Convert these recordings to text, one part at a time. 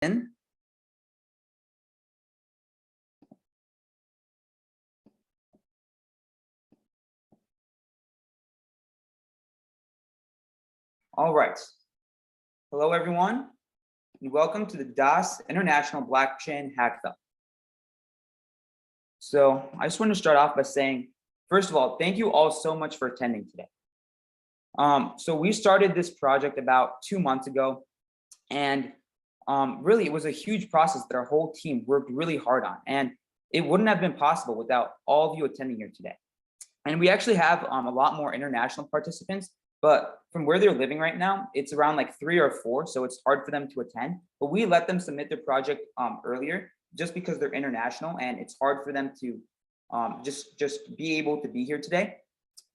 in. All right. Hello, everyone, and welcome to the DAHS International Blockchain Hackathon. So I just want to start off by saying, first of all, thank you all so much for attending today. So we started this project about 2 months ago, and really it was a huge process that our whole team worked really hard on, and it wouldn't have been possible without all of you attending here today. And we actually have a lot more international participants, but from where they're living right now, it's around like 3 or 4, so it's hard for them to attend. But we let them submit their project earlier just because they're international and it's hard for them to just be able to be here today.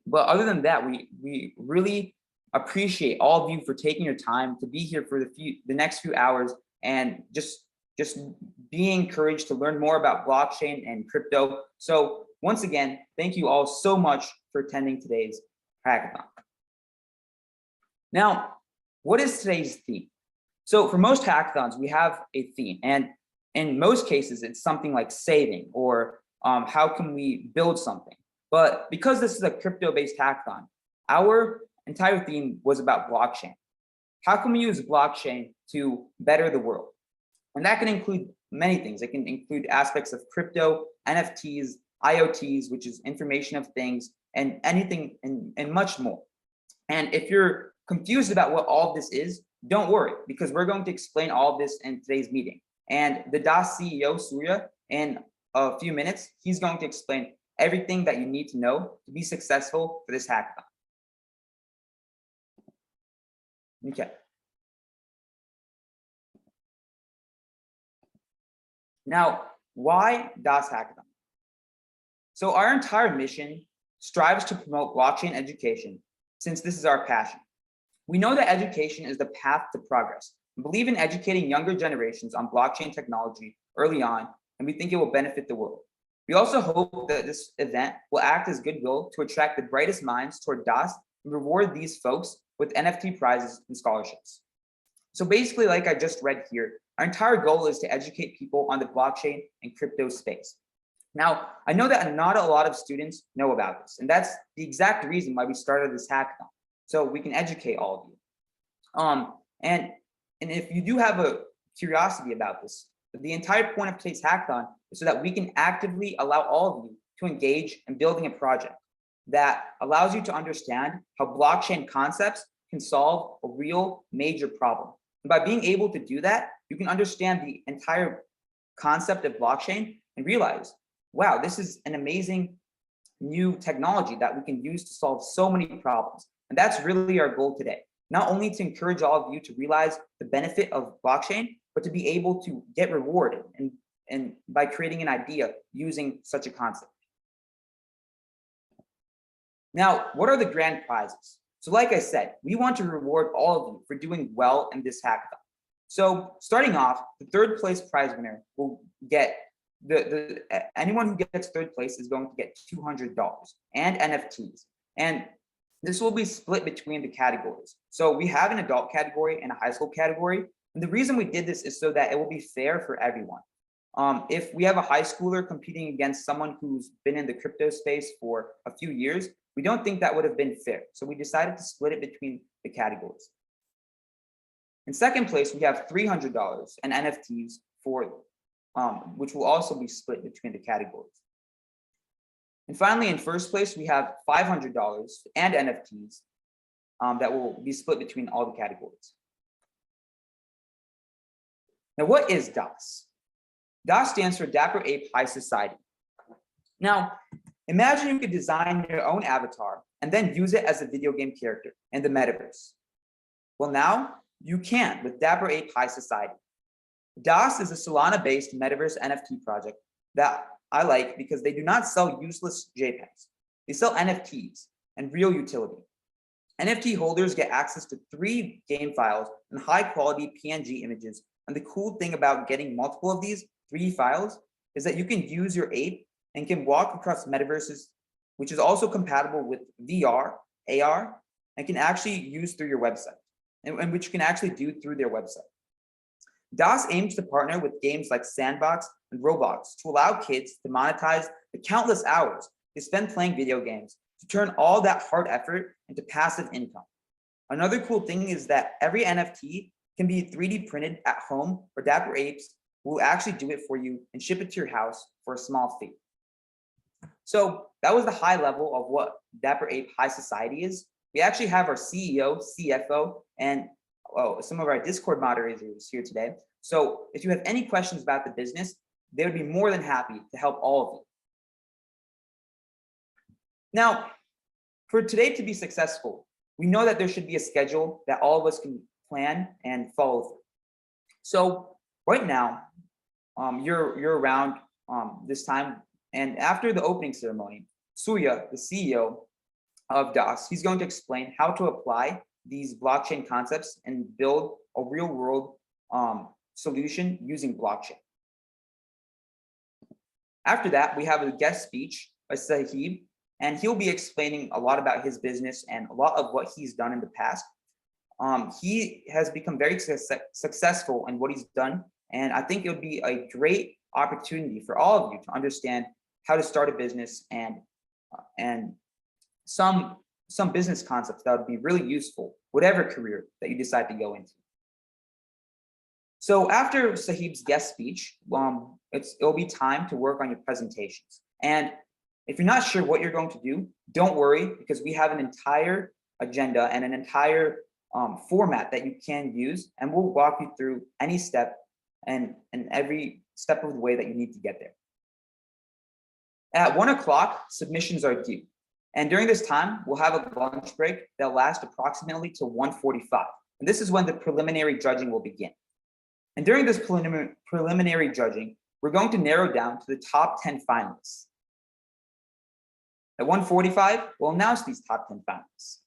But other than that, we really appreciate all of you for taking your time to be here for the next few hours and just being encouraged to learn more about blockchain and crypto. So once again, thank you all so much for attending today's hackathon. Now, what is today's theme? So for most hackathons, we have a theme, and in most cases, it's something like saving or how can we build something. But because this is a crypto-based hackathon, our entire theme was about blockchain. How can we use blockchain to better the world? And that can include many things. It can include aspects of crypto, NFTs, IoTs, which is information of things, and anything and much more. And if you're confused about what all of this is, don't worry, because we're going to explain all of this in today's meeting. And the DAHS CEO, Surya, in a few minutes, he's going to explain everything that you need to know to be successful for this hackathon. Okay. Now, why DAHS Hackathon? So our entire mission strives to promote blockchain education, since this is our passion. We know that education is the path to progress. We believe in educating younger generations on blockchain technology early on, and we think it will benefit the world. We also hope that this event will act as goodwill to attract the brightest minds toward DAHS and reward these folks with NFT prizes and scholarships. So basically, like I just read here, our entire goal is to educate people on the blockchain and crypto space. Now, I know that not a lot of students know about this, and that's the exact reason why we started this hackathon, so we can educate all of you. And if you do have a curiosity about this, the entire point of today's hackathon is so that we can actively allow all of you to engage in building a project that allows you to understand how blockchain concepts can solve a real major problem. And by being able to do that, you can understand the entire concept of blockchain and realize, wow, this is an amazing new technology that we can use to solve so many problems. And that's really our goal today. Not only to encourage all of you to realize the benefit of blockchain, but to be able to get rewarded and by creating an idea using such a concept. Now, what are the grand prizes? So like I said, we want to reward all of you for doing well in this hackathon. So starting off, the third place prize winner will get anyone who gets third place is going to get $200 and NFTs. And this will be split between the categories. So we have an adult category and a high school category. And the reason we did this is so that it will be fair for everyone. If we have a high schooler competing against someone who's been in the crypto space for a few years, we don't think that would have been fair. So we decided to split it between the categories. In second place, we have $300 and NFTs for which will also be split between the categories. And finally, in first place, we have $500 and NFTs that will be split between all the categories. Now, what is DAHS? DAHS stands for Dapper Ape High Society. Now, imagine you could design your own avatar and then use it as a video game character in the metaverse. Well, now you can with Dapper Ape High Society. DAHS is a Solana-based metaverse NFT project that I like because they do not sell useless JPEGs. They sell NFTs and real utility. NFT holders get access to 3 game files and high-quality PNG images. And the cool thing about getting multiple of these 3 files is that you can use your ape and can walk across metaverses, which is also compatible with VR, AR, and can actually use through your website, and which you can actually do through their website. DAHS aims to partner with games like Sandbox and Roblox to allow kids to monetize the countless hours they spend playing video games to turn all that hard effort into passive income. Another cool thing is that every NFT can be 3D printed at home, or Dapper Apes will actually do it for you and ship it to your house for a small fee. So that was the high level of what Dapper Ape High Society is. We actually have our CEO, CFO, and some of our Discord moderators here today. So if you have any questions about the business, they would be more than happy to help all of you. Now, for today to be successful, we know that there should be a schedule that all of us can plan and follow through. So right now, you're around this time, and after the opening ceremony, Surya, the CEO of DAHS, he's going to explain how to apply these blockchain concepts and build a real world solution using blockchain. After that, we have a guest speech by Sahib, and he'll be explaining a lot about his business and a lot of what he's done in the past. He has become very successful in what he's done, and I think it would be a great opportunity for all of you to understand how to start a business and some business concepts that would be really useful, whatever career that you decide to go into. So after Sahib's guest speech, it'll be time to work on your presentations. And if you're not sure what you're going to do, don't worry, because we have an entire agenda and an entire format that you can use, and we'll walk you through any step and every step of the way that you need to get there. At 1 o'clock, submissions are due. And during this time, we'll have a lunch break that'll last approximately to 1:45. And this is when the preliminary judging will begin. And during this preliminary judging, we're going to narrow down to the top 10 finalists. At 1:45, we'll announce these top 10 finalists.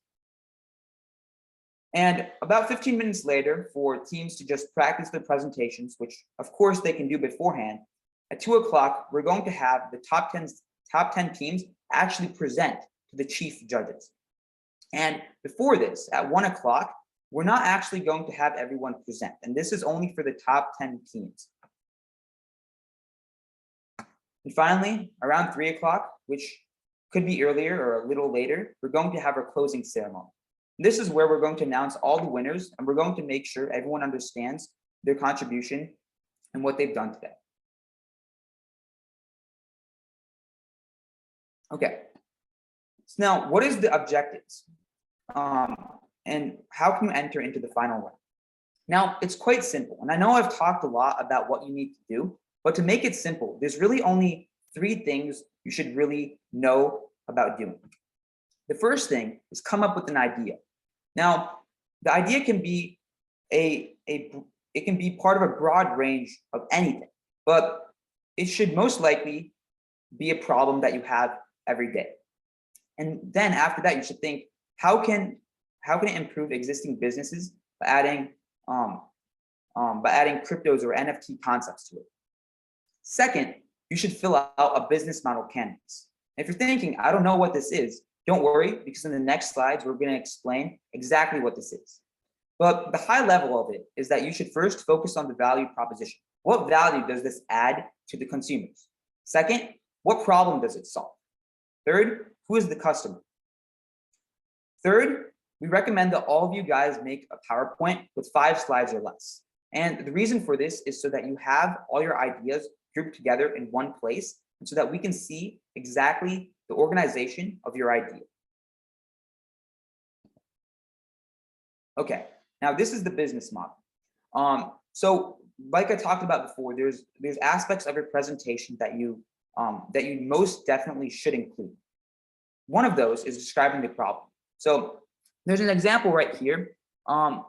And about 15 minutes later, for teams to just practice their presentations, which of course they can do beforehand, at 2 o'clock, we're going to have the top 10 teams actually present to the chief judges. And before this, at 1 o'clock, we're not actually going to have everyone present. And this is only for the top 10 teams. And finally, around 3 o'clock, which could be earlier or a little later, we're going to have our closing ceremony. This is where we're going to announce all the winners, and we're going to make sure everyone understands their contribution and what they've done today. Okay, so now what is the objectives? And how can you enter into the final round? Now, it's quite simple. And I know I've talked a lot about what you need to do, but to make it simple, there's really only 3 things you should really know about doing. The first thing is come up with an idea. Now, the idea can be it can be part of a broad range of anything, but it should most likely be a problem that you have every day. And then after that, you should think, how can it improve existing businesses by adding cryptos or NFT concepts to it? Second, you should fill out a business model canvas. If you're thinking, I don't know what this is, don't worry, because in the next slides, we're going to explain exactly what this is. But the high level of it is that you should first focus on the value proposition. What value does this add to the consumers? Second, what problem does it solve? Third, who is the customer? Third, we recommend that all of you guys make a PowerPoint with 5 slides or less. And the reason for this is so that you have all your ideas grouped together in one place, and so that we can see exactly the organization of your idea. Okay, now this is the business model. So like I talked about before, there's aspects of your presentation that you most definitely should include. One of those is describing the problem. So there's an example right here.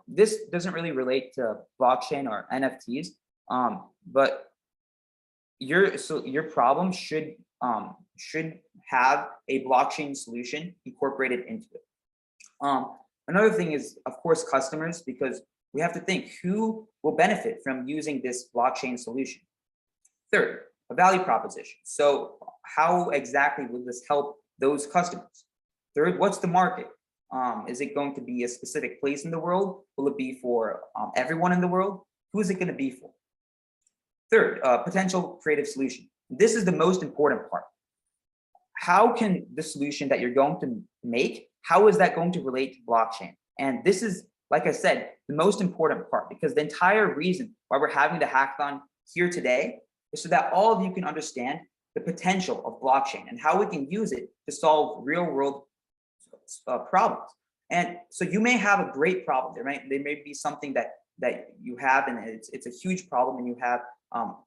This doesn't really relate to blockchain or NFTs, but your problem should have a blockchain solution incorporated into it. Another thing is, of course, customers, because we have to think who will benefit from using this blockchain solution. Third, a value proposition. So how exactly will this help those customers? Third, what's the market? Is it going to be a specific place in the world? Will it be for everyone in the world? Who is it going to be for? Third, potential creative solution. This is the most important part. How can the solution that you're going to make, how is that going to relate to blockchain? And this is, like I said, the most important part, because the entire reason why we're having the hackathon here today is so that all of you can understand the potential of blockchain and how we can use it to solve real world problems. And so you may have a great problem. There may be something that you have, and it's a huge problem, and you have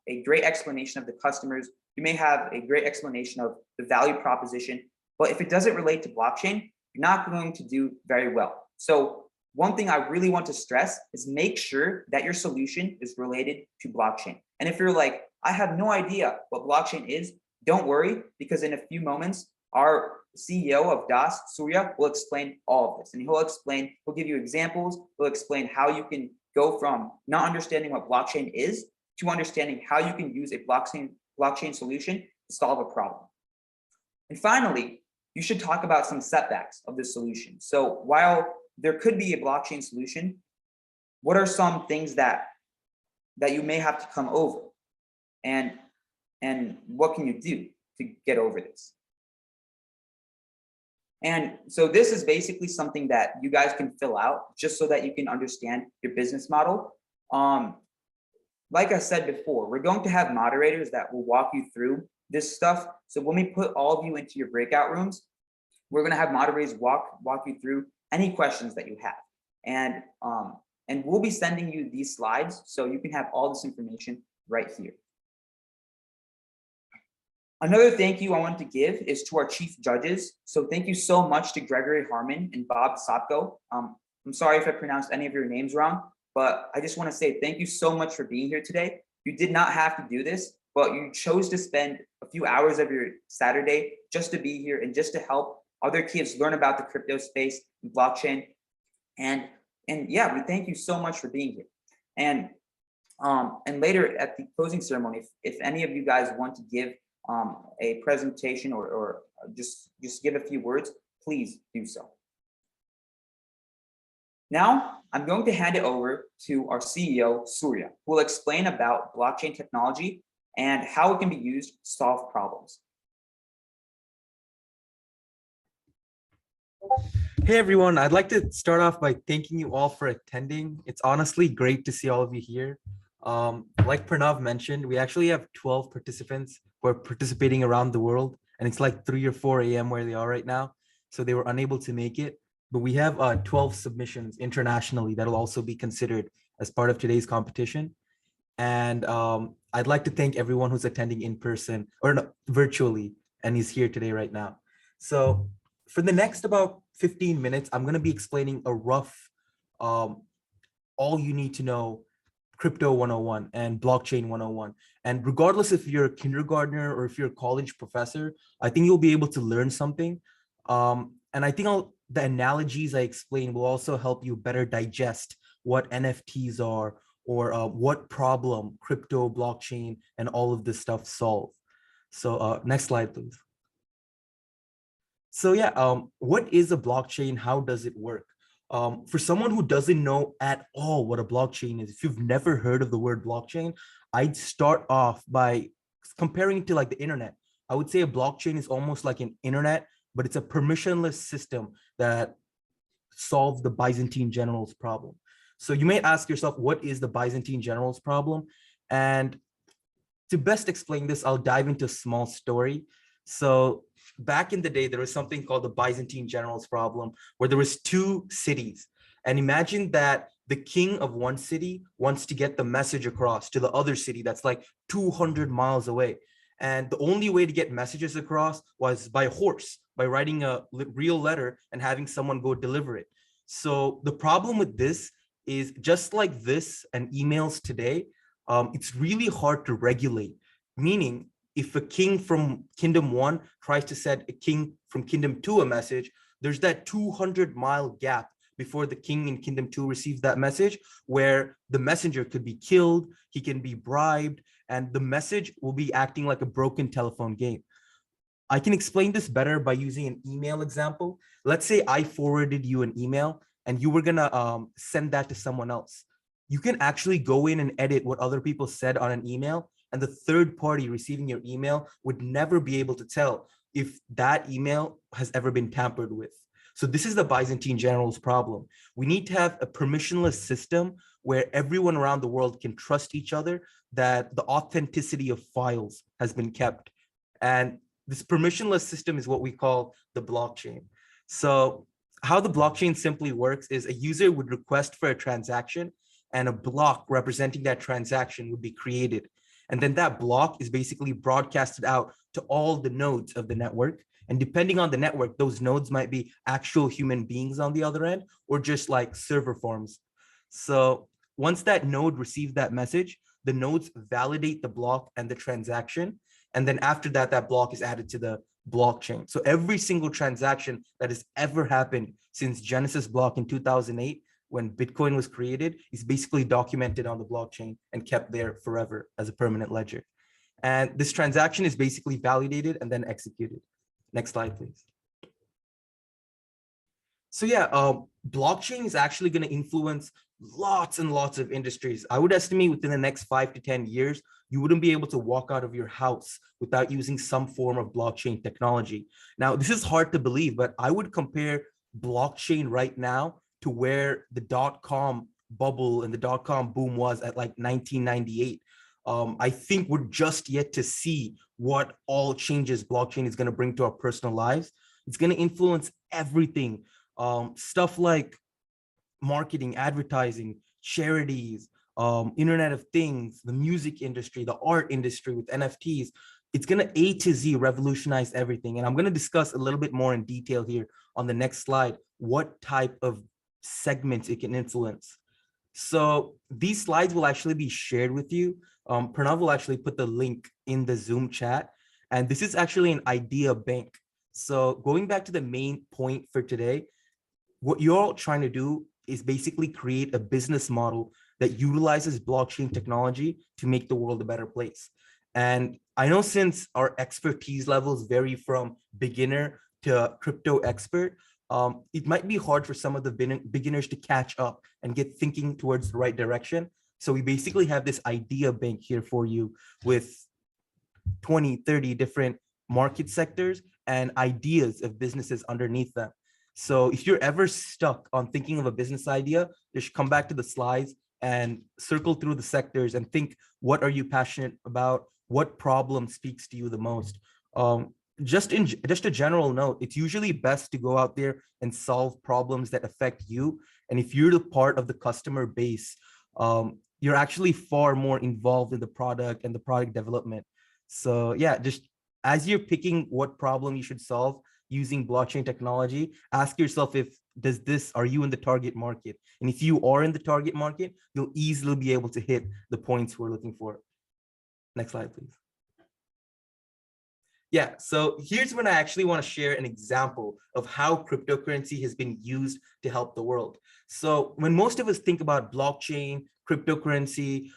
a great explanation of the customers. You may have a great explanation of the value proposition, but if it doesn't relate to blockchain, you're not going to do very well. So one thing I really want to stress is make sure that your solution is related to blockchain. And if you're like, I have no idea what blockchain is, don't worry, because in a few moments, our CEO of DAHS, Surya, will explain all of this. And he'll give you examples, he'll explain how you can go from not understanding what blockchain is to understanding how you can use a blockchain solution to solve a problem. And finally, you should talk about some setbacks of this solution. So while there could be a blockchain solution, what are some things that you may have to come over? And what can you do to get over this? And so this is basically something that you guys can fill out just so that you can understand your business model. Like I said before, we're going to have moderators that will walk you through this stuff. So when we put all of you into your breakout rooms, we're going to have moderators walk you through any questions that you have. And we'll be sending you these slides so you can have all this information right here. Another thank you I want to give is to our chief judges. So thank you so much to Gregory Harmon and Bob Sopko. I'm sorry if I pronounced any of your names wrong, but I just want to say thank you so much for being here today. You did not have to do this, but you chose to spend a few hours of your Saturday just to be here and just to help other kids learn about the crypto space and blockchain. And yeah, we thank you so much for being here. And later at the closing ceremony, if any of you guys want to give a presentation or just give a few words, please do so. Now, I'm going to hand it over to our CEO, Surya, who will explain about blockchain technology and how it can be used to solve problems. Hey everyone, I'd like to start off by thanking you all for attending. It's honestly great to see all of you here. Like Pranav mentioned, we actually have 12 participants who are participating around the world, and it's like 3 or 4 a.m. where they are right now. So they were unable to make it, but we have 12 submissions internationally that'll also be considered as part of today's competition. And I'd like to thank everyone who's attending in person or no, virtually, and is here today right now. So for the next about 15 minutes, I'm going to be explaining a rough, all you need to know crypto 101 and blockchain 101. And regardless if you're a kindergartner or if you're a college professor, I think you'll be able to learn something. And I think the analogies I explain will also help you better digest what NFTs are or what problem crypto, blockchain, and all of this stuff solve. So next slide, please. So yeah, what is a blockchain? How does it work? For someone who doesn't know at all what a blockchain is, if you've never heard of the word blockchain, I'd start off by comparing it to like the internet. I would say a blockchain is almost like an internet, but it's a permissionless system that solved the Byzantine generals problem. So you may ask yourself, what is the Byzantine generals problem? And to best explain this, I'll dive into a small story. So back in the day, there was something called the Byzantine generals problem, where there was 2 cities. And imagine that the king of one city wants to get the message across to the other city that's like 200 miles away. And the only way to get messages across was by horse, by writing a real letter and having someone go deliver it. So the problem with this is just like this and emails today, it's really hard to regulate, meaning if a king from Kingdom 1 tries to send a king from Kingdom 2 a message, there's that 200-mile gap before the king in Kingdom 2 receives that message, where the messenger could be killed, he can be bribed, and the message will be acting like a broken telephone game. I can explain this better by using an email example. Let's say I forwarded you an email and you were gonna send that to someone else. you can actually go in and edit what other people said on an email, and the third party receiving your email would never be able to tell if that email has ever been tampered with. So this is the Byzantine general's problem. We need to have a permissionless system where everyone around the world can trust each other, that the authenticity of files has been kept. And this permissionless system is what we call the blockchain. So how the blockchain simply works is a user would request for a transaction, and a block representing that transaction would be created. And then that block is basically broadcasted out to all the nodes of the network. And depending on the network, those nodes might be actual human beings on the other end, or just like server farms. So once that node receives that message, the nodes validate the block and the transaction. And then after that, that block is added to the blockchain. So every single transaction that has ever happened since Genesis block in 2008, when Bitcoin was created, is basically documented on the blockchain and kept there forever as a permanent ledger. And this transaction is basically validated and then executed. Next slide, please. So yeah, blockchain is actually going to influence lots and lots of industries. I would estimate within the next 5 to 10 years, you wouldn't be able to walk out of your house without using some form of blockchain technology. Now, this is hard to believe, but I would compare blockchain right now to where the dot-com bubble and the dot-com boom was at like 1998. I think we're just yet to see what all changes blockchain is going to bring to our personal lives. It's going to influence everything. Stuff like marketing, advertising, charities, Internet of Things, the music industry, the art industry with NFTs. It's going to A to Z revolutionize everything. And I'm going to discuss a little bit more in detail here on the next slide, what type of segments it can influence. So these slides will actually be shared with you. Pranav will actually put the link in the Zoom chat. And this is actually an idea bank. So going back to the main point for today, what you're all trying to do is basically create a business model that utilizes blockchain technology to make the world a better place. And I know since our expertise levels vary from beginner to crypto expert, it might be hard for some of the beginners to catch up and get thinking towards the right direction. So we basically have this idea bank here for you with 20, 30 different market sectors and ideas of businesses underneath them. So if you're ever stuck on thinking of a business idea, just come back to the slides and circle through the sectors and think, what are you passionate about? What problem speaks to you the most? Just a general note, it's usually best to go out there and solve problems that affect you. And if you're the part of the customer base, you're actually far more involved in the product and the product development. So yeah, just as you're picking what problem you should solve using blockchain technology, ask yourself are you in the target market? And if you are in the target market, you'll easily be able to hit the points we're looking for. Next slide, please. Yeah, so here's when I actually want to share an example of how cryptocurrency has been used to help the world. So when most of us think about blockchain, cryptocurrency,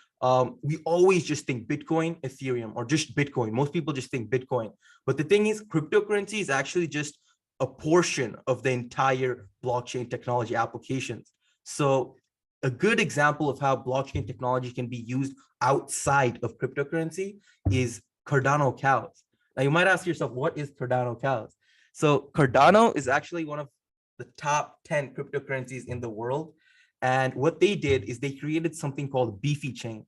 we always just think Bitcoin, Ethereum, or just Bitcoin. Most people just think Bitcoin. But the thing is, cryptocurrency is actually just a portion of the entire blockchain technology applications. So a good example of how blockchain technology can be used outside of cryptocurrency is Cardano cows. Now you might ask yourself, what is Cardano cows? So Cardano is actually one of the top 10 cryptocurrencies in the world. And what they did is they created something called Beefy Chain.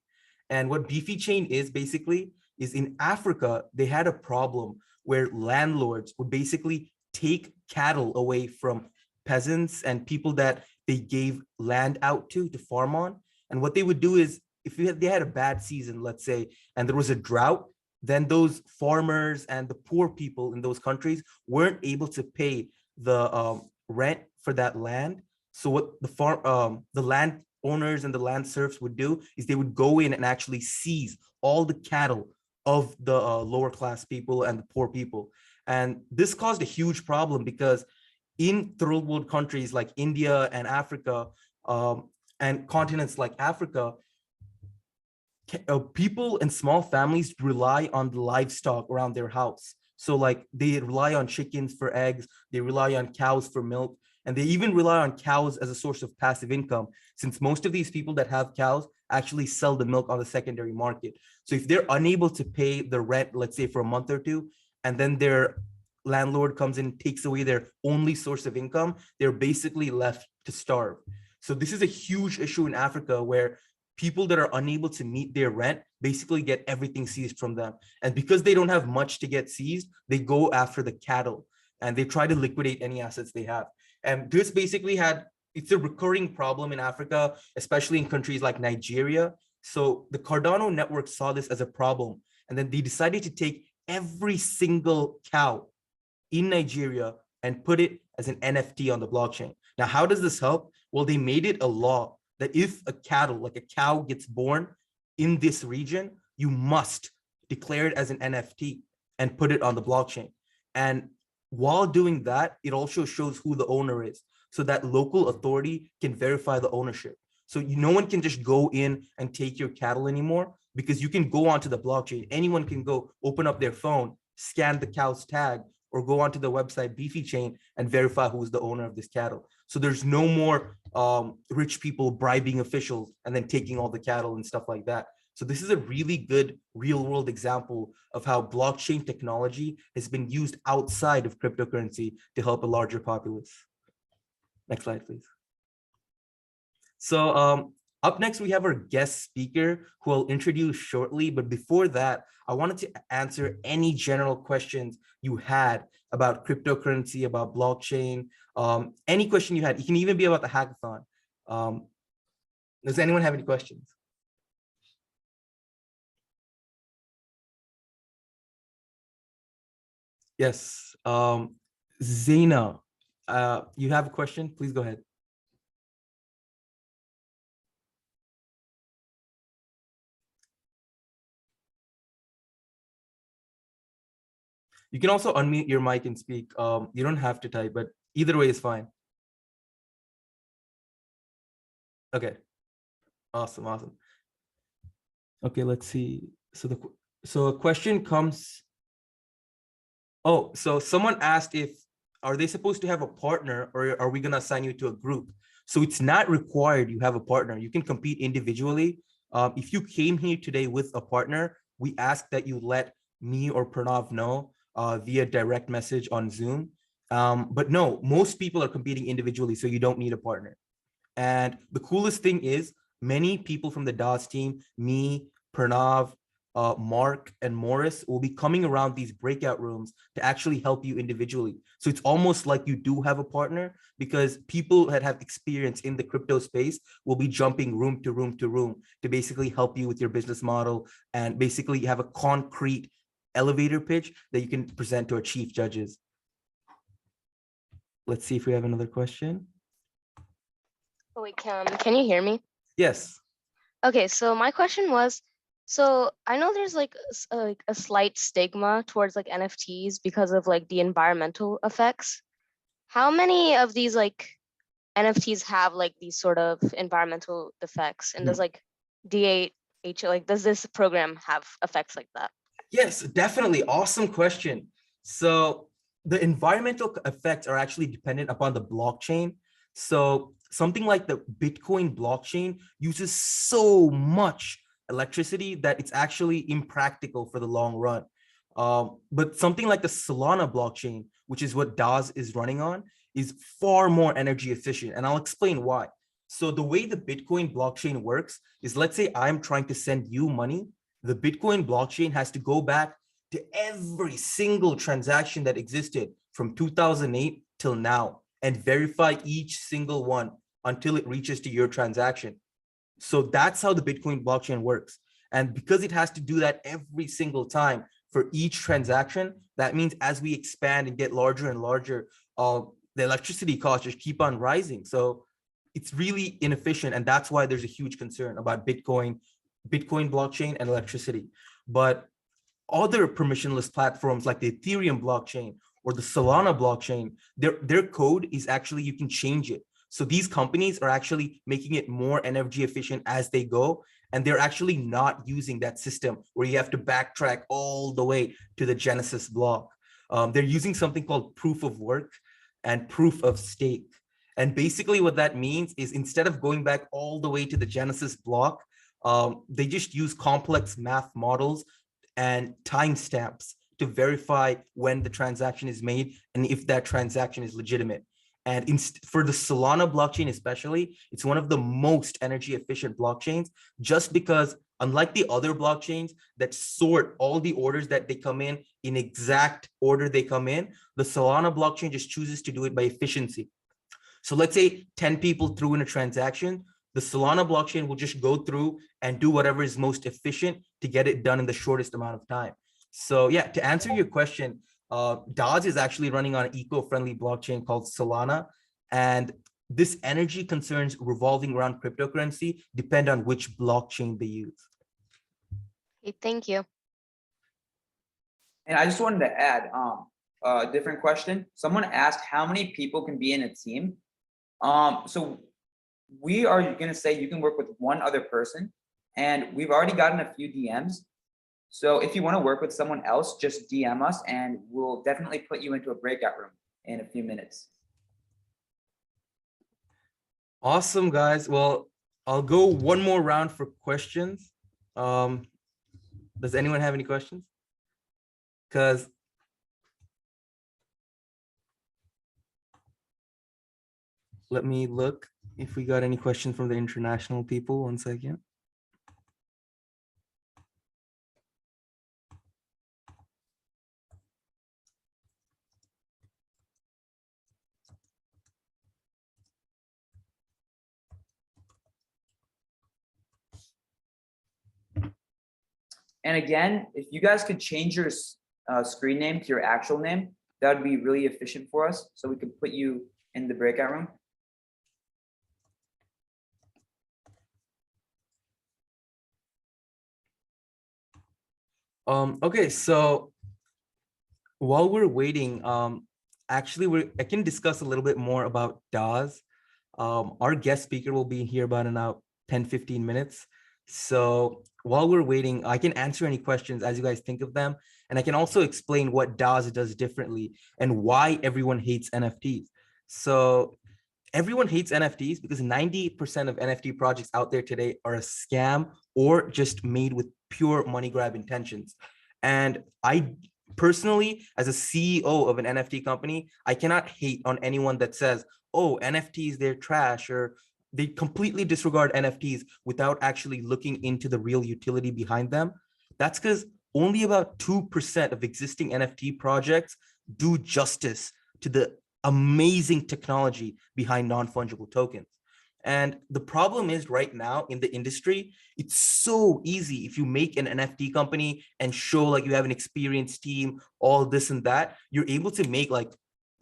And what Beefy Chain is basically is in Africa, they had a problem where landlords would basically take cattle away from peasants and people that they gave land out to farm on. And what they would do is if they had a bad season, let's say, and there was a drought, then those farmers and the poor people in those countries weren't able to pay the rent for that land. So what the land owners and the land serfs would do is they would go in and actually seize all the cattle of the lower class people and the poor people. And this caused a huge problem because in third world countries like India and Africa and continents like Africa, people and small families rely on the livestock around their house. So like they rely on chickens for eggs, they rely on cows for milk. And they even rely on cows as a source of passive income, since most of these people that have cows actually sell the milk on the secondary market. So if they're unable to pay the rent, let's say for a month or two, and then their landlord comes in and takes away their only source of income, they're basically left to starve. So this is a huge issue in Africa, where people that are unable to meet their rent basically get everything seized from them. And because they don't have much to get seized, they go after the cattle and they try to liquidate any assets they have. And this basically it's a recurring problem in Africa, especially in countries like Nigeria. So the Cardano network saw this as a problem, and then they decided to take every single cow in Nigeria and put it as an NFT on the blockchain. Now, how does this help? Well, they made it a law that if a cattle, like a cow, gets born in this region, you must declare it as an NFT and put it on the blockchain. And while doing that, it also shows who the owner is, so that local authority can verify the ownership. So no one can just go in and take your cattle anymore, because you can go onto the blockchain. Anyone can go open up their phone, scan the cow's tag, or go onto the website Beefy Chain and verify who's the owner of this cattle. So there's no more rich people bribing officials and then taking all the cattle and stuff like that. So this is a really good real world example of how blockchain technology has been used outside of cryptocurrency to help a larger populace. Next slide, please. So up next, we have our guest speaker who I'll introduce shortly. But before that, I wanted to answer any general questions you had about cryptocurrency, about blockchain, any question you had. It can even be about the hackathon. Does anyone have any questions? Yes, Zaina, you have a question? Please go ahead. You can also unmute your mic and speak. You don't have to type, but either way is fine. Okay, awesome, awesome. Okay, let's see. So a question comes. Oh, so someone asked are they supposed to have a partner, or are we gonna assign you to a group? So it's not required you have a partner. You can compete individually. If you came here today with a partner, we ask that you let me or Pranav know via direct message on Zoom. But no, most people are competing individually, so you don't need a partner. And the coolest thing is many people from the DAHS team, me, Pranav, Mark, and Morris will be coming around these breakout rooms to actually help you individually. So it's almost like you do have a partner, because people that have experience in the crypto space will be jumping room to room to room to basically help you with your business model, and basically have a concrete elevator pitch that you can present to our chief judges. Let's see if we have another question. Oh, wait, can you hear me? Yes. Okay, so my question was, so I know there's like a slight stigma towards like NFTs because of like the environmental effects. How many of these like NFTs have like these sort of environmental effects? And does like DAHS, like does this program have effects like that? Yes, definitely. Awesome question. So the environmental effects are actually dependent upon the blockchain. So something like the Bitcoin blockchain uses so much electricity that it's actually impractical for the long run. But something like the Solana blockchain, which is what DAHS is running on, is far more energy efficient. And I'll explain why. So the way the Bitcoin blockchain works is, let's say I'm trying to send you money. The Bitcoin blockchain has to go back to every single transaction that existed from 2008 till now and verify each single one until it reaches to your transaction. So that's how the Bitcoin blockchain works. And because it has to do that every single time for each transaction, that means as we expand and get larger and larger, the electricity costs just keep on rising. So it's really inefficient. And that's why there's a huge concern about Bitcoin blockchain and electricity. But other permissionless platforms like the Ethereum blockchain or the Solana blockchain, their code is actually, you can change it. So these companies are actually making it more energy efficient as they go. And they're actually not using that system where you have to backtrack all the way to the Genesis block. They're using something called proof of work and proof of stake. And basically what that means is instead of going back all the way to the Genesis block, they just use complex math models and timestamps to verify when the transaction is made and if that transaction is legitimate. And for the Solana blockchain especially, it's one of the most energy efficient blockchains, just because unlike the other blockchains that sort all the orders that they come in exact order they come in, the Solana blockchain just chooses to do it by efficiency. So let's say 10 people threw in a transaction, the Solana blockchain will just go through and do whatever is most efficient to get it done in the shortest amount of time. So yeah, to answer your question, DAHS is actually running on an eco-friendly blockchain called Solana. And this energy concerns revolving around cryptocurrency depend on which blockchain they use. Okay, thank you. And I just wanted to add a different question. Someone asked how many people can be in a team. So we are going to say you can work with one other person, and we've already gotten a few DMs. So if you want to work with someone else, just DM us and we'll definitely put you into a breakout room in a few minutes. Awesome, guys. Well, I'll go one more round for questions. Does anyone have any questions? Because let me look if we got any questions from the international people. 1 second. And again, if you guys could change your screen name to your actual name, that would be really efficient for us. So we could put you in the breakout room. Okay, so while we're waiting, actually I can discuss a little bit more about DAHS. Our guest speaker will be here about in about 10-15 minutes. So while we're waiting, I can answer any questions as you guys think of them. And I can also explain what DAHS does differently and why everyone hates NFTs. So everyone hates NFTs because 90% of NFT projects out there today are a scam or just made with pure money grab intentions. And I personally, as a CEO of an NFT company, I cannot hate on anyone that says, oh, NFTs, they're trash, or they completely disregard NFTs without actually looking into the real utility behind them. That's because only about 2% of existing NFT projects do justice to the amazing technology behind non-fungible tokens. And the problem is right now in the industry, it's so easy if you make an NFT company and show like you have an experienced team, all this and that, you're able to make like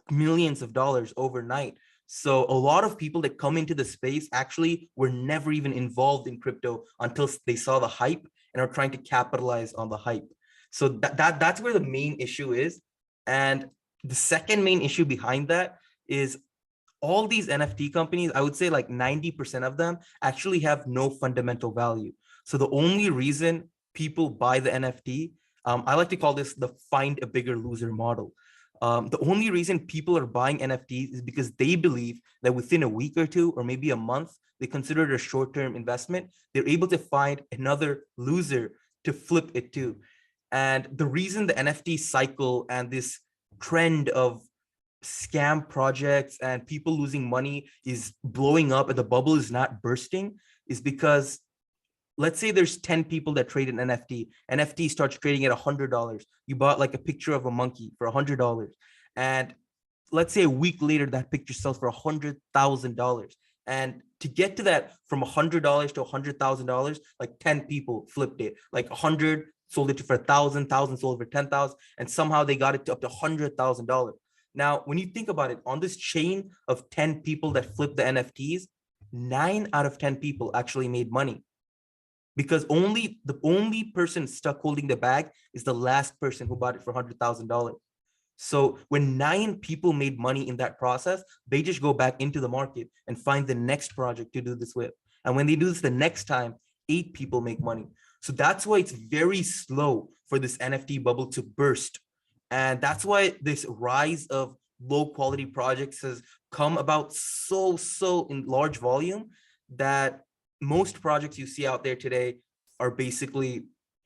millions of dollars overnight. So a lot of people that come into the space actually were never even involved in crypto until they saw the hype and are trying to capitalize on the hype. So that's where the main issue is. And the second main issue behind that is all these NFT companies, I would say like 90% of them actually have no fundamental value. So the only reason people buy the NFT, I like to call this the find a bigger loser model. The only reason people are buying NFTs is because they believe that within a week or two, or maybe a month, they consider it a short-term investment. They're able to find another loser to flip it to. And the reason the NFT cycle and this trend of scam projects and people losing money is blowing up and the bubble is not bursting is because let's say there's 10 people that trade an NFT. NFT starts trading at $100. You bought like a picture of a monkey for $100. And let's say a week later, that picture sells for $100,000. And to get to that from $100 to $100,000, like 10 people flipped it. Like 100 sold it for 1,000, 1,000 sold for 10,000, and somehow they got it to up to $100,000. Now, when you think about it, on this chain of 10 people that flipped the NFTs, 9 out of 10 people actually made money. Because the only person stuck holding the bag is the last person who bought it for $100,000. So when 9 people made money in that process, they just go back into the market and find the next project to do this with. And when they do this the next time, 8 people make money. So that's why it's very slow for this NFT bubble to burst. And that's why this rise of low quality projects has come about so in large volume that most projects you see out there today are basically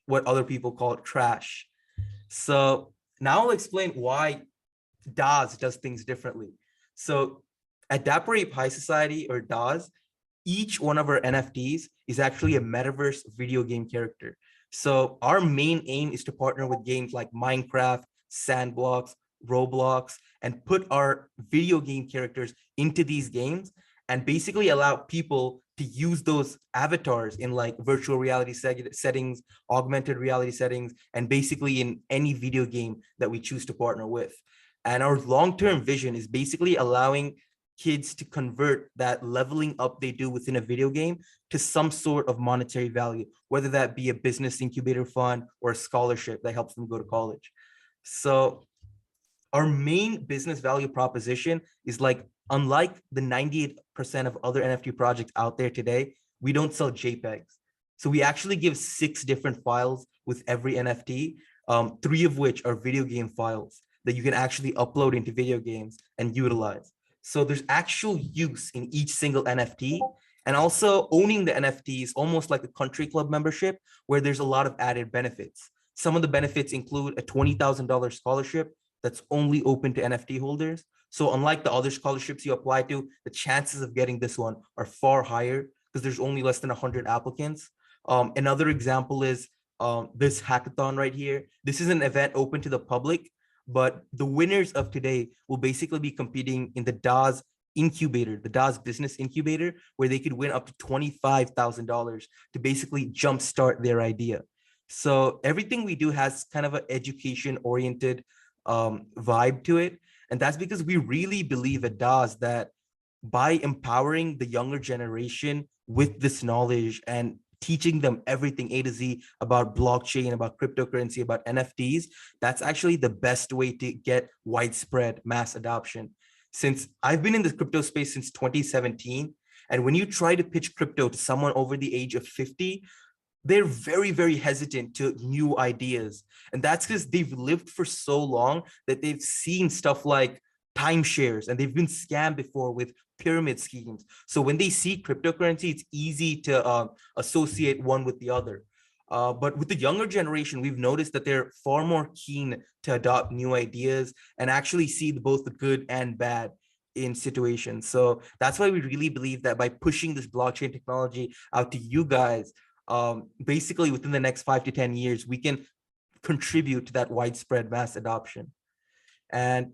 what other people call trash. So now I'll explain why DAHS does things differently. So at Dapper Ape High Society, or DAHS, each one of our NFTs is actually a metaverse video game character. So our main aim is to partner with games like Minecraft, Sandbox, Roblox, and put our video game characters into these games and basically allow people to use those avatars in like virtual reality settings, augmented reality settings, and basically in any video game that we choose to partner with. And our long-term vision is basically allowing kids to convert that leveling up they do within a video game to some sort of monetary value, whether that be a business incubator fund or a scholarship that helps them go to college. So our main business value proposition is like, unlike the 98% of other NFT projects out there today, we don't sell JPEGs. So we actually give 6 different files with every NFT, 3 of which are video game files that you can actually upload into video games and utilize. So there's actual use in each single NFT, and also owning the NFT is almost like a country club membership where there's a lot of added benefits. Some of the benefits include a $20,000 scholarship that's only open to NFT holders. So unlike the other scholarships you apply to, the chances of getting this one are far higher because there's only less than 100 applicants. Another example is this hackathon right here. This is an event open to the public, but the winners of today will basically be competing in the DAHS incubator, the DAHS business incubator, where they could win up to $25,000 to basically jumpstart their idea. So everything we do has kind of an education oriented vibe to it. And that's because we really believe at DAHS that by empowering the younger generation with this knowledge and teaching them everything A to Z about blockchain, about cryptocurrency, about NFTs, that's actually the best way to get widespread mass adoption. Since I've been in the crypto space since 2017, and when you try to pitch crypto to someone over the age of 50, they're very hesitant to new ideas. And that's because they've lived for so long that they've seen stuff like timeshares and they've been scammed before with pyramid schemes. So when they see cryptocurrency, it's easy to associate one with the other. But with the younger generation, we've noticed that they're far more keen to adopt new ideas and actually see both the good and bad in situations. So that's why we really believe that by pushing this blockchain technology out to you guys, basically within the next 5 to 10 years, we can contribute to that widespread mass adoption. And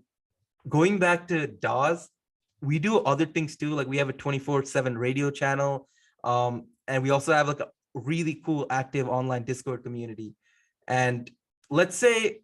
going back to DAHS, we do other things too. Like we have a 24/7 radio channel. And we also have like a really cool active online Discord community. And let's say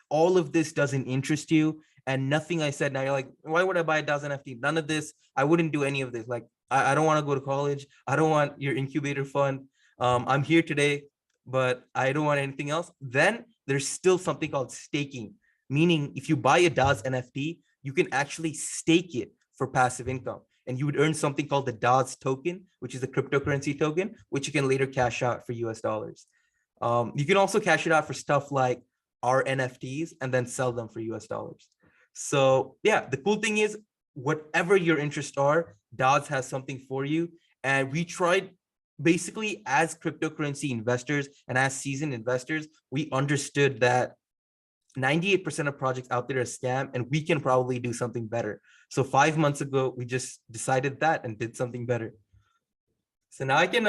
all of this doesn't interest you and nothing I said, now you're like, why would I buy a DAHS NFT? None of this, I wouldn't do any of this. Like, I don't want to go to college. I don't want your incubator fund. I'm here today, but I don't want anything else. Then there's still something called staking, meaning if you buy a DAHS NFT, you can actually stake it for passive income. And you would earn something called the DAHS token, which is a cryptocurrency token, which you can later cash out for US dollars. You can also cash it out for stuff like our NFTs and then sell them for US dollars. So yeah, the cool thing is whatever your interests are, DAHS has something for you. And we tried basically as cryptocurrency investors and as seasoned investors, we understood that 98% of projects out there are scam and we can probably do something better. So 5 months ago, we just decided that and did something better. So now I can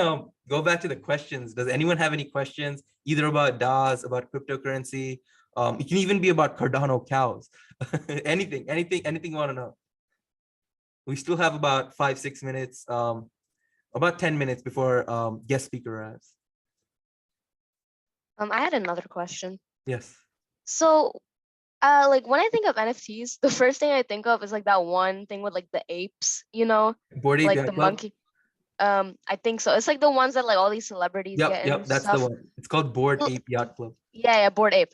go back to the questions. Does anyone have any questions either about DAHS, about cryptocurrency? It can even be about Cardano cows. anything you want to know. We still have about 5-6 minutes, about 10 minutes before guest speaker arrives. I had another question. Yes. So, like when I think of NFTs, the first thing I think of is like that one thing with like the apes, you know, Bored Ape like Yacht the Club? monkey. I think so. It's like the ones that like all these celebrities get Yep, and that's the stuff. one. It's called Bored Well, Ape Yacht Club. yeah, Bored Ape.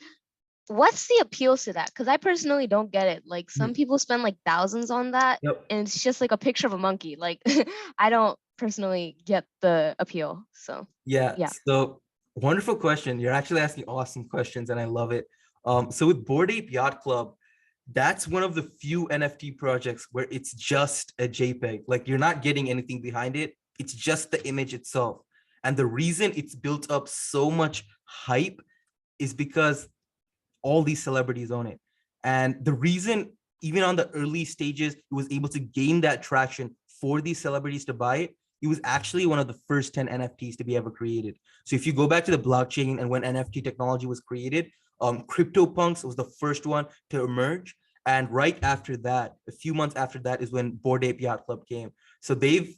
What's the appeal to that? Because I personally don't get it. Like some people spend like thousands on that, Yep. and it's just like a picture of a monkey. Like I don't personally get the appeal. So Yeah. yeah. So wonderful question. You're actually asking awesome questions and I love it. So with Bored Ape Yacht Club, That's one of the few NFT projects where it's just a JPEG. Like you're not getting anything behind it. It's just the image itself. And the reason it's built up so much hype is because all these celebrities own it. And the reason, even on the early stages, it was able to gain that traction for these celebrities to buy it, it was actually one of the first 10 NFTs to be ever created. So if you go back to the blockchain and when NFT technology was created, CryptoPunks was the first one to emerge. And right after that, a few months after that is when Bored Ape Yacht Club came. So they've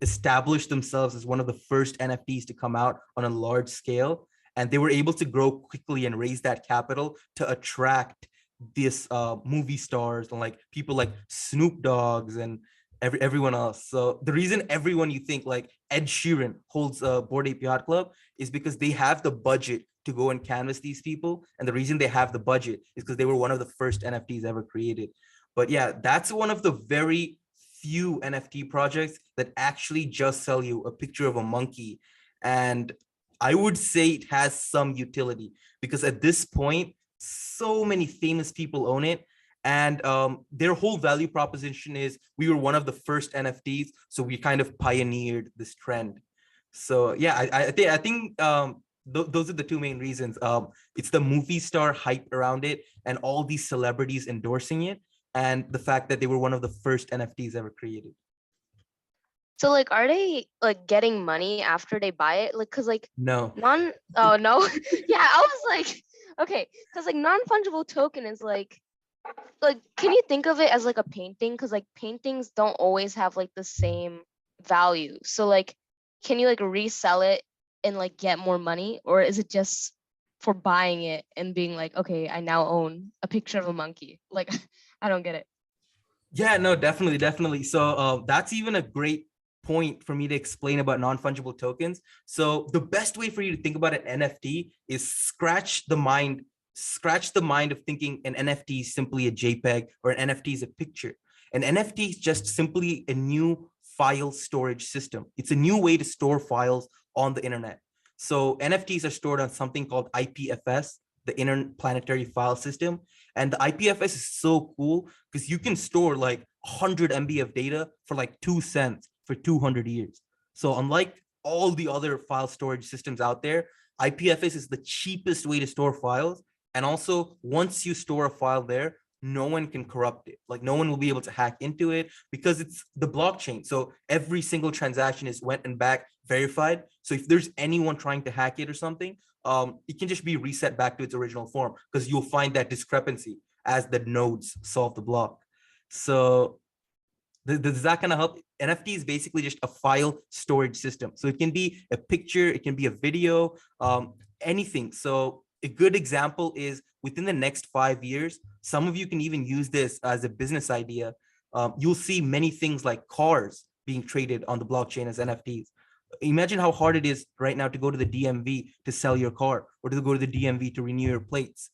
established themselves as one of the first NFTs to come out on a large scale. And they were able to grow quickly and raise that capital to attract this movie stars and like people like Snoop Dogg's and everyone else. So the reason everyone you think like Ed Sheeran holds a Bored Ape Yacht Club is because they have the budget to go and canvas these people. And the reason they have the budget is because they were one of the first NFTs ever created. But yeah, that's one of the very few NFT projects that actually just sell you a picture of a monkey. And I would say it has some utility because at this point, so many famous people own it. And their whole value proposition is we were one of the first NFTs, so we kind of pioneered this trend. So yeah, I think those are the two main reasons. It's the movie star hype around it and all these celebrities endorsing it, and the fact that they were one of the first NFTs ever created. So like, are they like getting money after they buy it? Like, cause like No. oh no, yeah, I was like, okay, cause like non-fungible token is like, can you think of it as like a painting? Cause like paintings don't always have like the same value. So like, can you like resell it and like get more money, or is it just for buying it and being like, okay, I now own a picture of a monkey? Like, I don't get it. Yeah, no, definitely. So that's even a great point for me to explain about non-fungible tokens. So the best way for you to think about an NFT is scratch the mind of thinking an NFT is simply a JPEG or an NFT is a picture. An NFT is just simply a new file storage system. It's a new way to store files on the internet. So NFTs are stored on something called IPFS, the Interplanetary File System. And the IPFS is so cool because you can store like 100 MB of data for like 2 cents for 200 years. So unlike all the other file storage systems out there, IPFS is the cheapest way to store files. And also, once you store a file there, no one can corrupt it. Like no one will be able to hack into it because it's the blockchain. So every single transaction is went and back verified. So if there's anyone trying to hack it or something, it can just be reset back to its original form because you'll find that discrepancy as the nodes solve the block. So does that kind of help? NFT is basically just a file storage system. So it can be a picture, it can be a video, anything. So a good example is within the next 5 years, some of you can even use this as a business idea. You'll see many things like cars being traded on the blockchain as NFTs. Imagine how hard it is right now to go to the DMV to sell your car or to go to the DMV to renew your plates.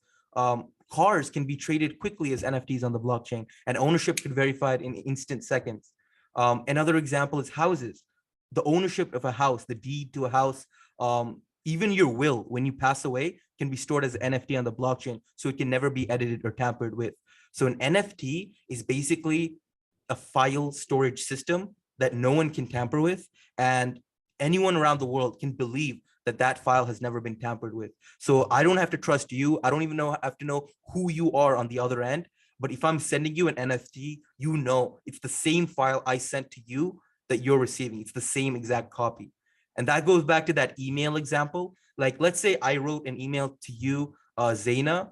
Cars can be traded quickly as NFTs on the blockchain, and ownership could be verified in instant seconds. Another example is houses. The ownership of a house, the deed to a house, even your will, when you pass away, can be stored as an NFT on the blockchain, so it can never be edited or tampered with. So an NFT is basically a file storage system that no one can tamper with, and anyone around the world can believe that that file has never been tampered with. So I don't have to trust you. I don't even have to know who you are on the other end. But if I'm sending you an NFT, you know it's the same file I sent to you that you're receiving. It's the same exact copy. And that goes back to that email example. Like, let's say I wrote an email to you, Zaina.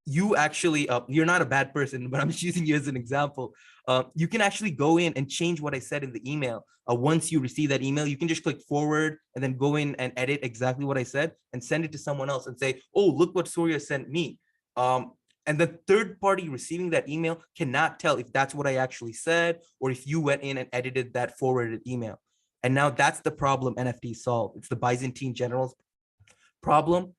You actually, you're not a bad person, but I'm just using you as an example. You can actually go in and change what I said in the email. Once you receive that email, you can just click forward and then go in and edit exactly what I said and send it to someone else and say, oh, look what Surya sent me. And the third party receiving that email cannot tell if that's what I actually said or if you went in and edited that forwarded email. And now that's the problem NFT solve. It's the Byzantine generals problem.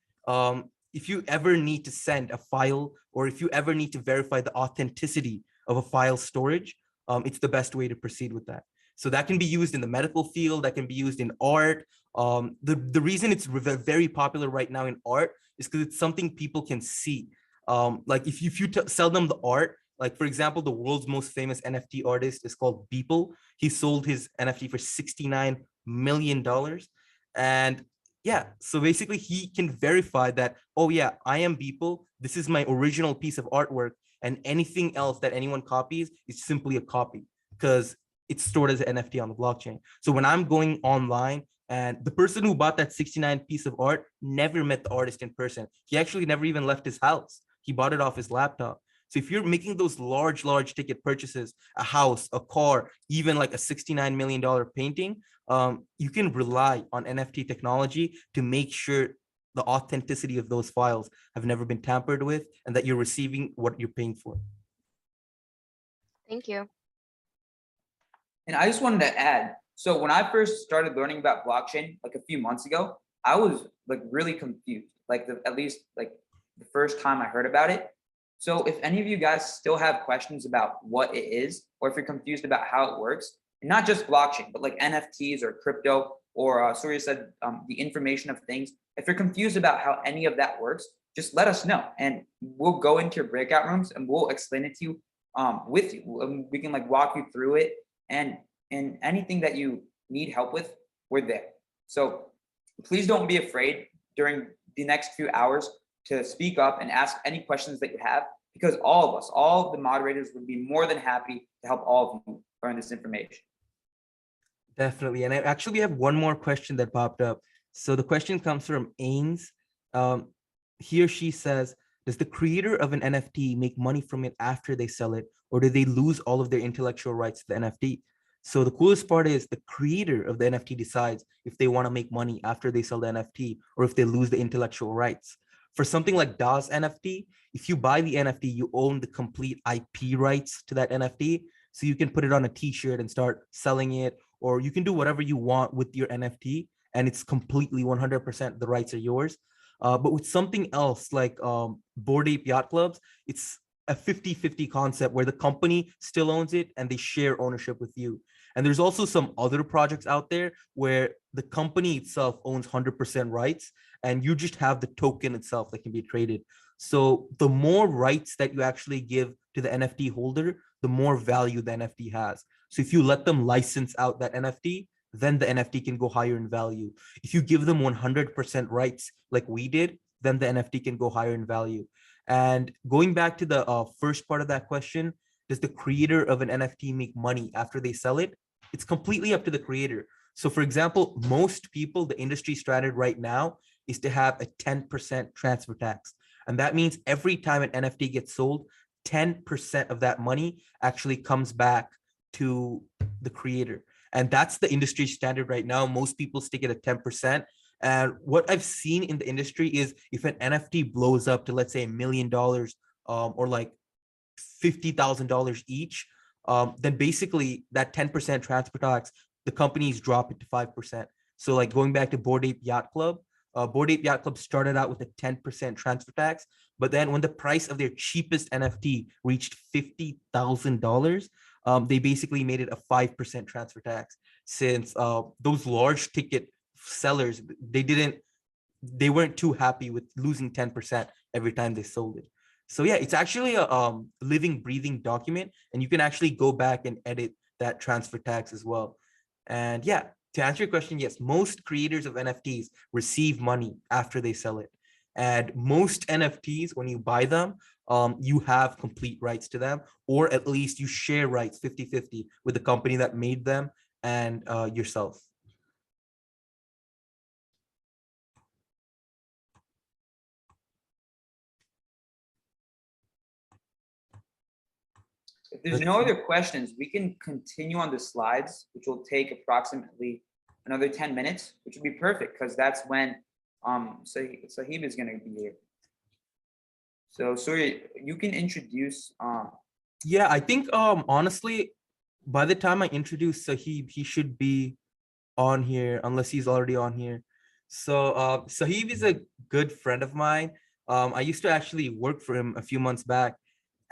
If you ever need to send a file or if you ever need to verify the authenticity of a file storage, it's the best way to proceed with that. So that can be used in the medical field, that can be used in art. The reason it's very popular right now in art is because it's something people can see. Like if you sell them the art Like, for example, the world's most famous NFT artist is called Beeple. He sold his NFT for $69 million. And yeah, so basically he can verify that, oh yeah, I am Beeple. This is my original piece of artwork. And anything else that anyone copies is simply a copy because it's stored as an NFT on the blockchain. So when I'm going online, and the person who bought that 69 piece of art never met the artist in person. He actually never even left his house. He bought it off his laptop. So if you're making those large ticket purchases, a house, a car, even like a $69 million painting, you can rely on NFT technology to make sure the authenticity of those files have never been tampered with and that you're receiving what you're paying for. Thank you. And I just wanted to add, so when I first started learning about blockchain, like a few months ago, I was like really confused, like at least like the first time I heard about it. So if any of you guys still have questions about what it is, or if you're confused about how it works, and not just blockchain, but like NFTs or crypto, or Surya said, the information of things, if you're confused about how any of that works, just let us know and we'll go into your breakout rooms and we'll explain it to you with you. We can like walk you through it, and anything that you need help with, we're there. So please don't be afraid during the next few hours to speak up and ask any questions that you have, because all of us, all of the moderators would be more than happy to help all of you learn this information. Definitely. And I actually have one more question that popped up. So the question comes from Ains. He or she says, does the creator of an NFT make money from it after they sell it, or do they lose all of their intellectual rights to the NFT? So the coolest part is the creator of the NFT decides if they want to make money after they sell the NFT or if they lose the intellectual rights. For something like DAHS NFT, if you buy the NFT, you own the complete IP rights to that NFT. So you can put it on a t-shirt and start selling it, or you can do whatever you want with your NFT and it's completely 100% the rights are yours. But with something else like Bored Ape Yacht Clubs, it's a 50-50 concept where the company still owns it and they share ownership with you. And there's also some other projects out there where the company itself owns 100% rights and you just have the token itself that can be traded. So the more rights that you actually give to the NFT holder, the more value the NFT has. So if you let them license out that NFT, then the NFT can go higher in value. If you give them 100% rights like we did, then the NFT can go higher in value. And going back to the first part of that question, does the creator of an NFT make money after they sell it? It's completely up to the creator. So for example, most people, the industry standard right now is to have a 10% transfer tax. And that means every time an NFT gets sold, 10% of that money actually comes back to the creator. And that's the industry standard right now. Most people stick it at 10%. And what I've seen in the industry is if an NFT blows up to, let's say, $1 million or like $50,000 each, then basically that 10% transfer tax, the companies drop it to 5%. So like going back to Bored Ape Yacht Club, Bored Ape Yacht Club started out with a 10% transfer tax, but then when the price of their cheapest NFT reached $50,000, they basically made it a 5% transfer tax, since those large ticket sellers, they weren't too happy with losing 10% every time they sold it. So yeah, it's actually a living, breathing document, and you can actually go back and edit that transfer tax as well. And yeah, to answer your question, yes, most creators of NFTs receive money after they sell it. And most NFTs, when you buy them, you have complete rights to them, or at least you share rights 50-50 with the company that made them and yourself. If there's no other questions, we can continue on the slides, which will take approximately another 10 minutes, which would be perfect because that's when Sahib is going to be here. So Surya, you can introduce. Yeah, I think honestly, by the time I introduce Sahib, he should be on here unless he's already on here. So Sahib is a good friend of mine. I used to actually work for him a few months back.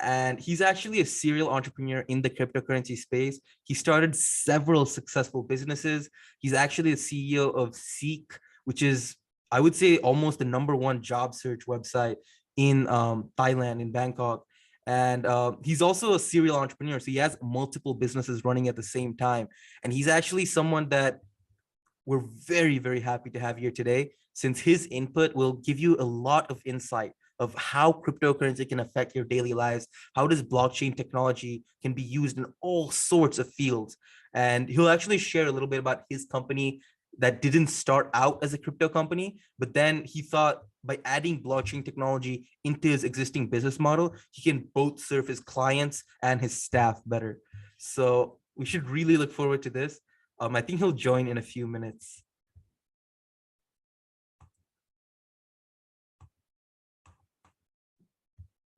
And he's actually a serial entrepreneur in the cryptocurrency space. He started several successful businesses. He's actually the CEO of Seek, which is, I would say, almost the #1 job search website in Thailand, in Bangkok. And he's also a serial entrepreneur. So he has multiple businesses running at the same time. And he's actually someone that we're very, very happy to have here today, since his input will give you a lot of insight of how cryptocurrency can affect your daily lives. How does blockchain technology can be used in all sorts of fields? And he'll actually share a little bit about his company that didn't start out as a crypto company, but then he thought by adding blockchain technology into his existing business model, he can both serve his clients and his staff better. So we should really look forward to this. I think he'll join in a few minutes.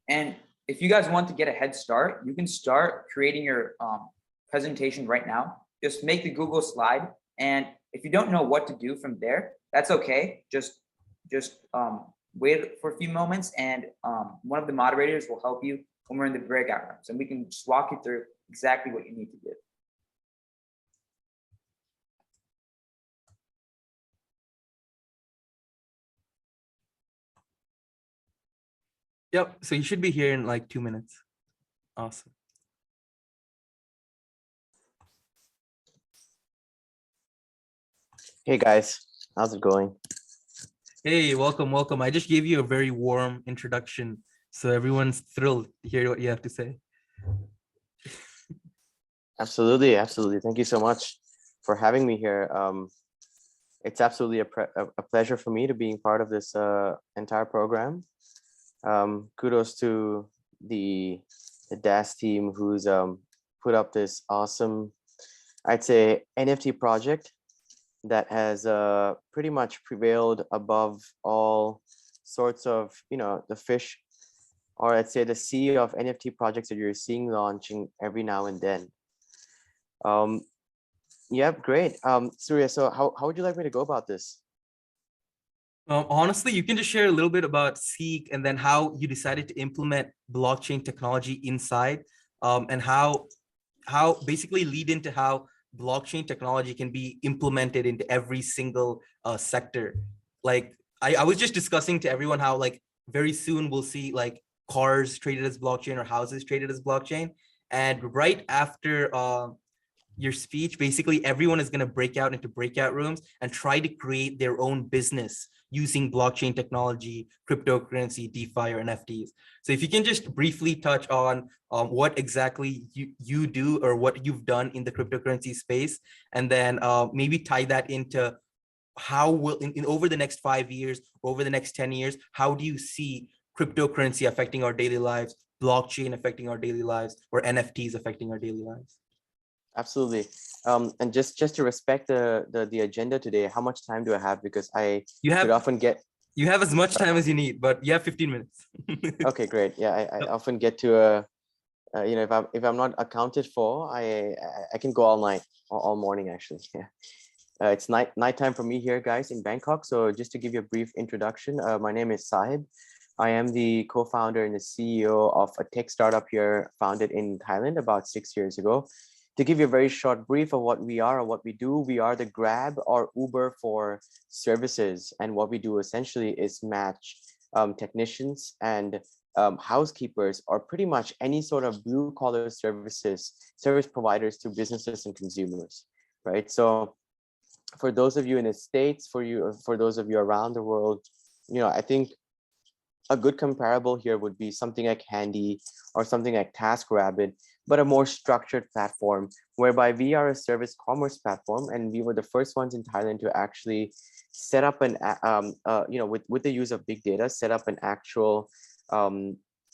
And if you guys want to get a head start, you can start creating your presentation right now. Just make the Google slide. And if you don't know what to do from there, that's okay. Just wait for a few moments, and one of the moderators will help you when we're in the breakout rooms, and we can just walk you through exactly what you need to do. Yep. So you should be here in like 2 minutes. Awesome. Hey guys, how's it going? Hey, welcome, welcome. I just gave you a very warm introduction, so everyone's thrilled to hear what you have to say. Absolutely, absolutely. Thank you so much for having me here. It's absolutely a pleasure for me to being part of this entire program. Kudos to the DAHS team who's put up this awesome, I'd say, NFT project that has pretty much prevailed above all sorts of, the fish, or I'd say the sea of NFT projects that you're seeing launching every now and then. Yeah, great. Surya, so how would you like me to go about this? Honestly, you can just share a little bit about Seek and then how you decided to implement blockchain technology inside, and how basically lead into how blockchain technology can be implemented into every single sector. Like I was just discussing to everyone how like very soon we'll see like cars traded as blockchain or houses traded as blockchain. And right after your speech, basically everyone is going to break out into breakout rooms and try to create their own business using blockchain technology, cryptocurrency, DeFi, or NFTs. So if you can just briefly touch on what exactly you do or what you've done in the cryptocurrency space, and then maybe tie that into how will in over the next 5 years, over the next 10 years, how do you see cryptocurrency affecting our daily lives, blockchain affecting our daily lives, or NFTs affecting our daily lives? Absolutely. And just to respect the agenda today, how much time do I have? Because I could often get... You have as much time as you need, but you have 15 minutes. Okay, great. Yeah, I often get to if I'm not accounted for, I can go all night, all morning actually. Yeah. It's nighttime for me here, guys, in Bangkok. So just to give you a brief introduction, my name is Sahib. I am the co-founder and the CEO of a tech startup here, founded in Thailand about 6 years ago. To give you a very short brief of what we are or what we do, we are the Grab or Uber for services. And what we do essentially is match technicians and housekeepers, or pretty much any sort of blue collar service providers to businesses and consumers, right? So for those of you in the States, for those of you around the world, I think a good comparable here would be something like Handy or something like TaskRabbit, but a more structured platform whereby we are a service commerce platform, and we were the first ones in Thailand to actually set up an, with the use of big data, set up an actual,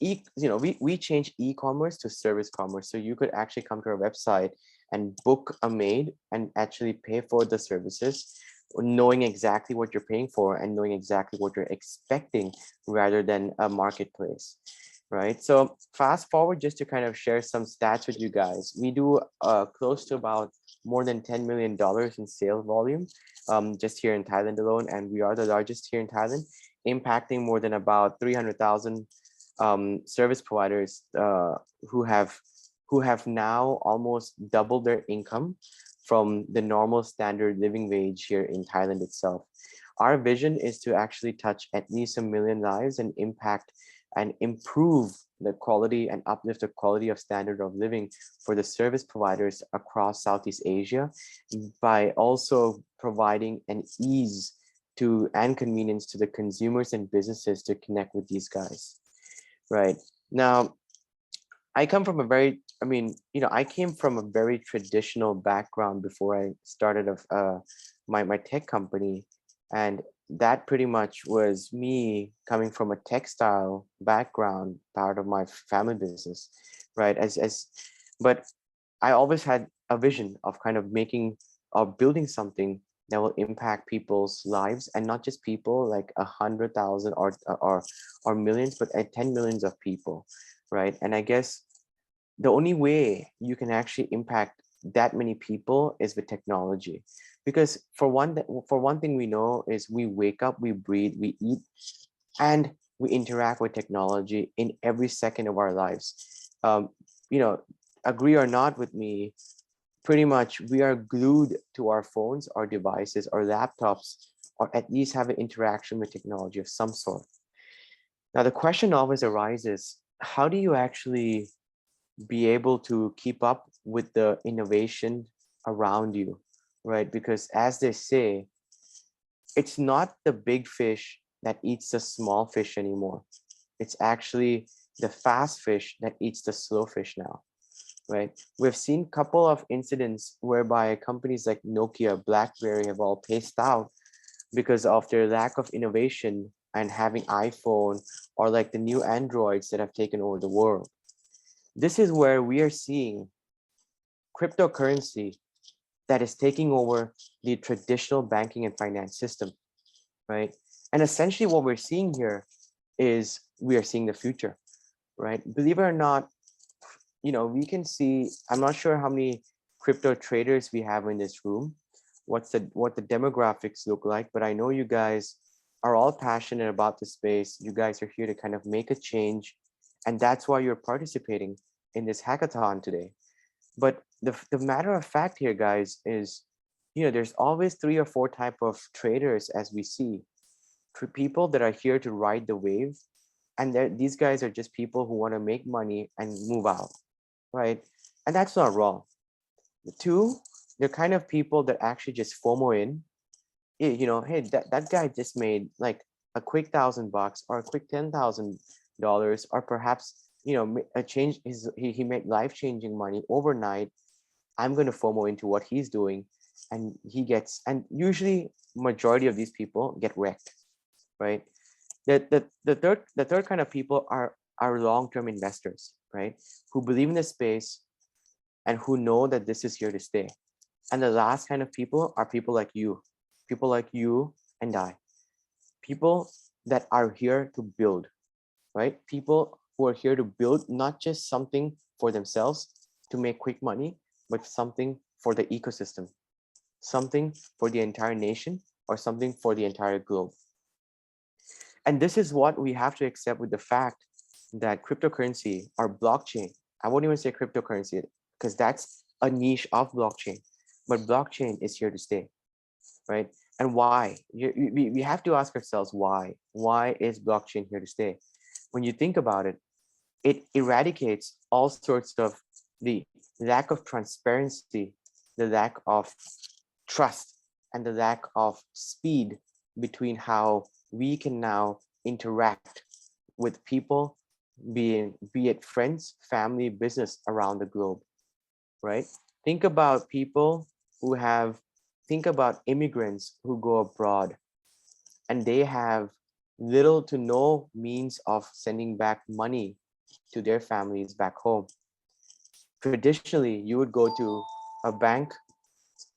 we changed e-commerce to service commerce. So you could actually come to our website and book a maid and actually pay for the services, knowing exactly what you're paying for and knowing exactly what you're expecting rather than a marketplace, right? So fast forward, just to kind of share some stats with you guys. We do close to about more than $10 million in sales volume just here in Thailand alone. And we are the largest here in Thailand, impacting more than about 300,000 service providers who have now almost doubled their income from the normal standard living wage here in Thailand itself. Our vision is to actually touch at least 1 million lives and impact and improve the quality and uplift the quality of standard of living for the service providers across Southeast Asia by also providing an ease to and convenience to the consumers and businesses to connect with these guys. Right now, I come from a very, I came from a very traditional background before I started my tech company. And that pretty much was me coming from a textile background, part of my family business, right? But I always had a vision of kind of making or building something that will impact people's lives, and not just people like 100,000 or millions, but 10 millions of people, right? And I guess the only way you can actually impact that many people is with technology, because for one thing we know is we wake up, we breathe, we eat, and we interact with technology in every second of our lives. Agree or not with me, pretty much we are glued to our phones, our devices, our laptops, or at least have an interaction with technology of some sort. Now, the question always arises, how do you actually be able to keep up with the innovation around you, right? Because as they say, it's not the big fish that eats the small fish anymore. It's actually the fast fish that eats the slow fish now, right? We've seen a couple of incidents whereby companies like Nokia, BlackBerry have all paced out because of their lack of innovation and having iPhone, or like the new Androids that have taken over the world. This is where we are seeing cryptocurrency that is taking over the traditional banking and finance system, right? And essentially what we're seeing here is we are seeing the future, right? Believe it or not, we can see, I'm not sure how many crypto traders we have in this room, what the demographics look like, but I know you guys are all passionate about the space. You guys are here to kind of make a change, and that's why you're participating in this hackathon today. But the matter of fact here, guys, is, there's always 3 or 4 type of traders, as we see, for people that are here to ride the wave. And these guys are just people who want to make money and move out, right? And that's not wrong. The 2, they're kind of people that actually just FOMO in, hey, that guy just made like a quick $1,000 or a quick $10,000, or perhaps, a change, he made life-changing money overnight. I'm going to FOMO into what he's doing, and and usually majority of these people get wrecked, right? The third kind of people are long-term investors, right? Who believe in the space and who know that this is here to stay. And the last kind of people are people like you and I, people that are here to build, right? People who are here to build not just something for themselves to make quick money, but something for the ecosystem, something for the entire nation, or something for the entire globe. And this is what we have to accept with the fact that cryptocurrency or blockchain, I won't even say cryptocurrency because that's a niche of blockchain, but blockchain is here to stay, right? And why? We have to ask ourselves why. Why is blockchain here to stay? When you think about it, it eradicates all sorts of the lack of transparency, the lack of trust, and the lack of speed between how we can now interact with people, be it friends, family, business around the globe, right? Think about immigrants who go abroad and they have little to no means of sending back money to their families back home. Traditionally, you would go to a bank,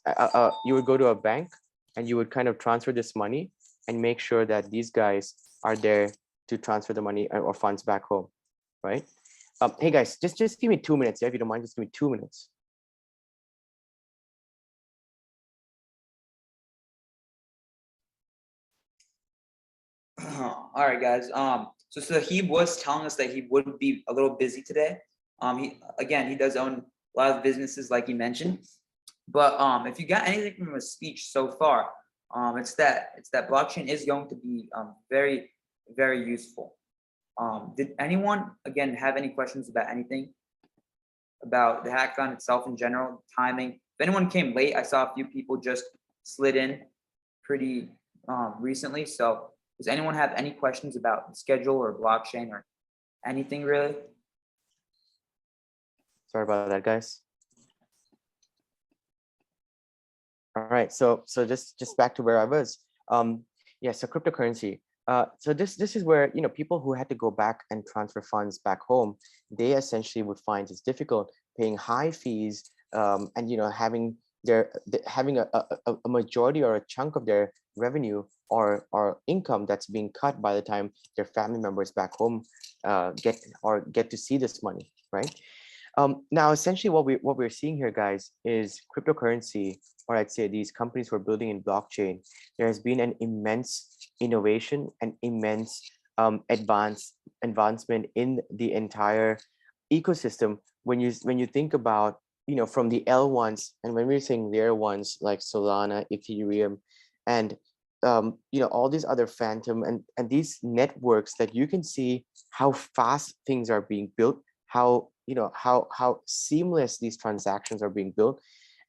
and you would kind of transfer this money and make sure that these guys are there to transfer the money or funds back home, right? Hey guys, just give me 2 minutes, yeah, if you don't mind, just give me 2 minutes. All right, guys. So Sahib was telling us that he would be a little busy today. He does own a lot of businesses, like he mentioned. But if you got anything from his speech so far, it's that blockchain is going to be very, very useful. Did anyone, again, have any questions about anything? About the hackathon itself in general, timing? If anyone came late, I saw a few people just slid in pretty recently. So does anyone have any questions about the schedule or blockchain or anything really? Sorry about that, guys. All right, so just back to where I was. Yeah, so cryptocurrency. So this is where, you know, people who had to go back and transfer funds back home, they essentially would find it's difficult paying high fees, and, you know, having a majority or a chunk of their revenue or income that's being cut by the time their family members back home get to see this money, right? Now, essentially, what we're seeing here, guys, is cryptocurrency, or I'd say these companies who are building in blockchain. There has been an immense innovation and immense advancement in the entire ecosystem. When you think about, you know, from the L1s, and when we're saying layer ones like Solana, Ethereum, and you know, all these other phantom and these networks, that you can see how fast things are being built, how, you know, how seamless these transactions are being built.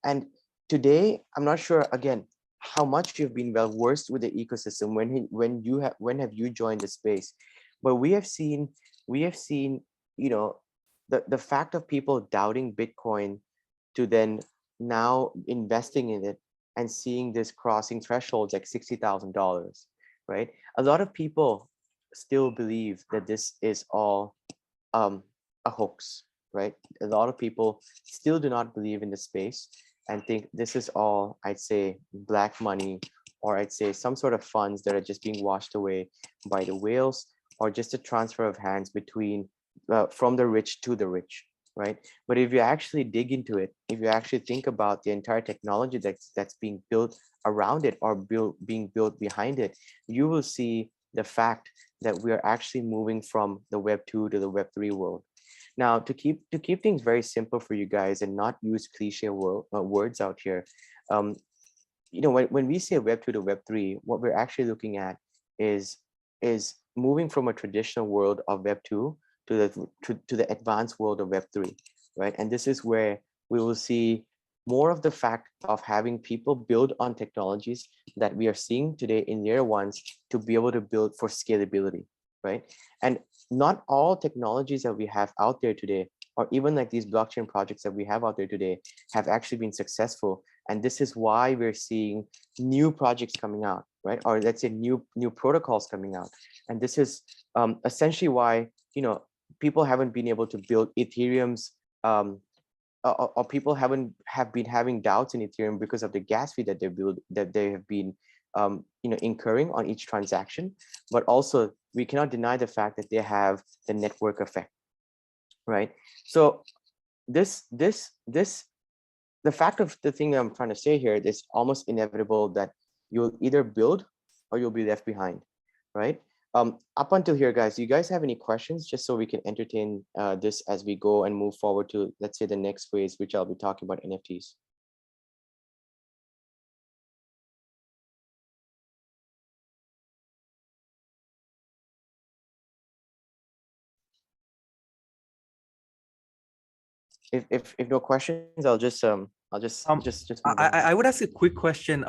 And today, I'm not sure, again, how much you've been well versed with the ecosystem, when have you joined the space? But we have seen, you know, the fact of people doubting Bitcoin to then now investing in it and seeing this crossing thresholds like $60,000, right? A lot of people still believe that this is all a hoax, right? A lot of people still do not believe in the space and think this is all, I'd say, black money, or I'd say some sort of funds that are just being washed away by the whales, or just a transfer of hands between from the rich to the rich, right? But if you actually dig into it, if you actually think about the entire technology that's being built around it, or being built behind it, you will see the fact that we are actually moving from the Web 2 to the Web 3 world. Now, to keep things very simple for you guys and not use cliche words out here, you know, when we say Web 2 to Web 3, what we're actually looking at is moving from a traditional world of Web 2 to the advanced world of Web 3, right? And this is where we will see more of the fact of having people build on technologies that we are seeing today in layer ones to be able to build for scalability, right? And not all technologies that we have out there today, or even like these blockchain projects that we have out there today, have actually been successful. And this is why we're seeing new projects coming out, right? Or let's say new protocols coming out. And this is essentially why, you know, people haven't been able to build Ethereum's, or people have been having doubts in Ethereum because of the gas fee that they have been you know, incurring on each transaction. But also, we cannot deny the fact that they have the network effect, right? So the fact of the thing I'm trying to say here, is almost inevitable that you'll either build or you'll be left behind, right? Up until here, guys, do you guys have any questions, just so we can entertain this as we go and move forward to, let's say, the next phase, which I'll be talking about NFTs? If no questions, I'll just move on. I would ask a quick question.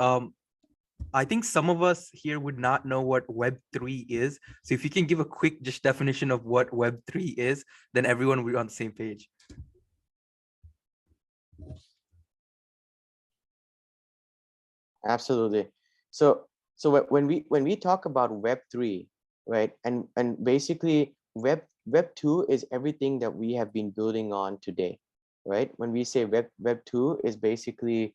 I think some of us here would not know what Web3 is. So if you can give a quick just definition of what Web3 is, then everyone will be on the same page. Absolutely. So when we talk about Web3, right, and basically Web 2 is everything that we have been building on today, right? When we say Web 2 is basically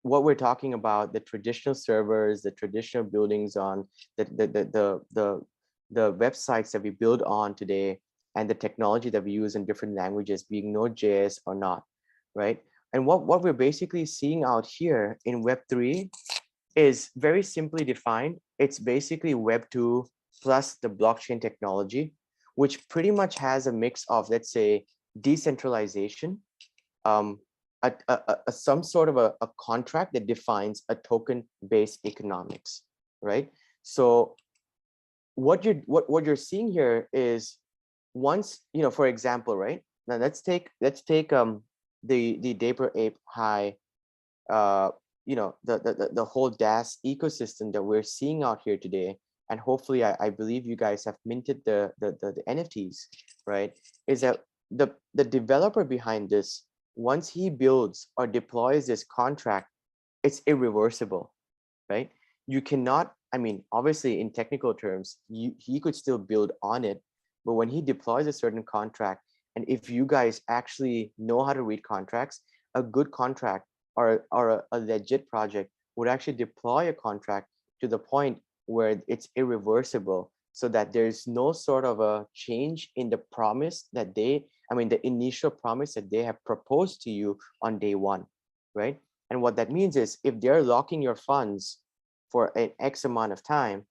what we're talking about, the traditional servers, the traditional buildings on the websites that we build on today, and the technology that we use in different languages, being Node.js or not, right? And what we're basically seeing out here in Web 3 is very simply defined. It's basically Web 2 plus the blockchain technology, which pretty much has a mix of, let's say, decentralization, some sort of a contract that defines a token-based economics, right? So what you're seeing here is once, for example, right now, let's take the Daper Ape High, the whole DAHS ecosystem that we're seeing out here today. And hopefully I believe you guys have minted the NFTs, right? Is that the developer behind this, once he builds or deploys this contract, it's irreversible, right? You cannot, I mean, obviously in technical terms, he could still build on it, but when he deploys a certain contract, and if you guys actually know how to read contracts, a good contract or a legit project would actually deploy a contract to the point where it's irreversible, so that there's no sort of a change in the promise that the initial promise that they have proposed to you on day one, right? And what that means is if they're locking your funds for an X amount of time,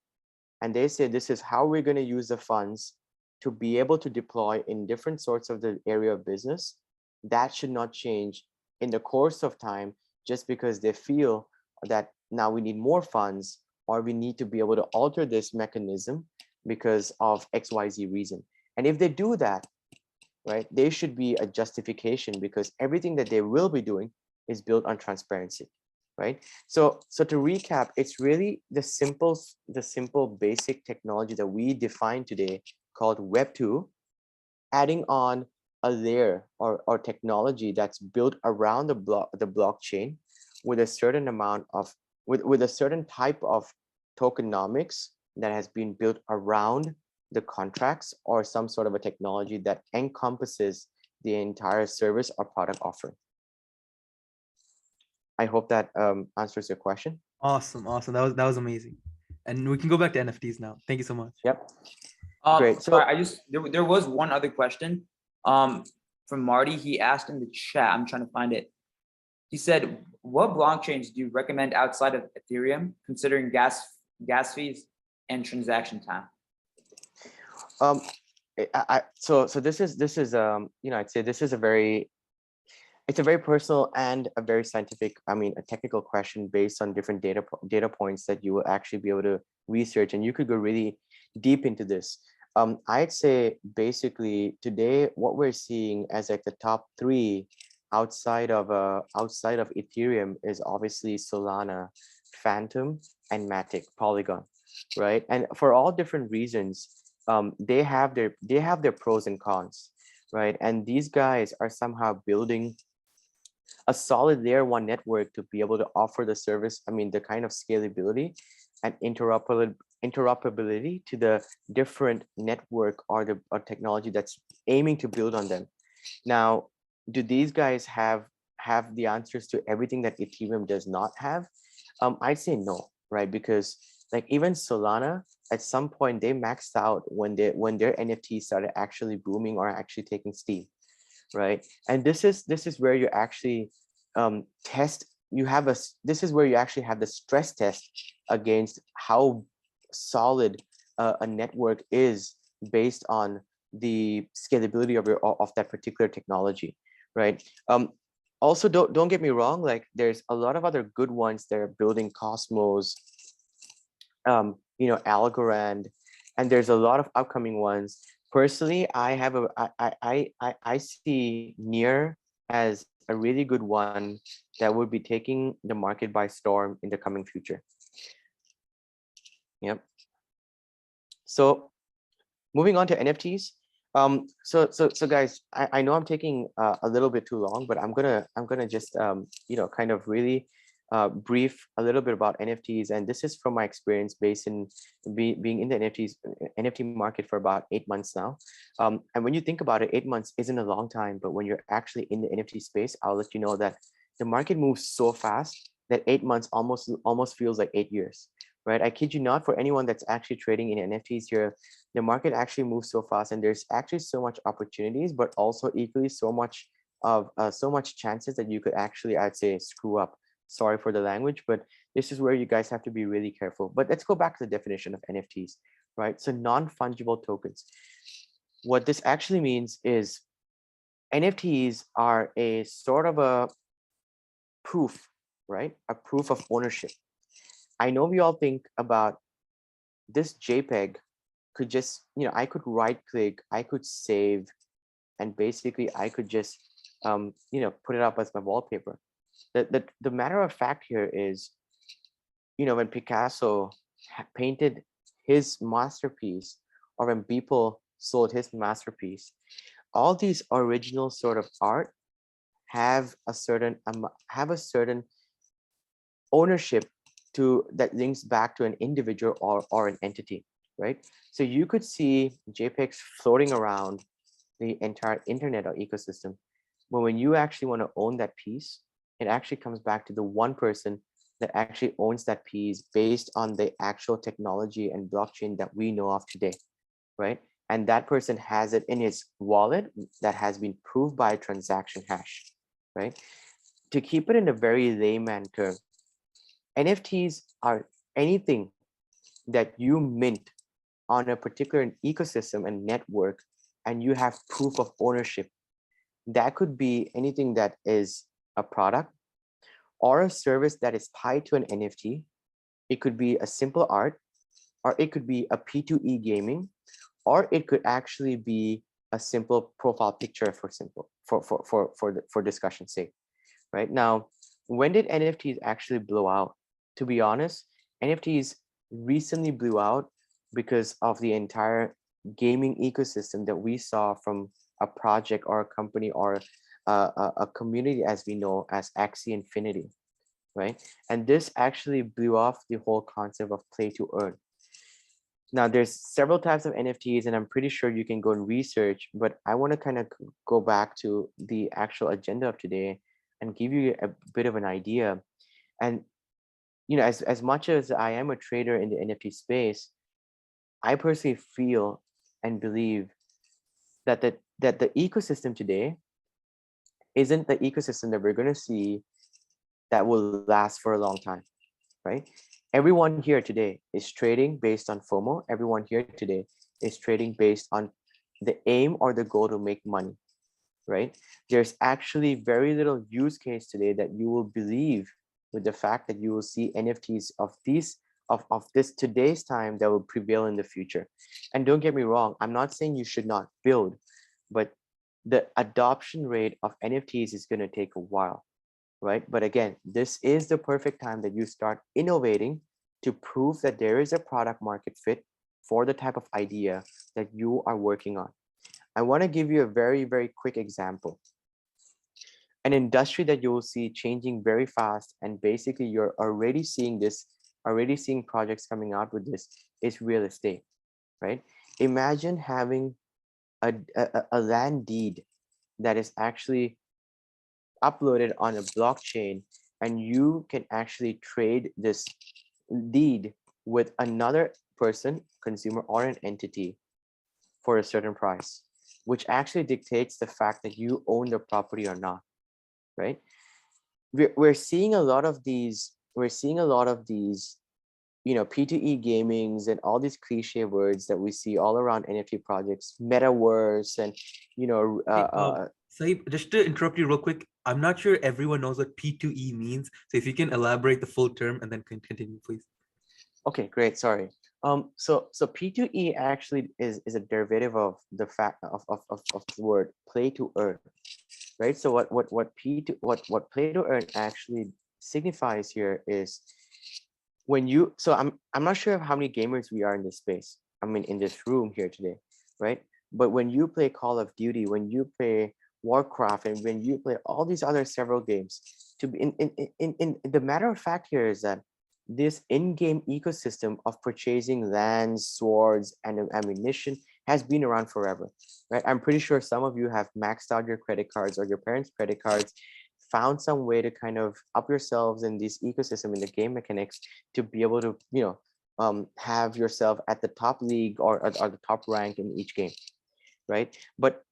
and they say this is how we're going to use the funds to be able to deploy in different sorts of the area of business, that should not change in the course of time just because they feel that now we need more funds, or we need to be able to alter this mechanism because of XYZ reason. And if they do that, right, there should be a justification, because everything that they will be doing is built on transparency, right? So to recap, it's really the simple basic technology that we define today called Web 2, adding on a layer or technology that's built around the blockchain with a certain amount of with a certain type of tokenomics that has been built around the contracts, or some sort of a technology that encompasses the entire service or product offering. I hope that answers your question. Awesome. That was amazing. And we can go back to NFTs now. Thank you so much. Yep. Great. So there was one other question from Marty. He asked in the chat, I'm trying to find it. He said, what blockchains do you recommend outside of Ethereum, considering gas fees and transaction time? So this is I'd say this is a very personal and a very scientific, a technical question based on different data points that you will actually be able to research, and you could go really deep into this. I'd say basically today what we're seeing as like the top three outside of Ethereum is obviously Solana, Phantom, and Matic, Polygon, right? And for all different reasons, they have their pros and cons, right? And these guys are somehow building a solid layer one network to be able to offer the service, the kind of scalability and interoperability to the different network or technology that's aiming to build on them. Now, do these guys have the answers to everything that Ethereum does not have? I'd say no, right? Because like even Solana, at some point they maxed out when their NFTs started actually booming or actually taking steam, right? And this is where you actually this is where you actually have the stress test against how solid a network is based on the scalability of that particular technology, right? Also, don't get me wrong, like there's a lot of other good ones that are building Cosmos, Algorand, and there's a lot of upcoming ones. Personally, I see Near as a really good one that would be taking the market by storm in the coming future. Yep. So moving on to NFTs. So guys, I know I'm taking a little bit too long, but I'm gonna just kind of really brief a little bit about NFTs, and this is from my experience based in being in the NFT market for about 8 months now. And when you think about it, 8 months isn't a long time, but when you're actually in the NFT space, I'll let you know that the market moves so fast that 8 months almost feels like 8 years, right? I kid you not, for anyone that's actually trading in NFTs here, the market actually moves so fast, and there's actually so much opportunities, but also equally so much chances that you could actually, I'd say, screw up. Sorry for the language, but this is where you guys have to be really careful. But let's go back to the definition of NFTs, right? So non-fungible tokens. What this actually means is NFTs are a sort of a proof, right? A proof of ownership. I know we all think about this JPEG could just, I could right click, I could save, and basically I could just, put it up as my wallpaper. The matter of fact here is, when Picasso painted his masterpiece, or when people sold his masterpiece, all these original sort of art have a certain ownership to that links back to an individual or an entity, right? So you could see JPEGs floating around the entire internet or ecosystem. But when you actually want to own that piece, it actually comes back to the one person that actually owns that piece based on the actual technology and blockchain that we know of today, right? And that person has it in his wallet that has been proved by a transaction hash, right? To keep it in a very layman term, NFTs are anything that you mint on a particular ecosystem and network, and you have proof of ownership. That could be anything that is a product or a service that is tied to an NFT. It could be a simple art, or it could be a P2E gaming, or it could actually be a simple profile picture for discussion's sake. Right now, when did NFTs actually blow out? To be honest, NFTs recently blew out because of the entire gaming ecosystem that we saw from a project or a company or a community as we know as Axie Infinity, right? And this actually blew off the whole concept of play to earn. Now there's several types of NFTs and I'm pretty sure you can go and research, but I want to kind of go back to the actual agenda of today and give you a bit of an idea. And as much as I am a trader in the NFT space, I personally feel and believe that the ecosystem today isn't the ecosystem that we're going to see that will last for a long time, right? Everyone here today is trading based on FOMO. Everyone here today is trading based on the aim or the goal to make money, right? There's actually very little use case today that you will believe with the fact that you will see NFTs of this today's time that will prevail in the future. And don't get me wrong, I'm not saying you should not build, but the adoption rate of NFTs is going to take a while, right? But again, this is the perfect time that you start innovating to prove that there is a product market fit for the type of idea that you are working on. I want to give you a very, very quick example. An industry that you will see changing very fast, and basically you're already seeing projects coming out with this, is real estate, right? Imagine having a land deed that is actually uploaded on a blockchain, and you can actually trade this deed with another person, consumer, or an entity for a certain price, which actually dictates the fact that you own the property or not, right? We're seeing a lot of these, P2E gamings and all these cliche words that we see all around NFT projects, metaverse, and Saib, just to interrupt you real quick, I'm not sure everyone knows what P2E means. So if you can elaborate the full term and then continue, please. Okay, great. Sorry. So P2E actually is a derivative of the fact of the word play to earn, right? So what play to earn actually signifies here is when you, so I'm not sure how many gamers we are in this space. I mean, in this room here today, right? But when you play Call of Duty, when you play Warcraft, and when you play all these other several games, to be in the matter of fact here is that this in-game ecosystem of purchasing lands, swords, and ammunition has been around forever, right? I'm pretty sure some of you have maxed out your credit cards or your parents' credit cards, found some way to kind of up yourselves in this ecosystem, in the game mechanics, to be able to, have yourself at the top league or the top rank in each game, right? But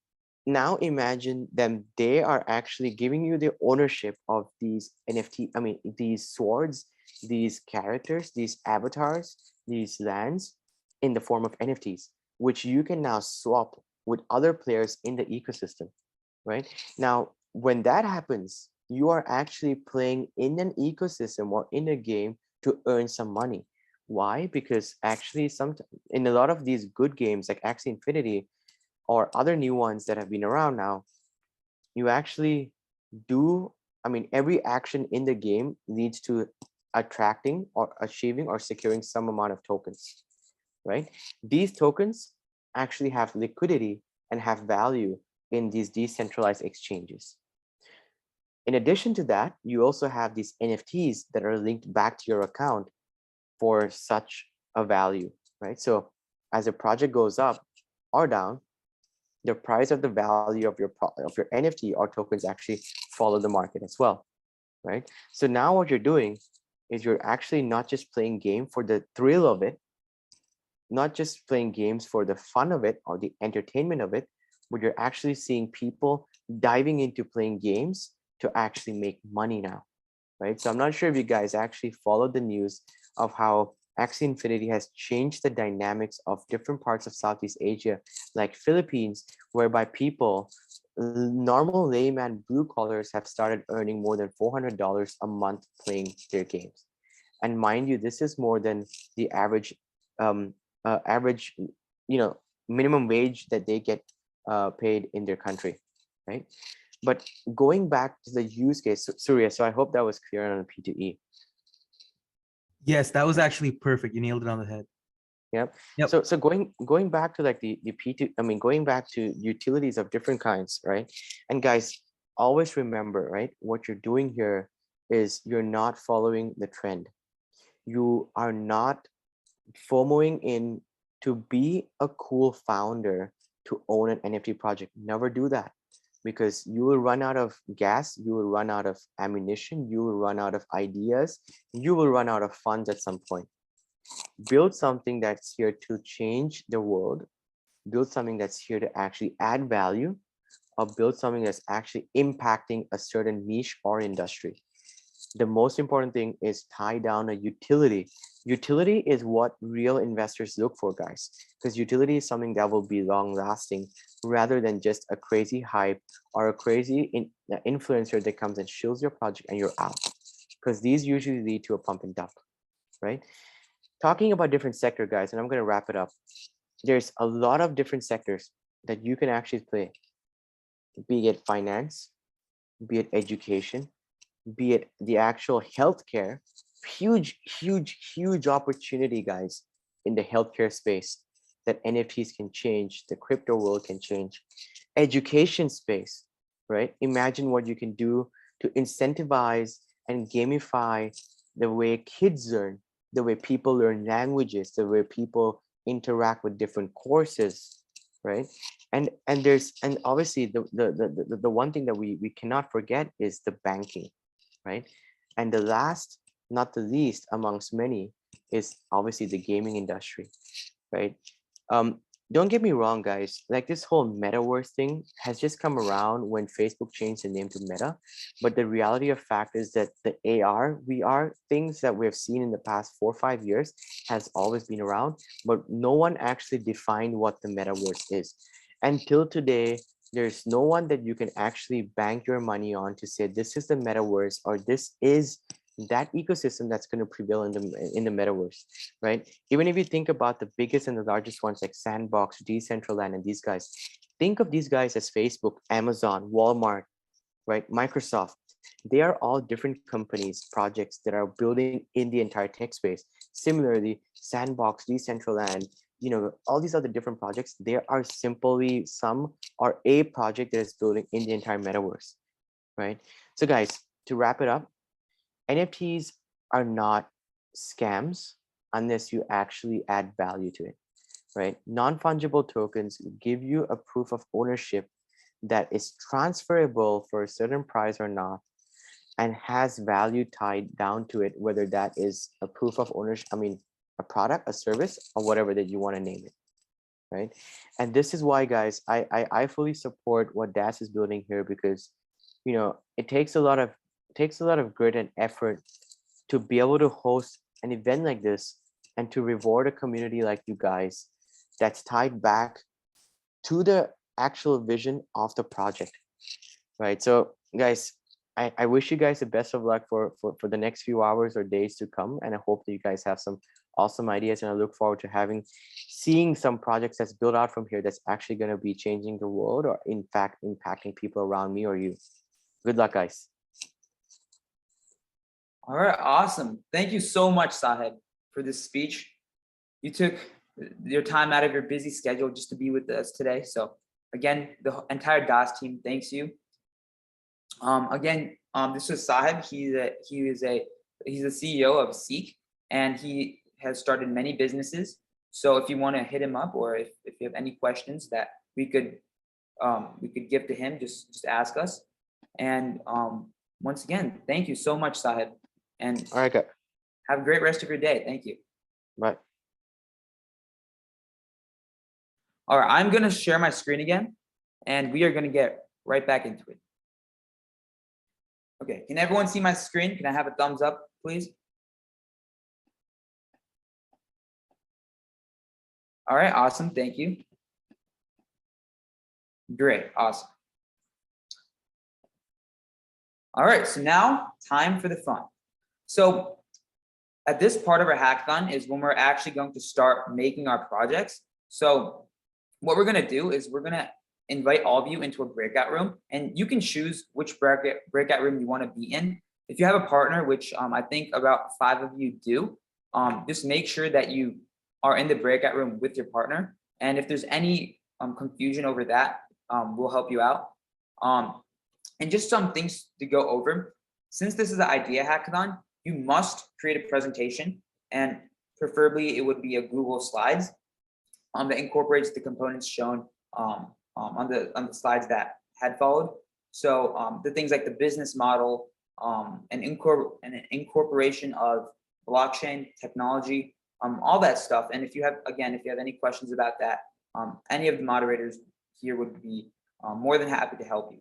now imagine them, they are actually giving you the ownership of these NFT, these swords, these characters, these avatars, these lands in the form of NFTs, which you can now swap with other players in the ecosystem, right? Now, when that happens, you are actually playing in an ecosystem or in a game to earn some money. Why? Because actually in a lot of these good games like Axie Infinity or other new ones that have been around now, you actually do, I mean, every action in the game leads to attracting or achieving or securing some amount of tokens, right? These tokens actually have liquidity and have value in these decentralized exchanges. In addition to that, you also have these NFTs that are linked back to your account for such a value, right? So as a project goes up or down, the price of the value of your NFT or tokens actually follow the market as well, right? So now what you're doing is you're actually not just playing game for the thrill of it, not just playing games for the fun of it or the entertainment of it, but you're actually seeing people diving into playing games to actually make money now, right? So I'm not sure if you guys actually followed the news of how Axie Infinity has changed the dynamics of different parts of Southeast Asia, like Philippines, whereby people, normal layman blue collars, have started earning more than $400 a month playing their games. And mind you, this is more than the average, minimum wage that they get paid in their country, right? But going back to the use case, Surya, so I hope that was clear on P2E. Yes, that was actually perfect. You nailed it on the head. Yep. Yep. So going back to like the P2, I mean, going back to utilities of different kinds, right? And guys, always remember, right? What you're doing here is you're not following the trend. You are not FOMOing in to be a cool founder to own an NFT project. Never do that, because you will run out of gas, you will run out of ammunition, you will run out of ideas, you will run out of funds at some point. Build something that's here to change the world, build something that's here to actually add value, or build something that's actually impacting a certain niche or industry. The most important thing is tie down a utility. Utility is what real investors look for, guys, because utility is something that will be long lasting rather than just a crazy hype or a crazy influencer that comes and shills your project and you're out, because these usually lead to a pump and dump, right? Talking about different sector, guys, and I'm going to wrap it up. There's a lot of different sectors that you can actually play, be it finance, be it education, be it the actual healthcare. Huge opportunity, guys, in the healthcare space that NFTs can change, the crypto world can change. Education space, right? Imagine what you can do to incentivize and gamify the way kids learn, the way people learn languages, the way people interact with different courses, right? And obviously the one thing that we cannot forget is the banking, right? And the last, not the least amongst many, is obviously the gaming industry, right? Don't get me wrong, guys, like this whole metaverse thing has just come around when Facebook changed the name to Meta. But the reality of fact is that the AR, VR things that we have seen in the past 4 or 5 years has always been around, but no one actually defined what the metaverse is. Until today, there's no one that you can actually bank your money on to say this is the metaverse or this is that ecosystem that's going to prevail in the metaverse, right? Even if you think about the biggest and the largest ones like Sandbox, Decentraland, and these guys, think of these guys as Facebook, Amazon, Walmart, right? Microsoft. They are all different companies, projects that are building in the entire tech space. Similarly, Sandbox, Decentraland, all these other different projects, there are simply some or a project that is building in the entire metaverse, right? So guys, to wrap it up, NFTs are not scams unless you actually add value to it, right? Non-fungible tokens give you a proof of ownership that is transferable for a certain price or not, and has value tied down to it, whether that is a proof of ownership, a product, a service, or whatever that you want to name it, right? And this is why, guys, I fully support what DAHS is building here, because it takes a lot of grit and effort to be able to host an event like this and to reward a community like you guys that's tied back to the actual vision of the project, right? So guys, I wish you guys the best of luck for the next few hours or days to come, and I hope that you guys have some awesome ideas, and I look forward to seeing some projects that's built out from here that's actually going to be changing the world, or in fact impacting people around me or you. Good luck, guys. All right, awesome. Thank you so much, Sahib, for this speech. You took your time out of your busy schedule just to be with us today. So again, the entire DAHS team thanks you. This was Sahib. He's the CEO of Seek, and he has started many businesses. So if you want to hit him up, or if you have any questions that we could give to him, just ask us. And once again, thank you so much, Sahib. And all right, have a great rest of your day. Thank you. Bye. All right, I'm going to share my screen again, and we are going to get right back into it. Okay, can everyone see my screen? Can I have a thumbs up, please? All right, awesome, thank you. Great, awesome. All right, so now time for the fun. So at this part of our hackathon is when we're actually going to start making our projects. So what we're gonna do is we're gonna invite all of you into a breakout room, and you can choose which breakout room you wanna be in. If you have a partner, which I think about 5 of you do, just make sure that you are in the breakout room with your partner. And if there's any confusion over that, we'll help you out. And just some things to go over. Since this is an idea hackathon, you must create a presentation, and preferably it would be a Google Slides that incorporates the components shown on the slides that had followed. So the things like the business model, and an incorporation of blockchain technology, all that stuff. And if you have any questions about that, any of the moderators here would be more than happy to help you.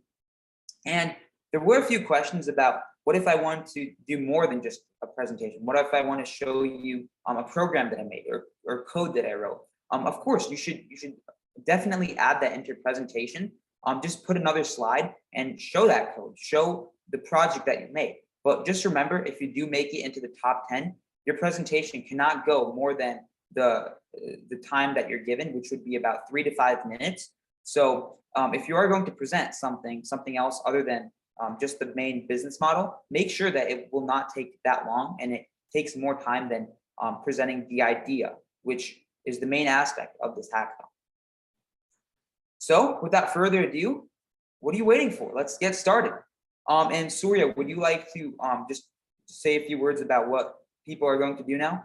And there were a few questions about, what if I want to do more than just a presentation? What if I want to show you a program that I made, or code that I wrote? Of course, you should definitely add that into your presentation. Just put another slide and show that code, show the project that you made. But just remember, if you do make it into the top 10, your presentation cannot go more than the time that you're given, which would be about 3 to 5 minutes. So if you are going to present something else other than just the main business model, make sure that it will not take that long, and it takes more time than presenting the idea, which is the main aspect of this hackathon. So without further ado, what are you waiting for? Let's get started. And Surya, would you like to just say a few words about what people are going to do now?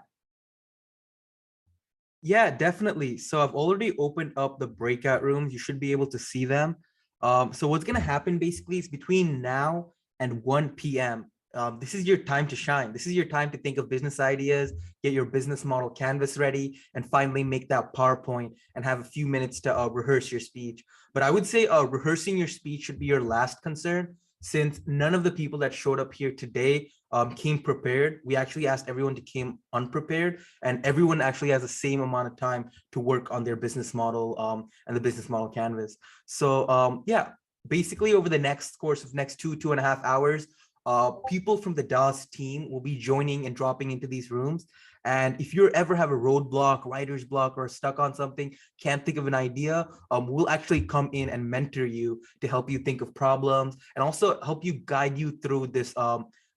Yeah, definitely. So I've already opened up the breakout rooms. You should be able to see them. So what's going to happen basically is between now and 1 p.m. This is your time to shine. This is your time to think of business ideas, get your business model canvas ready, and finally make that PowerPoint and have a few minutes to rehearse your speech. But I would say rehearsing your speech should be your last concern, since none of the people that showed up here today came prepared. We actually asked everyone to come unprepared, and everyone actually has the same amount of time to work on their business model and the business model canvas. So yeah, basically over the next course of next 2.5 hours, people from the DAHS team will be joining and dropping into these rooms. And if you ever have a roadblock, writer's block, or stuck on something, can't think of an idea, we'll actually come in and mentor you to help you think of problems, and also help you guide you through this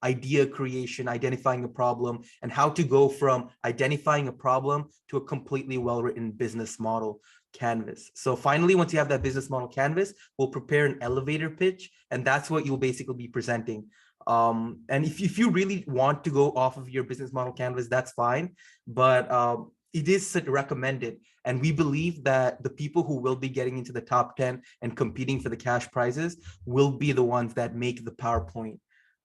idea creation, identifying a problem, and how to go from identifying a problem to a completely well-written business model canvas. So finally, once you have that business model canvas, we'll prepare an elevator pitch, and that's what you'll basically be presenting. And if you really want to go off of your business model canvas, that's fine, but it is recommended. And we believe that the people who will be getting into the top 10 and competing for the cash prizes will be the ones that make the PowerPoint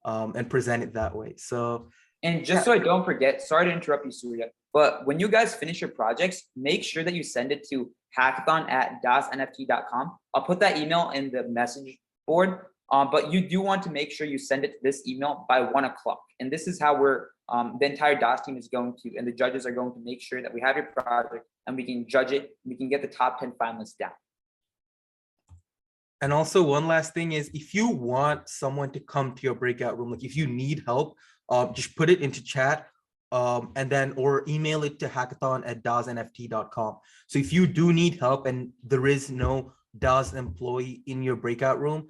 and present it that way. So, and just so I don't forget, sorry to interrupt you, Surya, but when you guys finish your projects, make sure that you send it to hackathon@dasnft.com. I'll put that email in the message board. But you do want to make sure you send it to this email by 1 o'clock. And this is how we're, the entire DAHS team is going to, and the judges are going to make sure that we have your project and we can judge it. We can get the top 10 finalists down. And also one last thing is, if you want someone to come to your breakout room, like if you need help, just put it into chat. and then or email it to hackathon@dahsnft.com. So if you do need help and there is no DAHS employee in your breakout room,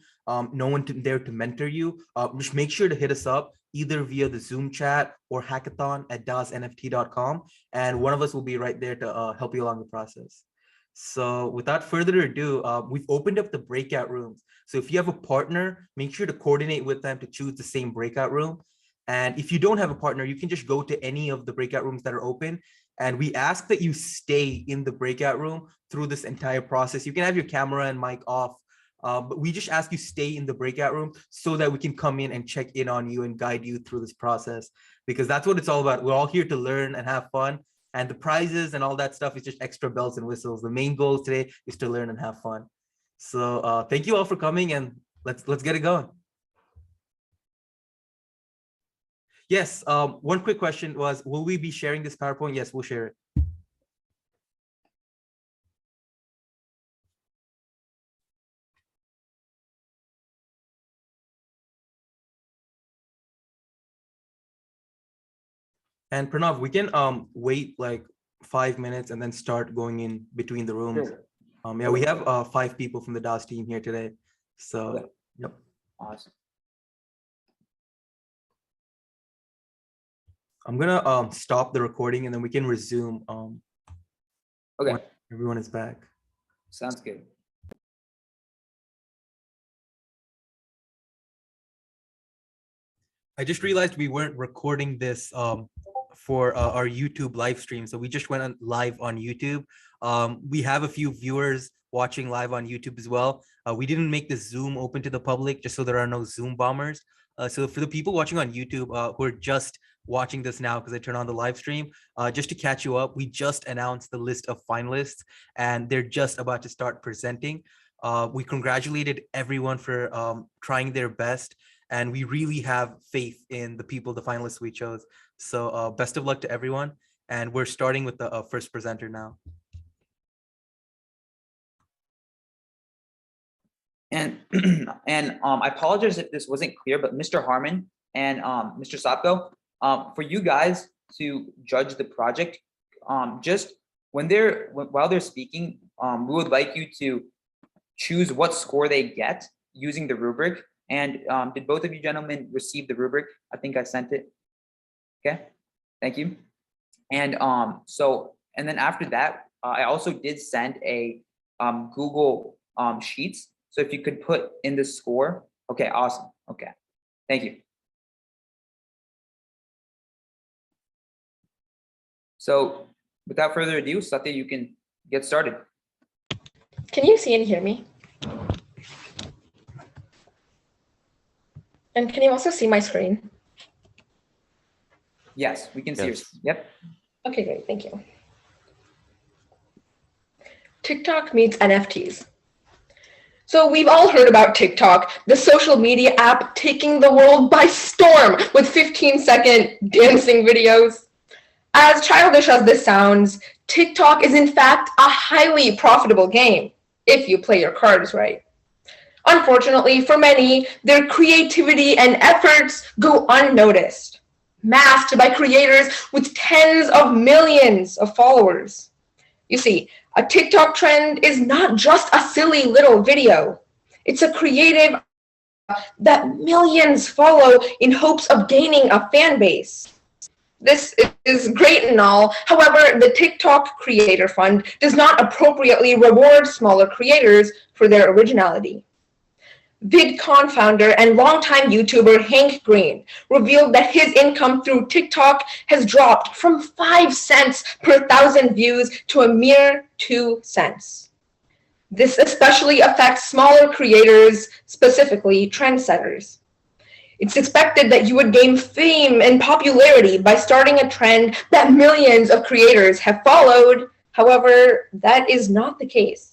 no one there to mentor you, just make sure to hit us up either via the Zoom chat or hackathon@dahsnft.com, and one of us will be right there to help you along the process. So without further ado, we've opened up the breakout rooms. So if you have a partner, make sure to coordinate with them to choose the same breakout room. And if you don't have a partner, you can just go to any of the breakout rooms that are open. And we ask that you stay in the breakout room through this entire process. You can have your camera and mic off, but we just ask you stay in the breakout room so that we can come in and check in on you and guide you through this process, because that's what it's all about. We're all here to learn and have fun. And the prizes and all that stuff is just extra bells and whistles. The main goal today is to learn and have fun. So thank you all for coming, and let's get it going. Yes, one quick question was, will we be sharing this PowerPoint? Yes, we'll share it. And Pranav, we can wait like 5 minutes and then start going in between the rooms. Sure. Yeah, we have 5 people from the DAHS team here today. So, Okay. yep. Awesome. I'm gonna stop the recording and then we can resume Okay, when everyone is back. sounds good. I just realized we weren't recording this for our YouTube live stream. So we just went on live on YouTube. We have a few viewers watching live on YouTube as well. We didn't make the Zoom open to the public just so there are no Zoom bombers. So for the people watching on YouTube who are just watching this now because I turned on the live stream, just to catch you up, we just announced the list of finalists and they're just about to start presenting. We congratulated everyone for trying their best, and we really have faith in the people, the finalists we chose. So best of luck to everyone. And we're starting with the first presenter now. And I apologize if this wasn't clear, but Mr. Harmon and Mr. Sapko, for you guys to judge the project, just while they're speaking, we would like you to choose what score they get using the rubric. And did both of you gentlemen receive the rubric? I think I sent it. Okay, thank you. And and then after that, I also did send a Google Sheets. So if you could put in the score. Okay, awesome. Okay, thank you. So without further ado, Satya, you can get started. Can you see and hear me? And can you also see my screen? Yes, we can see your screen. Yep. Okay, great, thank you. TikTok meets NFTs. So we've all heard about TikTok, the social media app taking the world by storm with 15-second dancing videos. As childish as this sounds, TikTok is in fact a highly profitable game, if you play your cards right. Unfortunately, for many, their creativity and efforts go unnoticed, masked by creators with tens of millions of followers. You see, a TikTok trend is not just a silly little video. It's a creative that millions follow in hopes of gaining a fan base. This is great and all. However, the TikTok Creator Fund does not appropriately reward smaller creators for their originality. VidCon founder and longtime YouTuber Hank Green revealed that his income through TikTok has dropped from 5 cents per 1,000 views to a mere 2 cents. This especially affects smaller creators, specifically trendsetters. It's expected that you would gain fame and popularity by starting a trend that millions of creators have followed. However, that is not the case.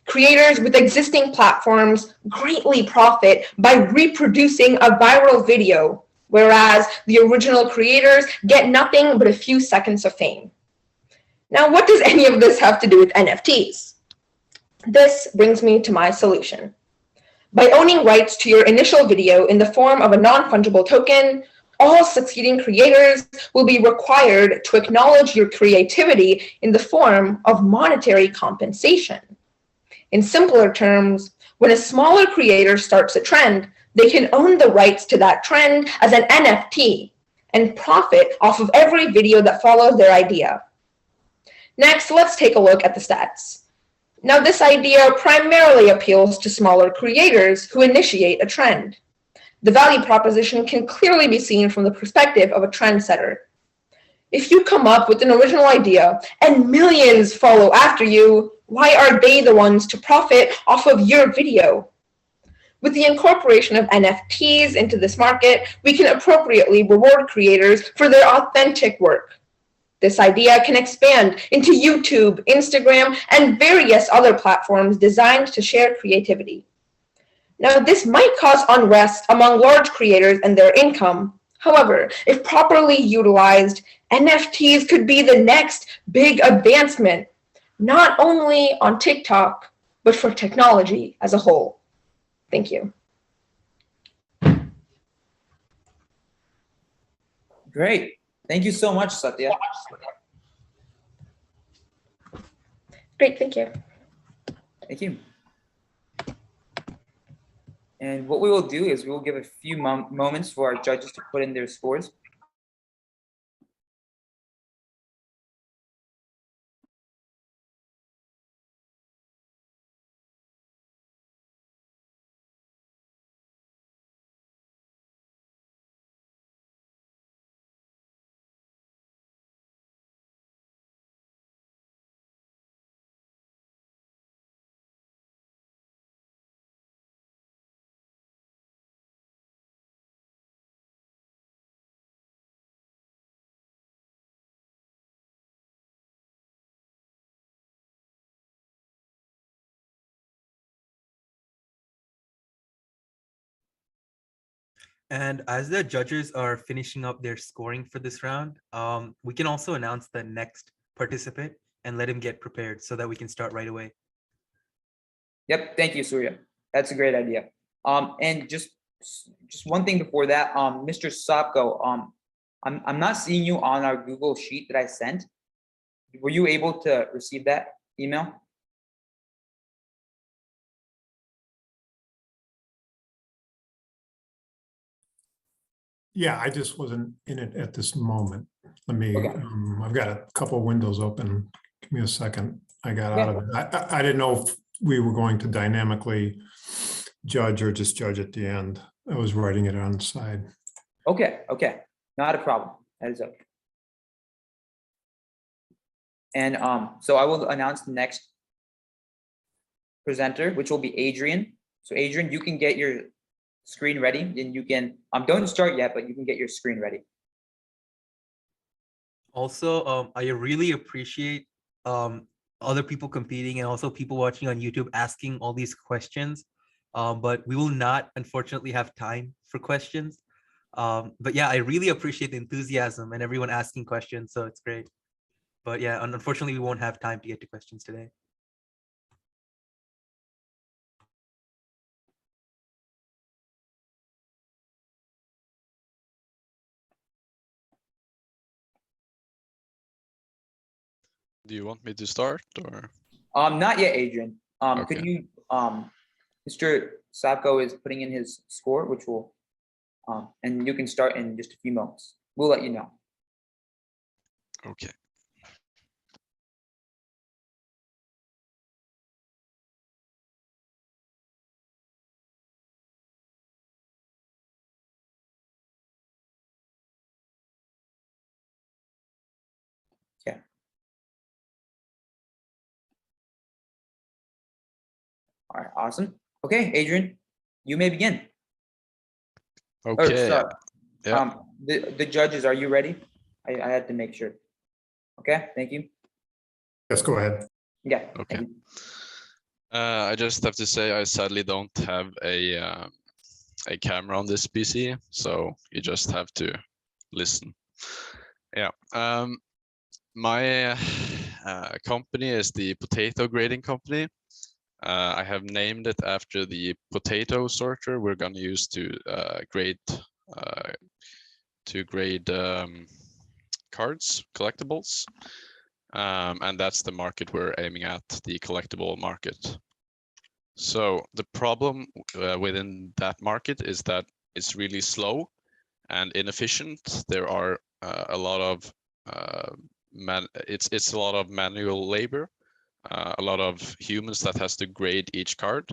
Creators with existing platforms greatly profit by reproducing a viral video, whereas the original creators get nothing but a few seconds of fame. Now, what does any of this have to do with NFTs? This brings me to my solution. By owning rights to your initial video in the form of a non-fungible token, all succeeding creators will be required to acknowledge your creativity in the form of monetary compensation. In simpler terms, when a smaller creator starts a trend, they can own the rights to that trend as an NFT and profit off of every video that follows their idea. Next, let's take a look at the stats. Now, this idea primarily appeals to smaller creators who initiate a trend. The value proposition can clearly be seen from the perspective of a trendsetter. If you come up with an original idea and millions follow after you, why are they the ones to profit off of your video? With the incorporation of NFTs into this market, we can appropriately reward creators for their authentic work. This idea can expand into YouTube, Instagram, and various other platforms designed to share creativity. Now, this might cause unrest among large creators and their income. However, if properly utilized, NFTs could be the next big advancement, not only on TikTok, but for technology as a whole. Thank you. Great. Thank you so much, Satya. Great, thank you. Thank you. And what we will do is we will give a few moments for our judges to put in their scores. And as the judges are finishing up their scoring for this round, we can also announce the next participant and let him get prepared so that we can start right away. Yep, thank you, Surya. That's a great idea. And just one thing before that, Mr. Sopko, I'm not seeing you on our Google Sheet that I sent. Were you able to receive that email? Yeah, I just wasn't in it at this moment. Let me, Okay. I've got a couple of windows open. Give me a second. I got Yeah. out of it. I didn't know if we were going to dynamically judge or just judge at the end. I was writing it on the side. Okay, not a problem. That is okay. And so I will announce the next presenter, which will be Adrian. So Adrian, you can get your screen ready, and you can don't start yet, but you can get your screen ready. Also, I really appreciate other people competing and also people watching on YouTube asking all these questions. But we will not, unfortunately, have time for questions. But yeah, I really appreciate the enthusiasm and everyone asking questions, so it's great. But yeah, unfortunately, we won't have time to get to questions today. Do you want me to start or? Not yet, Adrian. Okay. Could you, Mr. Sopko is putting in his score, which will, and you can start in just a few moments. We'll let you know. Okay. Okay. All right, awesome. Okay, Adrian, you may begin. Okay. Yeah. The judges, are you ready? I had to make sure. Okay, thank you. Yes, go ahead. Yeah. Okay. I just have to say I sadly don't have a camera on this PC, so you just have to listen. Yeah. My company is the potato grading company. I have named it after the potato sorter we're going to use to grade to grade cards, collectibles. And that's the market we're aiming at, the collectible market. So the problem within that market is that it's really slow and inefficient. There are a lot of it's a lot of manual labor, a lot of humans that has to grade each card,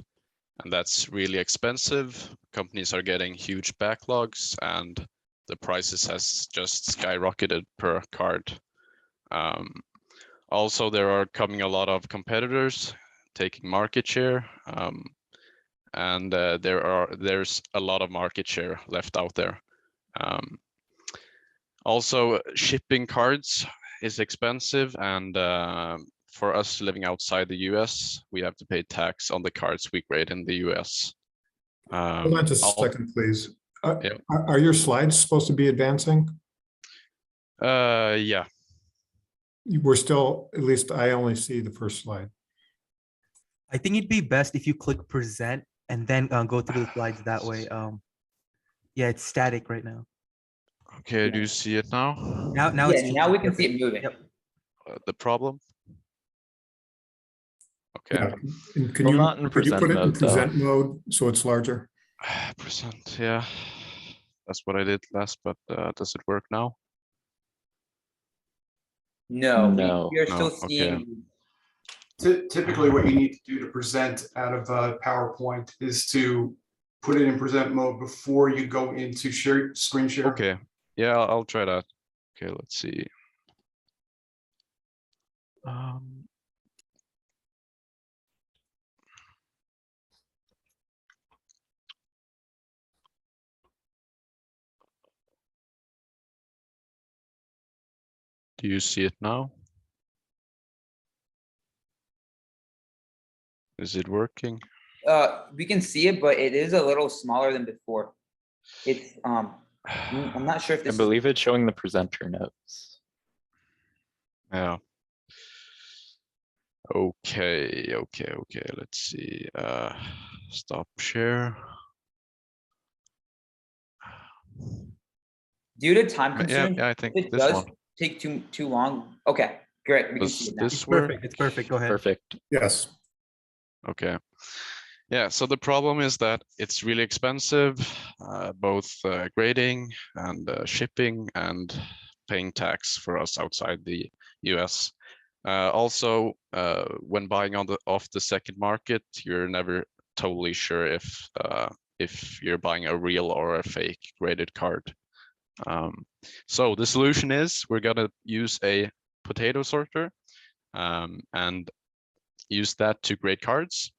and that's really expensive. Companies are getting huge backlogs, and the prices has just skyrocketed per card. Also, there are coming a lot of competitors taking market share, and there's a lot of market share left out there. Also, shipping cards is expensive, and for us living outside the US, we have to pay tax on the cards we grade in the US. Hold on just a second, please. Yeah. Are your slides supposed to be advancing? Yeah. We're still, at least I only see the first slide. I think it'd be best if you click present and then go through the slides that way. Yeah, it's static right now. Okay, do you see it now? Now Yeah, it's now we can see it moving. Yep. The problem? Okay. Yeah. And can Well, you, not in could you put it in present mode, though. present mode so it's larger? Present, yeah. That's what I did last, but does it work now? No, No. we are No, still okay. seeing. Typically, what you need to do to present out of PowerPoint is to put it in present mode before you go into screen share. Okay, yeah, I'll try that. Okay, let's see. Do you see it now? Is it working? We can see it, but it is a little smaller than before. It's I'm not sure if I this believe it's showing the presenter notes. Yeah. Okay, let's see. Stop share. due to time Yeah, constraints. yeah, I think If it this does one. take too long. Okay, great. We can see Does it now. It's this work? perfect. It's perfect. Go ahead. Perfect. Yes. Okay. Yeah, so the problem is that it's really expensive, both grading and shipping and paying tax for us outside the US. Also, when buying off the second market, you're never totally sure if you're buying a real or a fake graded card. So the solution is we're gonna use a potato sorter and use that to grade cards.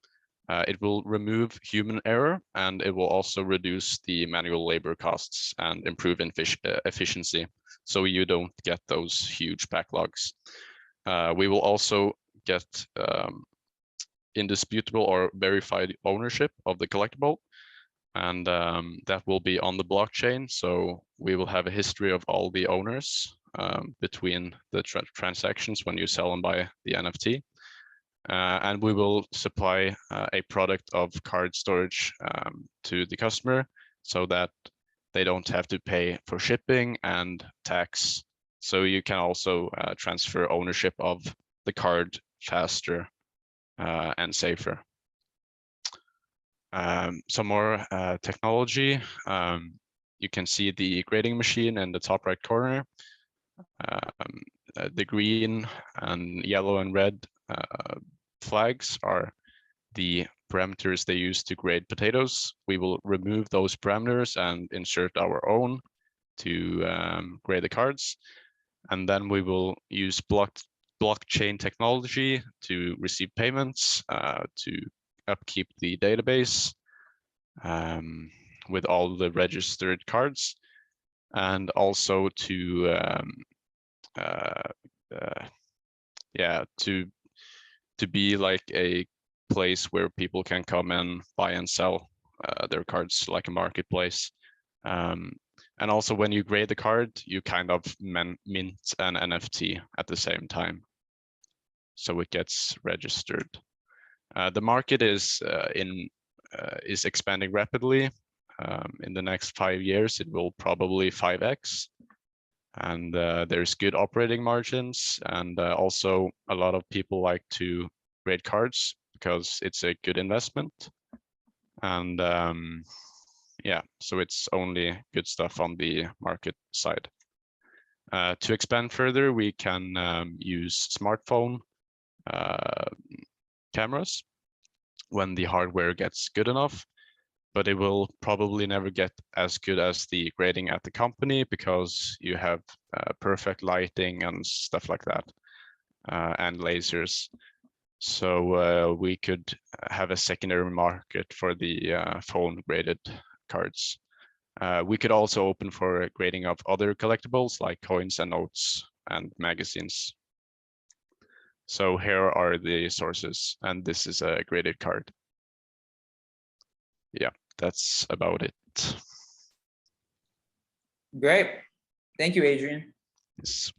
It will remove human error, and it will also reduce the manual labor costs and improve efficiency, so you don't get those huge backlogs. We will also get indisputable or verified ownership of the collectible, and that will be on the blockchain. So we will have a history of all the owners between the transactions when you sell and buy the NFT. And we will supply a product of card storage to the customer so that they don't have to pay for shipping and tax. So you can also transfer ownership of the card faster and safer. Some more technology. You can see the grading machine in the top right corner. The green and yellow and red flags are the parameters they use to grade potatoes. We will remove those parameters and insert our own to grade the cards. And then we will use blockchain technology to receive payments, to upkeep the database with all the registered cards, and also to to be like a place where people can come and buy and sell their cards, like a marketplace. And also when you grade the card, you kind of mint an NFT at the same time, so it gets registered. The market is expanding rapidly. In the next 5 years, it will probably 5x. And there's good operating margins. And also a lot of people like to grade cards because it's a good investment. And yeah, so it's only good stuff on the market side. To expand further, we can use smartphone cameras when the hardware gets good enough, but it will probably never get as good as the grading at the company because you have perfect lighting and stuff like that, and lasers. So we could have a secondary market for the phone graded cards. We could also open for grading of other collectibles like coins and notes and magazines. So here are the sources, and this is a graded card. Yeah, that's about it. Great. Thank you, Adrian. Yes.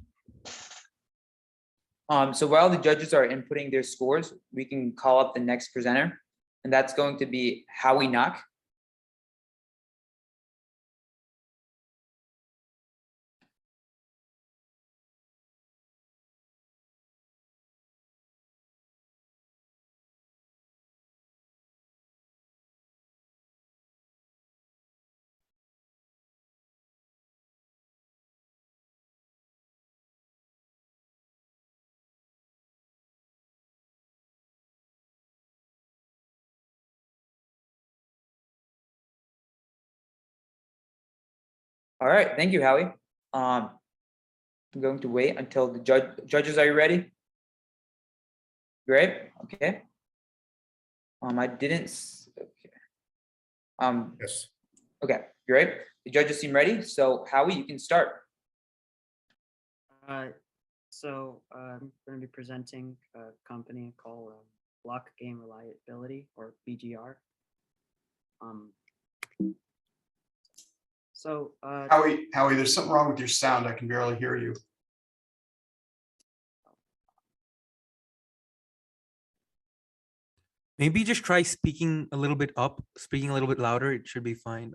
So while the judges are inputting their scores, we can call up the next presenter, and that's going to be Howie Knock. All right, thank you, Howie. I'm going to wait until the judges, are you ready? Great, okay. I didn't, okay. Yes. Okay, great. The judges seem ready. So Howie, you can start. I'm going to be presenting a company called Block Game Reliability, or BGR. Howie, there's something wrong with your sound. I can barely hear you. Maybe just try speaking a little bit up, speaking a little bit louder. It should be fine.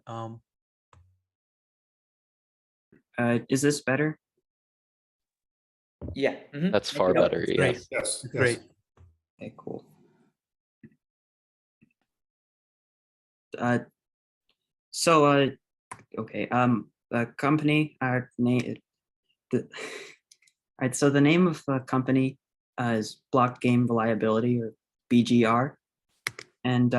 Is this better? Yeah. That's far better. Yeah. Great. Yes. Great. Okay, cool. Okay. The company, our name. All right. So the name of the company is Block Game Reliability, or BGR, and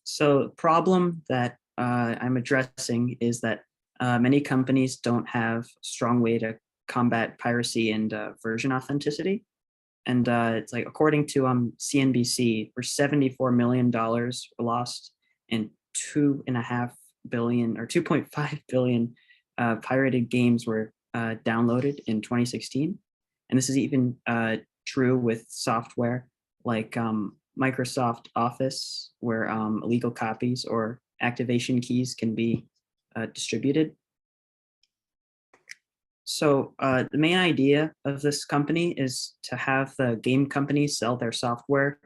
so the problem that I'm addressing is that many companies don't have a strong way to combat piracy and version authenticity. And it's like, according to CNBC, for $74 million were lost, and 2.5 billion or 2.5 billion pirated games were downloaded in 2016. And this is even true with software like Microsoft Office, where illegal copies or activation keys can be distributed. So the main idea of this company is to have the game companies sell their software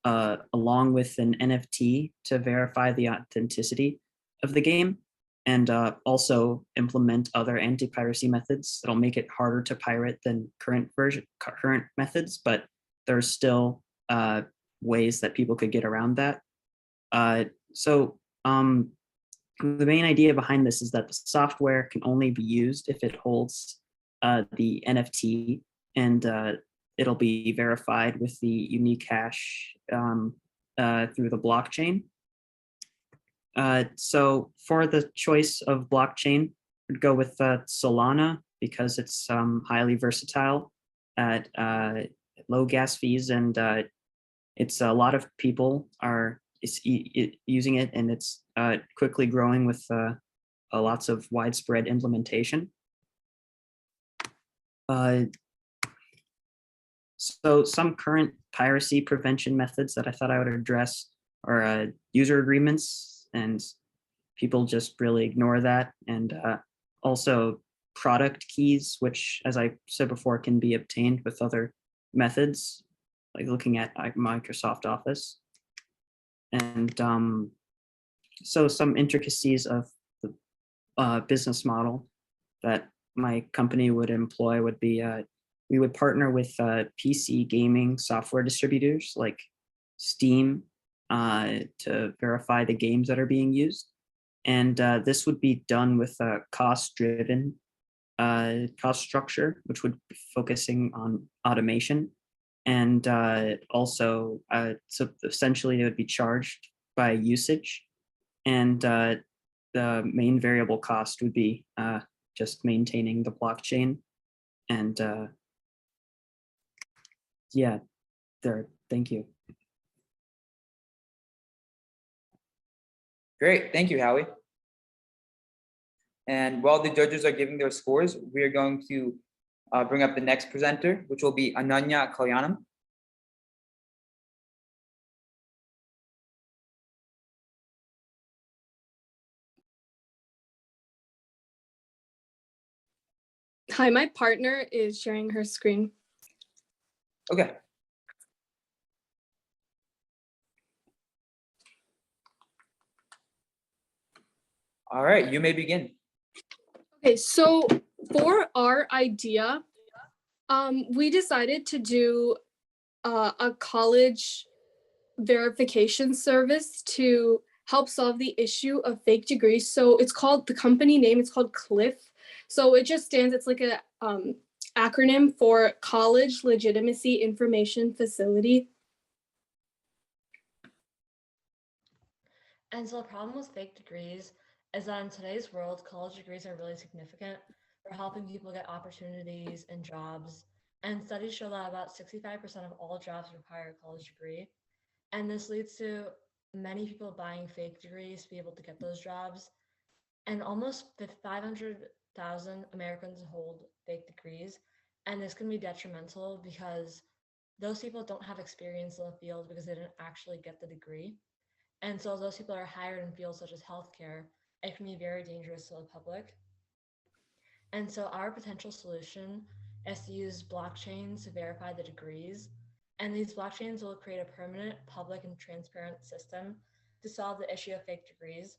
along with an NFT to verify the authenticity of the game, and also implement other anti-piracy methods that'll make it harder to pirate than current methods, but there's still ways that people could get around that. The main idea behind this is that the software can only be used if it holds the NFT, and it'll be verified with the unique hash through the blockchain. So for the choice of blockchain, I'd go with Solana because it's highly versatile at low gas fees, and it's a lot of people are using it, and it's quickly growing with lots of widespread implementation. So some current piracy prevention methods that I thought I would address are user agreements, and people just really ignore that, and also product keys, which, as I said before, can be obtained with other methods, like looking at Microsoft Office. And so some intricacies of the business model that my company would employ would be we would partner with PC gaming software distributors like Steam to verify the games that are being used. And this would be done with a cost-driven cost structure, which would be focusing on automation. And also, so essentially, it would be charged by usage. And the main variable cost would be just maintaining the blockchain. And yeah, there, thank you. Great, thank you, Howie. And while the judges are giving their scores, we are going to bring up the next presenter, which will be Ananya Kalyan. Hi, my partner is sharing her screen. Okay. All right, you may begin. Okay, so for our idea, we decided to do a college verification service to help solve the issue of fake degrees. So it's called, the company name, it's called CLIF. So it just stands, it's like a acronym for College Legitimacy Information Facility. And so the problem with fake degrees is that in today's world, college degrees are really significant for helping people get opportunities and jobs. And studies show that about 65% of all jobs require a college degree. And this leads to many people buying fake degrees to be able to get those jobs. And almost 500,000 Americans hold fake degrees. And this can be detrimental because those people don't have experience in the field because they didn't actually get the degree. And so those people are hired in fields such as healthcare. It can be very dangerous to the public. And so our potential solution is to use blockchains to verify the degrees. And these blockchains will create a permanent, public, and transparent system to solve the issue of fake degrees.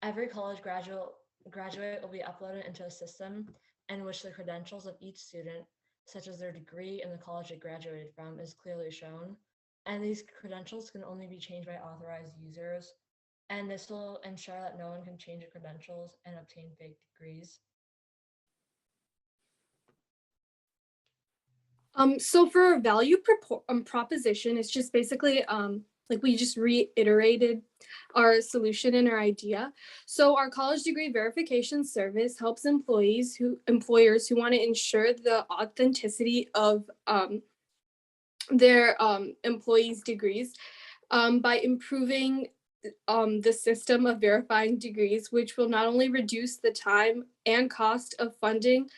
Every college graduate will be uploaded into a system in which the credentials of each student, such as their degree and the college they graduated from, is clearly shown. And these credentials can only be changed by authorized users. And this will ensure that no one can change the credentials and obtain fake degrees. So for our value proposition, it's just basically like we just reiterated our solution and our idea. So our college degree verification service helps employers who want to ensure the authenticity of their employees' degrees by improving the system of verifying degrees, which will not only reduce the time and cost of finding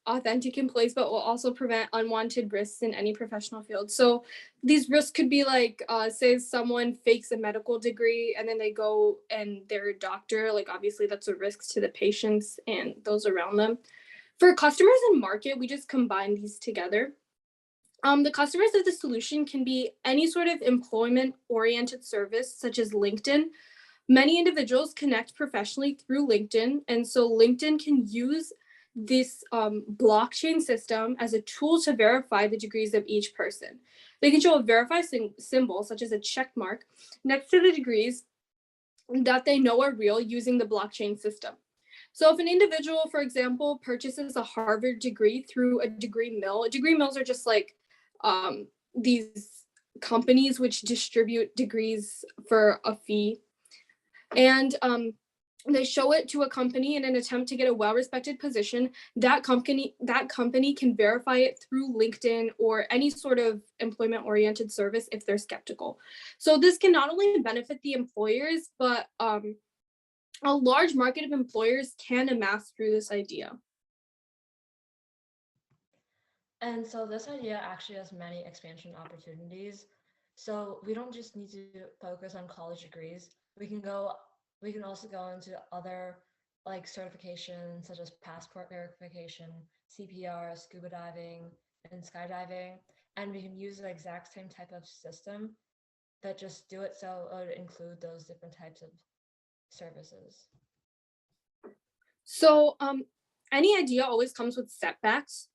authentic employees, but will also prevent unwanted risks in any professional field. So these risks could be like, say someone fakes a medical degree and then they go and they're a doctor, like obviously that's a risk to the patients and those around them. For customers and market, we just combine these together. The customers of the solution can be any sort of employment-oriented service, such as LinkedIn. Many individuals connect professionally through LinkedIn, and so LinkedIn can use this blockchain system as a tool to verify the degrees of each person. They can show a verify symbol, such as a check mark, next to the degrees that they know are real using the blockchain system. So if an individual, for example, purchases a Harvard degree through a degree mills are just like these companies which distribute degrees for a fee. And they show it to a company in an attempt to get a well-respected position. That company can verify it through LinkedIn or any sort of employment-oriented service if they're skeptical. So this can not only benefit the employers, but a large market of employers can amass through this idea. And so this idea actually has many expansion opportunities. So we don't just need to focus on college degrees. We can also go into other like certifications such as passport verification, CPR, scuba diving, and skydiving. And we can use the exact same type of system that just do it so it would include those different types of services? So any idea always comes with setbacks.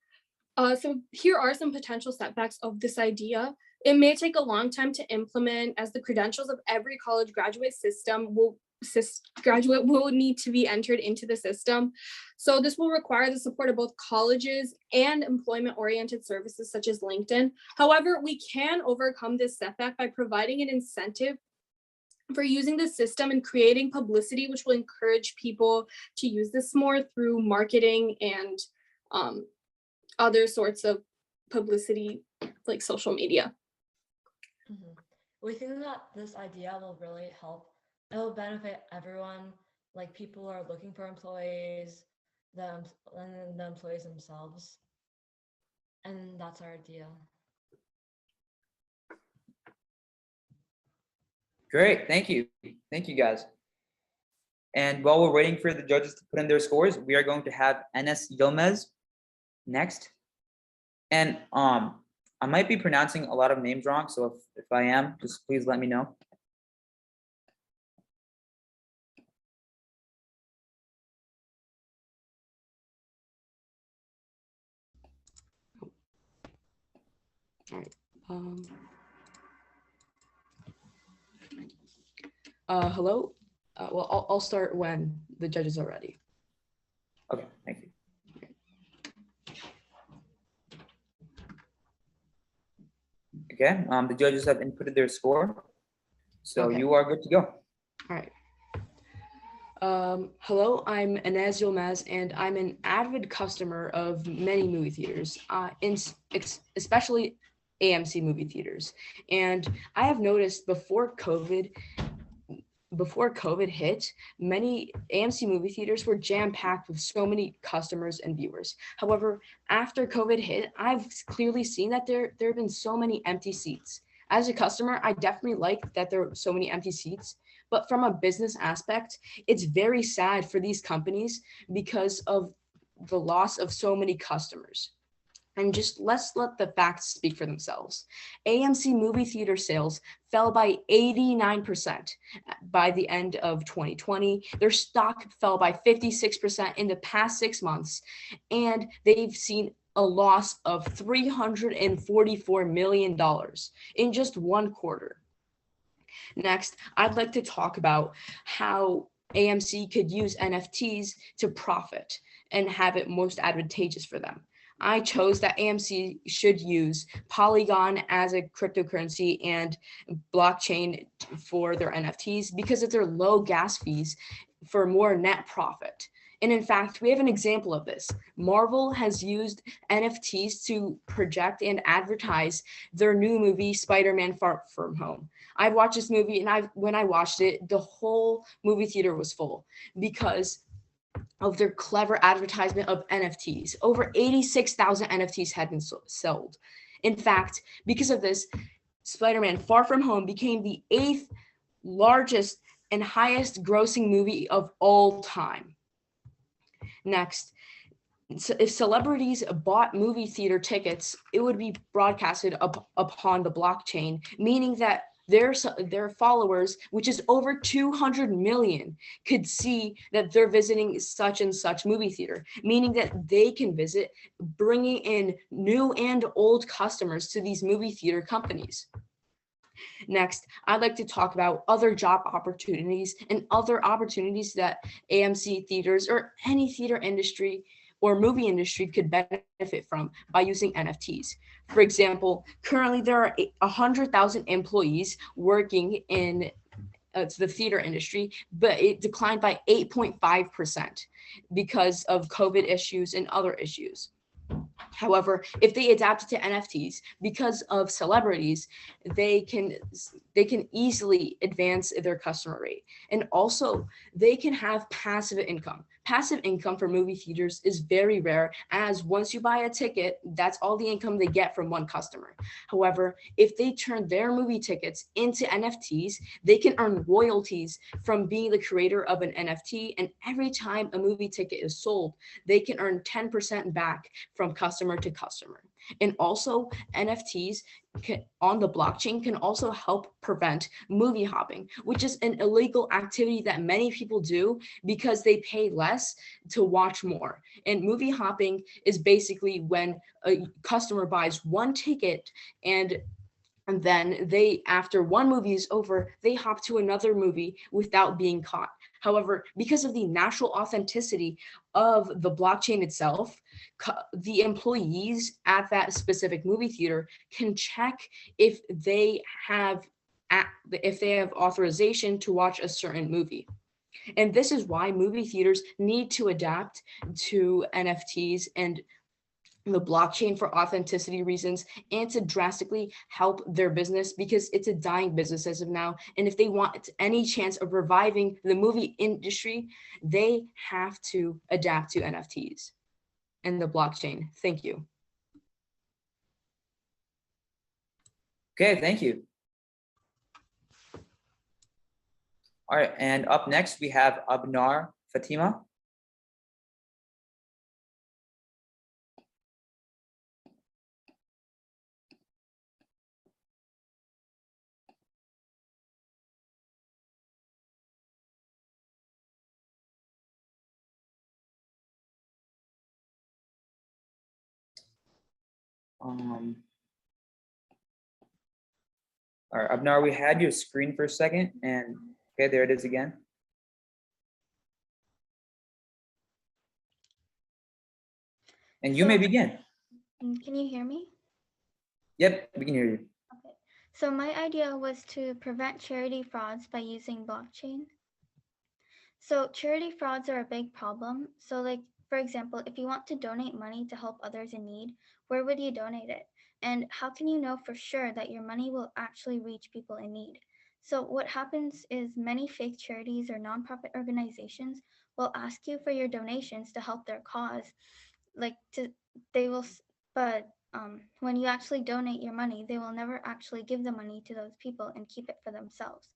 So here are some potential setbacks of this idea. It may take a long time to implement, as the credentials of every college graduate will need to be entered into the system. So this will require the support of both colleges and employment-oriented services such as LinkedIn. However, we can overcome this setback by providing an incentive for using the system and creating publicity, which will encourage people to use this more through marketing and other sorts of publicity like social media. We think that this idea will really help. It will benefit everyone, like people who are looking for employees, and the employees themselves. And that's our idea. Great, thank you. Thank you guys. And while we're waiting for the judges to put in their scores, we are going to have Enes Yilmaz next. And I might be pronouncing a lot of names wrong, so if I am, just please let me know. All right. Hello. Well, I'll start when the judges are ready. Okay, thank you. Okay, the judges have inputted their score, so Okay. you are good to go. All right. Hello, I'm Inez Yilmaz, and I'm an avid customer of many movie theaters, especially AMC movie theaters. And I have noticed before COVID hit, many AMC movie theaters were jam-packed with so many customers and viewers. However, after COVID hit, I've clearly seen that there have been so many empty seats. As a customer, I definitely like that there are so many empty seats, but from a business aspect, it's very sad for these companies because of the loss of so many customers. And just let's let the facts speak for themselves. AMC movie theater sales fell by 89% by the end of 2020. Their stock fell by 56% in the past 6 months, and they've seen a loss of $344 million in just one quarter. Next, I'd like to talk about how AMC could use NFTs to profit and have it most advantageous for them. I chose that AMC should use Polygon as a cryptocurrency and blockchain for their NFTs because of their low gas fees for more net profit. And in fact, we have an example of this. Marvel has used NFTs to project and advertise their new movie, Spider-Man Far From Home. I watched this movie, and when I watched it, the whole movie theater was full because of their clever advertisement of NFTs. Over 86,000 NFTs had been sold. In fact, because of this, Spider-Man Far From Home became the 8th largest and highest grossing movie of all time. Next, if celebrities bought movie theater tickets, it would be broadcasted upon the blockchain, meaning that their followers, which is over 200 million, could see that they're visiting such and such movie theater, meaning that they can visit, bringing in new and old customers to these movie theater companies. Next, I'd like to talk about other job opportunities and other opportunities that AMC theaters or any theater industry or movie industry could benefit from by using NFTs. For example, currently there are 100,000 employees working in the theater industry, but it declined by 8.5% because of COVID issues and other issues. However, if they adapted to NFTs because of celebrities, they can easily advance their customer rate. And also, they can have passive income. Passive income for movie theaters is very rare, as once you buy a ticket, that's all the income they get from one customer. However, if they turn their movie tickets into NFTs, they can earn royalties from being the creator of an NFT, and every time a movie ticket is sold, they can earn 10% back from customer to customer. And also NFTs on the blockchain can also help prevent movie hopping, which is an illegal activity that many people do because they pay less to watch more. And movie hopping is basically when a customer buys one ticket and then they, after one movie is over, they hop to another movie without being caught. However, because of the natural authenticity of the blockchain itself, the employees at that specific movie theater can check if they have authorization to watch a certain movie. And this is why movie theaters need to adapt to NFTs and the blockchain for authenticity reasons and to drastically help their business, because it's a dying business as of now. And if they want any chance of reviving the movie industry, they have to adapt to NFTs and the blockchain. Thank you. Okay, thank you. All right, and up next we have Abnar Fatima. All right, Abnar, we had your screen for a second, and okay, there it is again. And you may begin. Can you hear me? Yep, we can hear you. Okay. So my idea was to prevent charity frauds by using blockchain. So charity frauds are a big problem. So like, for example, if you want to donate money to help others in need, where would you donate it? And how can you know for sure that your money will actually reach people in need? So what happens is many fake charities or nonprofit organizations will ask you for your donations to help their cause. But when you actually donate your money, they will never actually give the money to those people and keep it for themselves.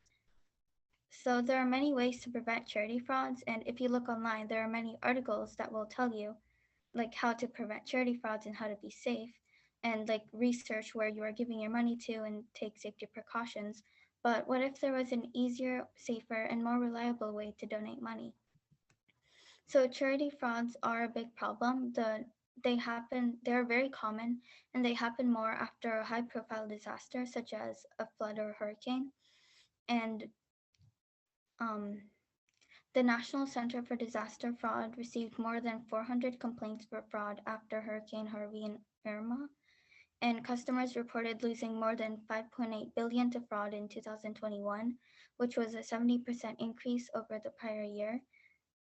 So there are many ways to prevent charity frauds, and if you look online, there are many articles that will tell you like how to prevent charity frauds and how to be safe, and like research where you are giving your money to and take safety precautions. But what if there was an easier, safer, and more reliable way to donate money? So charity frauds are a big problem. They're very common, and they happen more after a high profile disaster such as a flood or a hurricane. And the National Center for Disaster Fraud received more than 400 complaints for fraud after Hurricane Harvey and Irma, and customers reported losing more than 5.8 billion to fraud in 2021, which was a 70% increase over the prior year.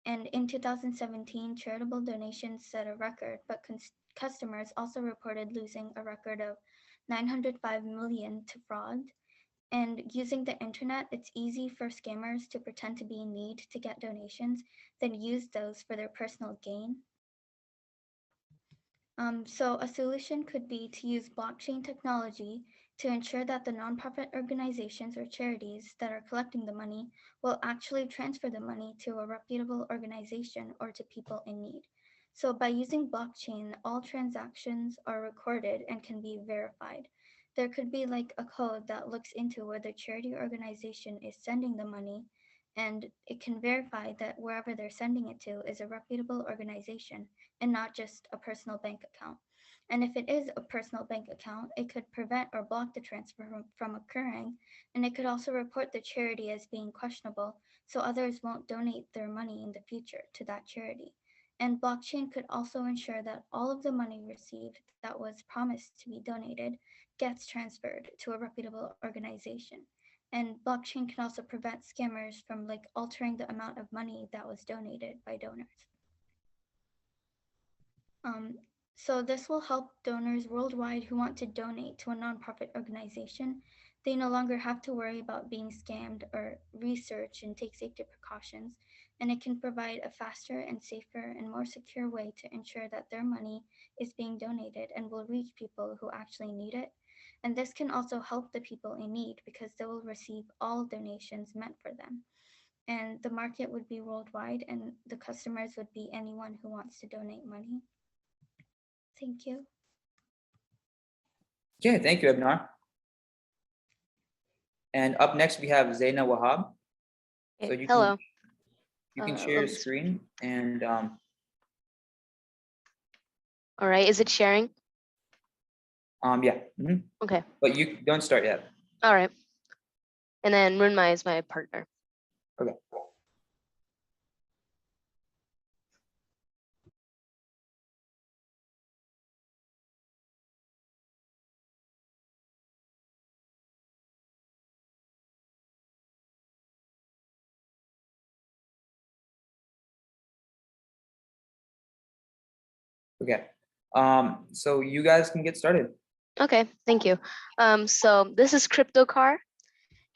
And in 2017, charitable donations set a record, but customers also reported losing a record of 905 million to fraud. And using the internet, it's easy for scammers to pretend to be in need to get donations, then use those for their personal gain. So a solution could be to use blockchain technology to ensure that the nonprofit organizations or charities that are collecting the money will actually transfer the money to a reputable organization or to people in need. So by using blockchain, all transactions are recorded and can be verified. There could be like a code that looks into where the charity organization is sending the money, and it can verify that wherever they're sending it to is a reputable organization and not just a personal bank account. And if it is a personal bank account, it could prevent or block the transfer from occurring, and it could also report the charity as being questionable so others won't donate their money in the future to that charity. And blockchain could also ensure that all of the money received that was promised to be donated gets transferred to a reputable organization. And blockchain can also prevent scammers from like altering the amount of money that was donated by donors. So this will help donors worldwide who want to donate to a nonprofit organization. They no longer have to worry about being scammed or research and take safety precautions. And it can provide a faster and safer and more secure way to ensure that their money is being donated and will reach people who actually need it. And this can also help the people in need because they will receive all donations meant for them. And the market would be worldwide, and the customers would be anyone who wants to donate money. Thank you. Okay, thank you, Ebnar. And up next, we have Zaina Wahab. So you Hello. can share let your me see. screen and All right, is it sharing? yeah. Okay. But you don't start yet. All right. And then Runmai is my partner. Okay. Okay. So you guys can get started. Okay, thank you. So this is Crypto Car.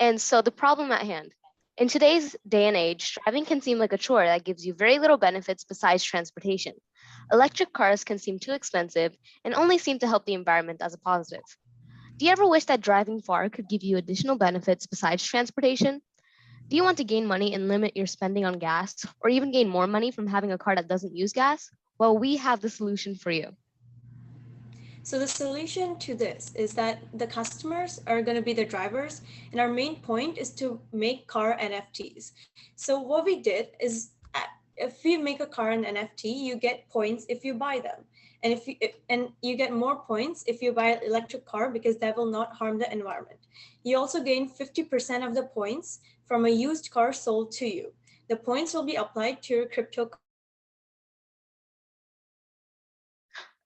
And so the problem at hand. In today's day and age, driving can seem like a chore that gives you very little benefits besides transportation. Electric cars can seem too expensive and only seem to help the environment as a positive. Do you ever wish that driving far could give you additional benefits besides transportation? Do you want to gain money and limit your spending on gas, or even gain more money from having a car that doesn't use gas? Well, we have the solution for you. So the solution to this is that the customers are going to be the drivers, and our main point is to make car NFTs. So what we did is, if you make a car an NFT, you get points if you buy them, and you get more points if you buy an electric car, because that will not harm the environment. You also gain 50% of the points from a used car sold to you. The points will be applied to your crypto.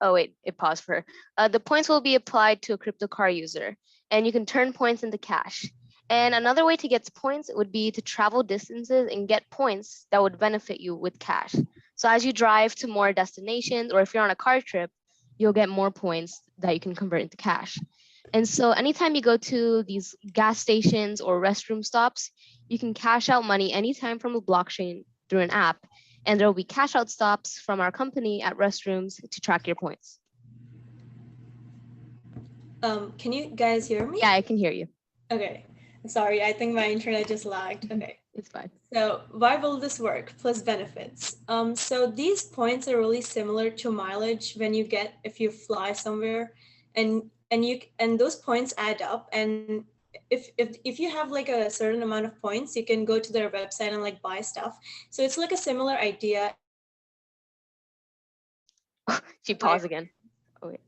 Oh wait, it paused for her. The points will be applied to a crypto car user, and you can turn points into cash. And another way to get points would be to travel distances and get points that would benefit you with cash. So as you drive to more destinations, or if you're on a car trip, you'll get more points that you can convert into cash. And so anytime you go to these gas stations or restroom stops, you can cash out money anytime from a blockchain through an app. And there will be cash out stops from our company at restrooms to track your points. Can you guys hear me? Yeah, I can hear you. Okay. Sorry, I think my internet just lagged. Okay. It's fine. So why will this work? Plus benefits. So these points are really similar to mileage when you get if you fly somewhere, and those points add up. And if you have like a certain amount of points, you can go to their website and like buy stuff. So it's like a similar idea. She paused again. Oh wait.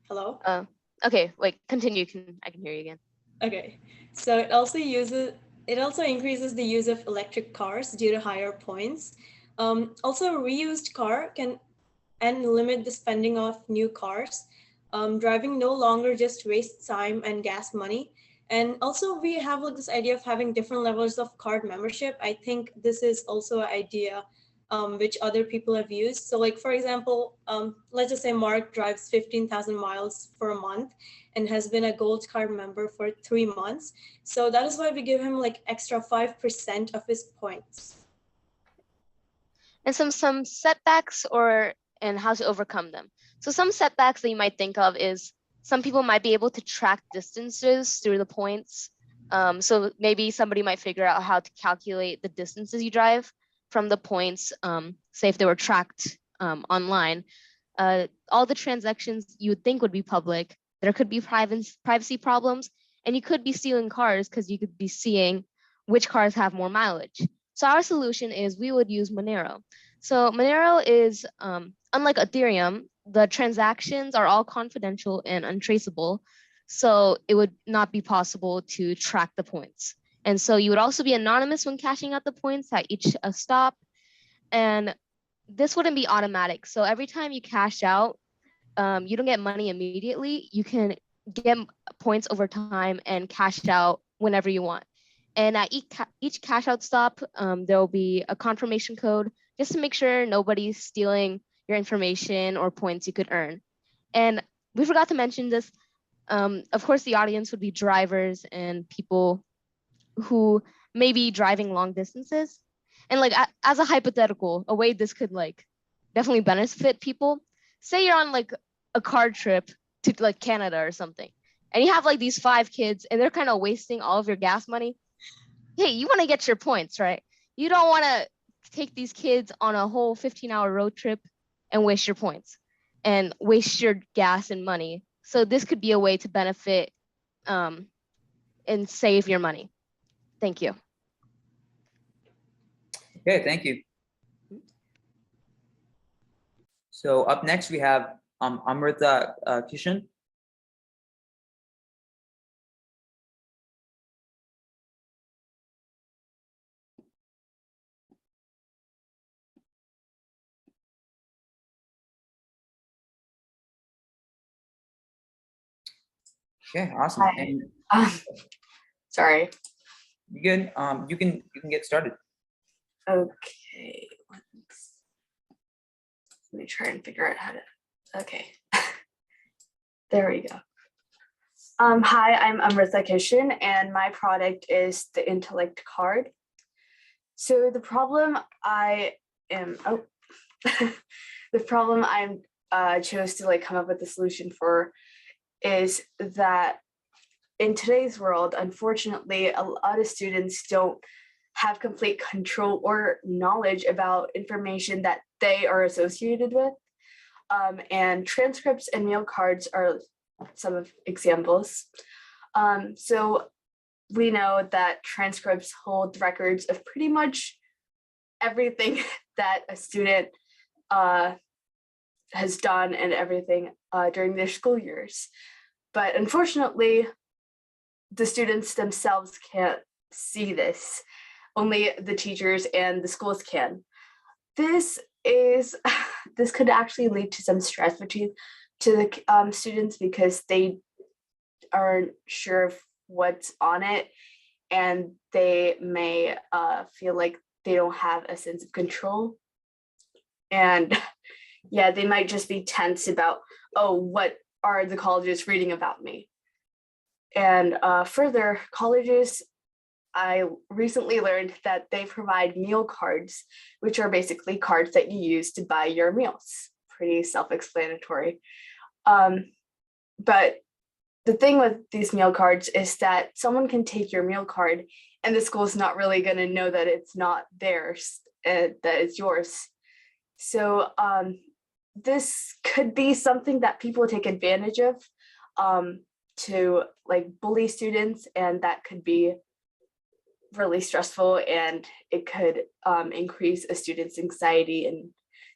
Hello? Okay, wait, continue. I can hear you again. Okay. So it also increases the use of electric cars due to higher points. Also, a reused car can limit the spending of new cars. Driving no longer just wastes time and gas money. And also we have like this idea of having different levels of card membership. I think this is also an idea which other people have used. So like, for example, let's just say Mark drives 15,000 miles for a month and has been a gold card member for 3 months. So that is why we give him like extra 5% of his points. And some setbacks and how to overcome them. So some setbacks that you might think of is some people might be able to track distances through the points. So maybe somebody might figure out how to calculate the distances you drive from the points, say if they were tracked online. All the transactions you would think would be public, there could be privacy problems, and you could be stealing cars because you could be seeing which cars have more mileage. So our solution is we would use Monero. So Monero is, unlike Ethereum, the transactions are all confidential and untraceable. So it would not be possible to track the points. And so you would also be anonymous when cashing out the points at each stop. And this wouldn't be automatic. So every time you cash out, you don't get money immediately. You can get points over time and cash out whenever you want. And at each cash out stop, there will be a confirmation code just to make sure nobody's stealing your information or points you could earn. And we forgot to mention this. Of course, the audience would be drivers and people who may be driving long distances. And like as a hypothetical, a way this could like definitely benefit people. Say you're on like a car trip to like Canada or something, and you have like these 5 kids and they're kind of wasting all of your gas money. Hey, you want to get your points, right? You don't want to take these kids on a whole 15-hour road trip and waste your points and waste your gas and money. So this could be a way to benefit and save your money. Thank you. Okay, thank you. So up next we have Amrita Cushing. Okay, awesome. Hi. And Sorry. you good? You can get started. Okay. Let me try and figure out how to. Okay. There we go. Hi, I'm Amrita Cushing, and my product is the Intellect Card. So the problem I chose to like come up with a solution for is that in today's world, unfortunately, a lot of students don't have complete control or knowledge about information that they are associated with. And transcripts and meal cards are some of examples. So we know that transcripts hold records of pretty much everything that a student has done and everything during their school years. But unfortunately, the students themselves can't see this. Only the teachers and the schools can. This could actually lead to some stress to the students because they aren't sure of what's on it, and they may feel like they don't have a sense of control. And yeah, they might just be tense about, oh, what are the colleges reading about me? And further, colleges, I recently learned that they provide meal cards, which are basically cards that you use to buy your meals. Pretty self-explanatory. But the thing with these meal cards is that someone can take your meal card and the school's not really going to know that it's not theirs, that it's yours. So this could be something that people take advantage of to like bully students, and that could be really stressful, and it could increase a student's anxiety and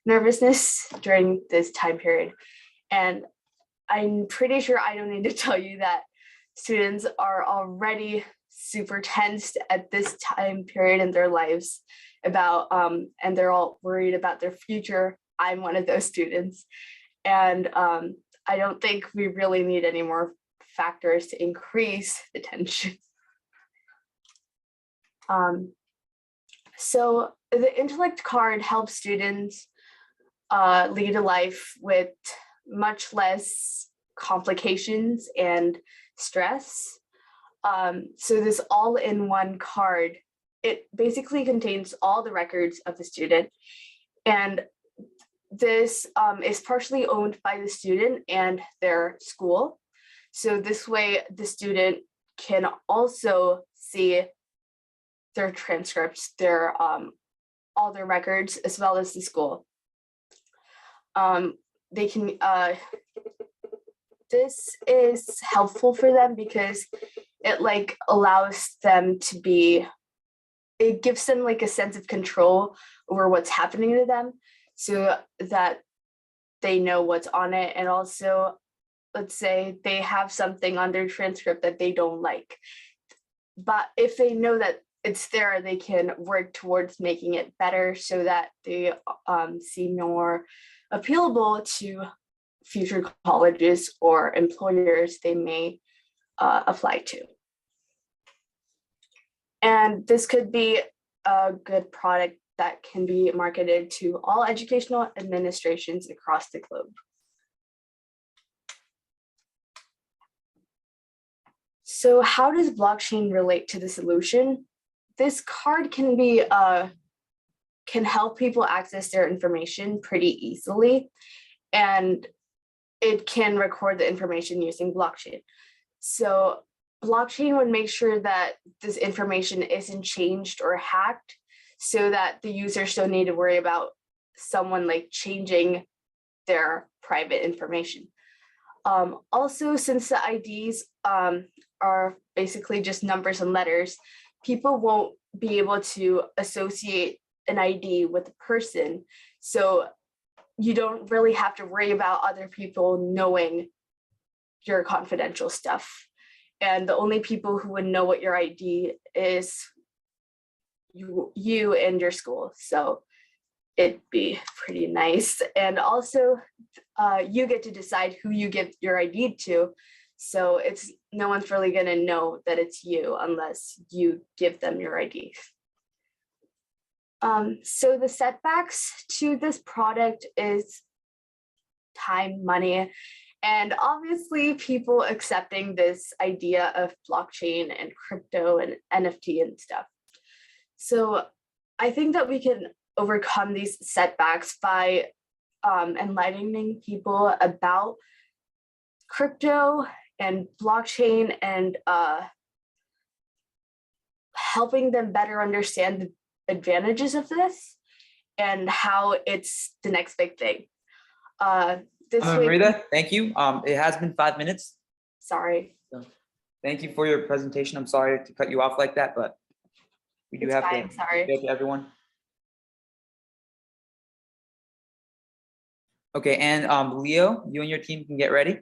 nervousness during this time period. And I'm pretty sure I don't need to tell you that students are already super tensed at this time period in their lives about, and they're all worried about their future. I'm one of those students. And I don't think we really need any more factors to increase the tension. So the Intellect Card helps students lead a life with much less complications and stress. So this all-in-one card, it basically contains all the records of the student, and this is partially owned by the student and their school. So this way the student can also see their transcripts, their all their records, as well as the school. They can, this is helpful for them because it like allows them to be, it gives them like a sense of control over what's happening to them, so that they know what's on it. And also, let's say they have something on their transcript that they don't like, but if they know that it's there, they can work towards making it better so that they seem more appealable to future colleges or employers they may apply to. And this could be a good product that can be marketed to all educational administrations across the globe. So how does blockchain relate to the solution? This card can be can help people access their information pretty easily, and it can record the information using blockchain. So blockchain would make sure that this information isn't changed or hacked, so that the users don't need to worry about someone like changing their private information. Also, since the IDs are basically just numbers and letters, people won't be able to associate an ID with a person. So you don't really have to worry about other people knowing your confidential stuff. And the only people who would know what your ID is you and your school. So it'd be pretty nice. And also you get to decide who you give your ID to. So it's no one's really gonna know that it's you unless you give them your ID. So the setbacks to this product is time, money, and obviously people accepting this idea of blockchain and crypto and NFT and stuff. So I think that we can overcome these setbacks by enlightening people about crypto and blockchain and helping them better understand the advantages of this and how it's the next big thing. This week, Amrita, thank you. It has been 5 minutes. sorry. So thank you for your presentation. I'm sorry to cut you off like that, but we do It's have fine, to sorry. get to everyone. Okay, and Leo, you and your team can get ready.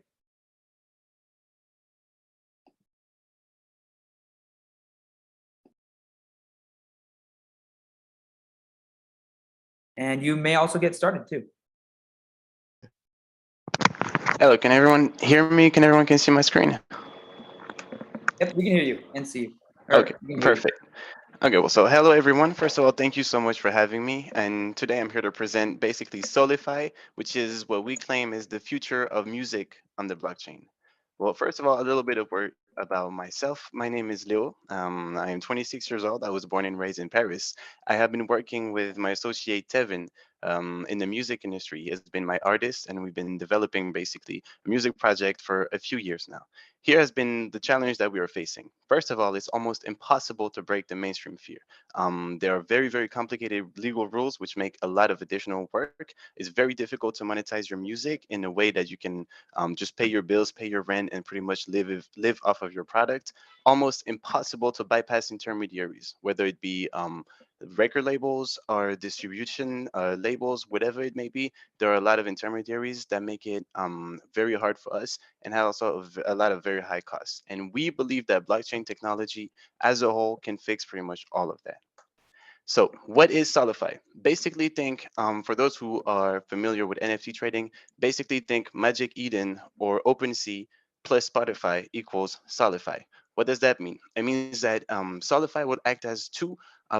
And you may also get started too. Hello, can everyone hear me? Can everyone see my screen? Yep, we can hear you and see you. Okay, perfect. Okay, well, so hello everyone. First of all, thank you so much for having me. And today I'm here to present basically Solify, which is what we claim is the future of music on the blockchain. Well, first of all, a little bit of word about myself. My name is Leo. I am 26 years old. I was born and raised in Paris. I have been working with my associate Tevin in the music industry. He has been my artist, and we've been developing basically a music project for a few years now. Here has been the challenge that we are facing. First of all, it's almost impossible to break the mainstream fear. There are very, very complicated legal rules which make a lot of additional work. It's very difficult to monetize your music in a way that you can just pay your bills, pay your rent, and pretty much live off of your product. Almost impossible to bypass intermediaries, whether it be record labels or distribution labels, whatever it may be. There are a lot of intermediaries that make it very hard for us and have also a lot of very high costs. And we believe that blockchain technology as a whole can fix pretty much all of that. So what is Solify? Basically think, for those who are familiar with NFT trading, basically think Magic Eden or OpenSea plus Spotify equals Solify. What does that mean? It means that Solify would act as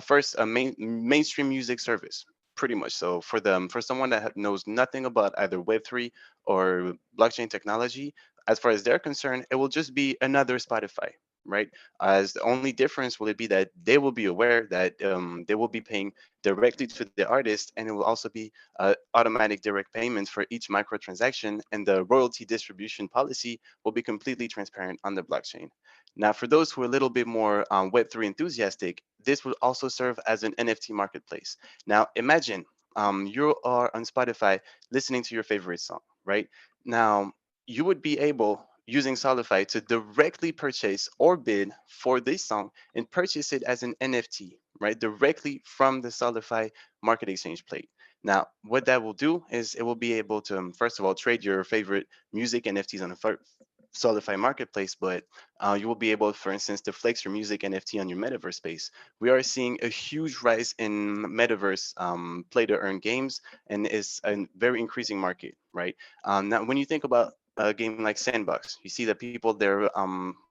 first a mainstream music service, pretty much. So for someone that knows nothing about either Web3 or blockchain technology, as far as they're concerned, it will just be another Spotify, right? As the only difference will it be that they will be aware that they will be paying directly to the artist, and it will also be automatic direct payments for each microtransaction, and the royalty distribution policy will be completely transparent on the blockchain. Now, for those who are a little bit more Web3 enthusiastic, this will also serve as an NFT marketplace. Now, imagine you are on Spotify listening to your favorite song, right? Now, you would be able, using Solify, to directly purchase or bid for this song and purchase it as an NFT, right? Directly from the Solify market exchange plate. Now, what that will do is it will be able to, first of all, trade your favorite music NFTs on a Solify marketplace, but you will be able, for instance, to flex your music NFT on your metaverse space. We are seeing a huge rise in metaverse play to earn games, and it's a very increasing market, right? Now, when you think about a game like Sandbox, you see that people, they're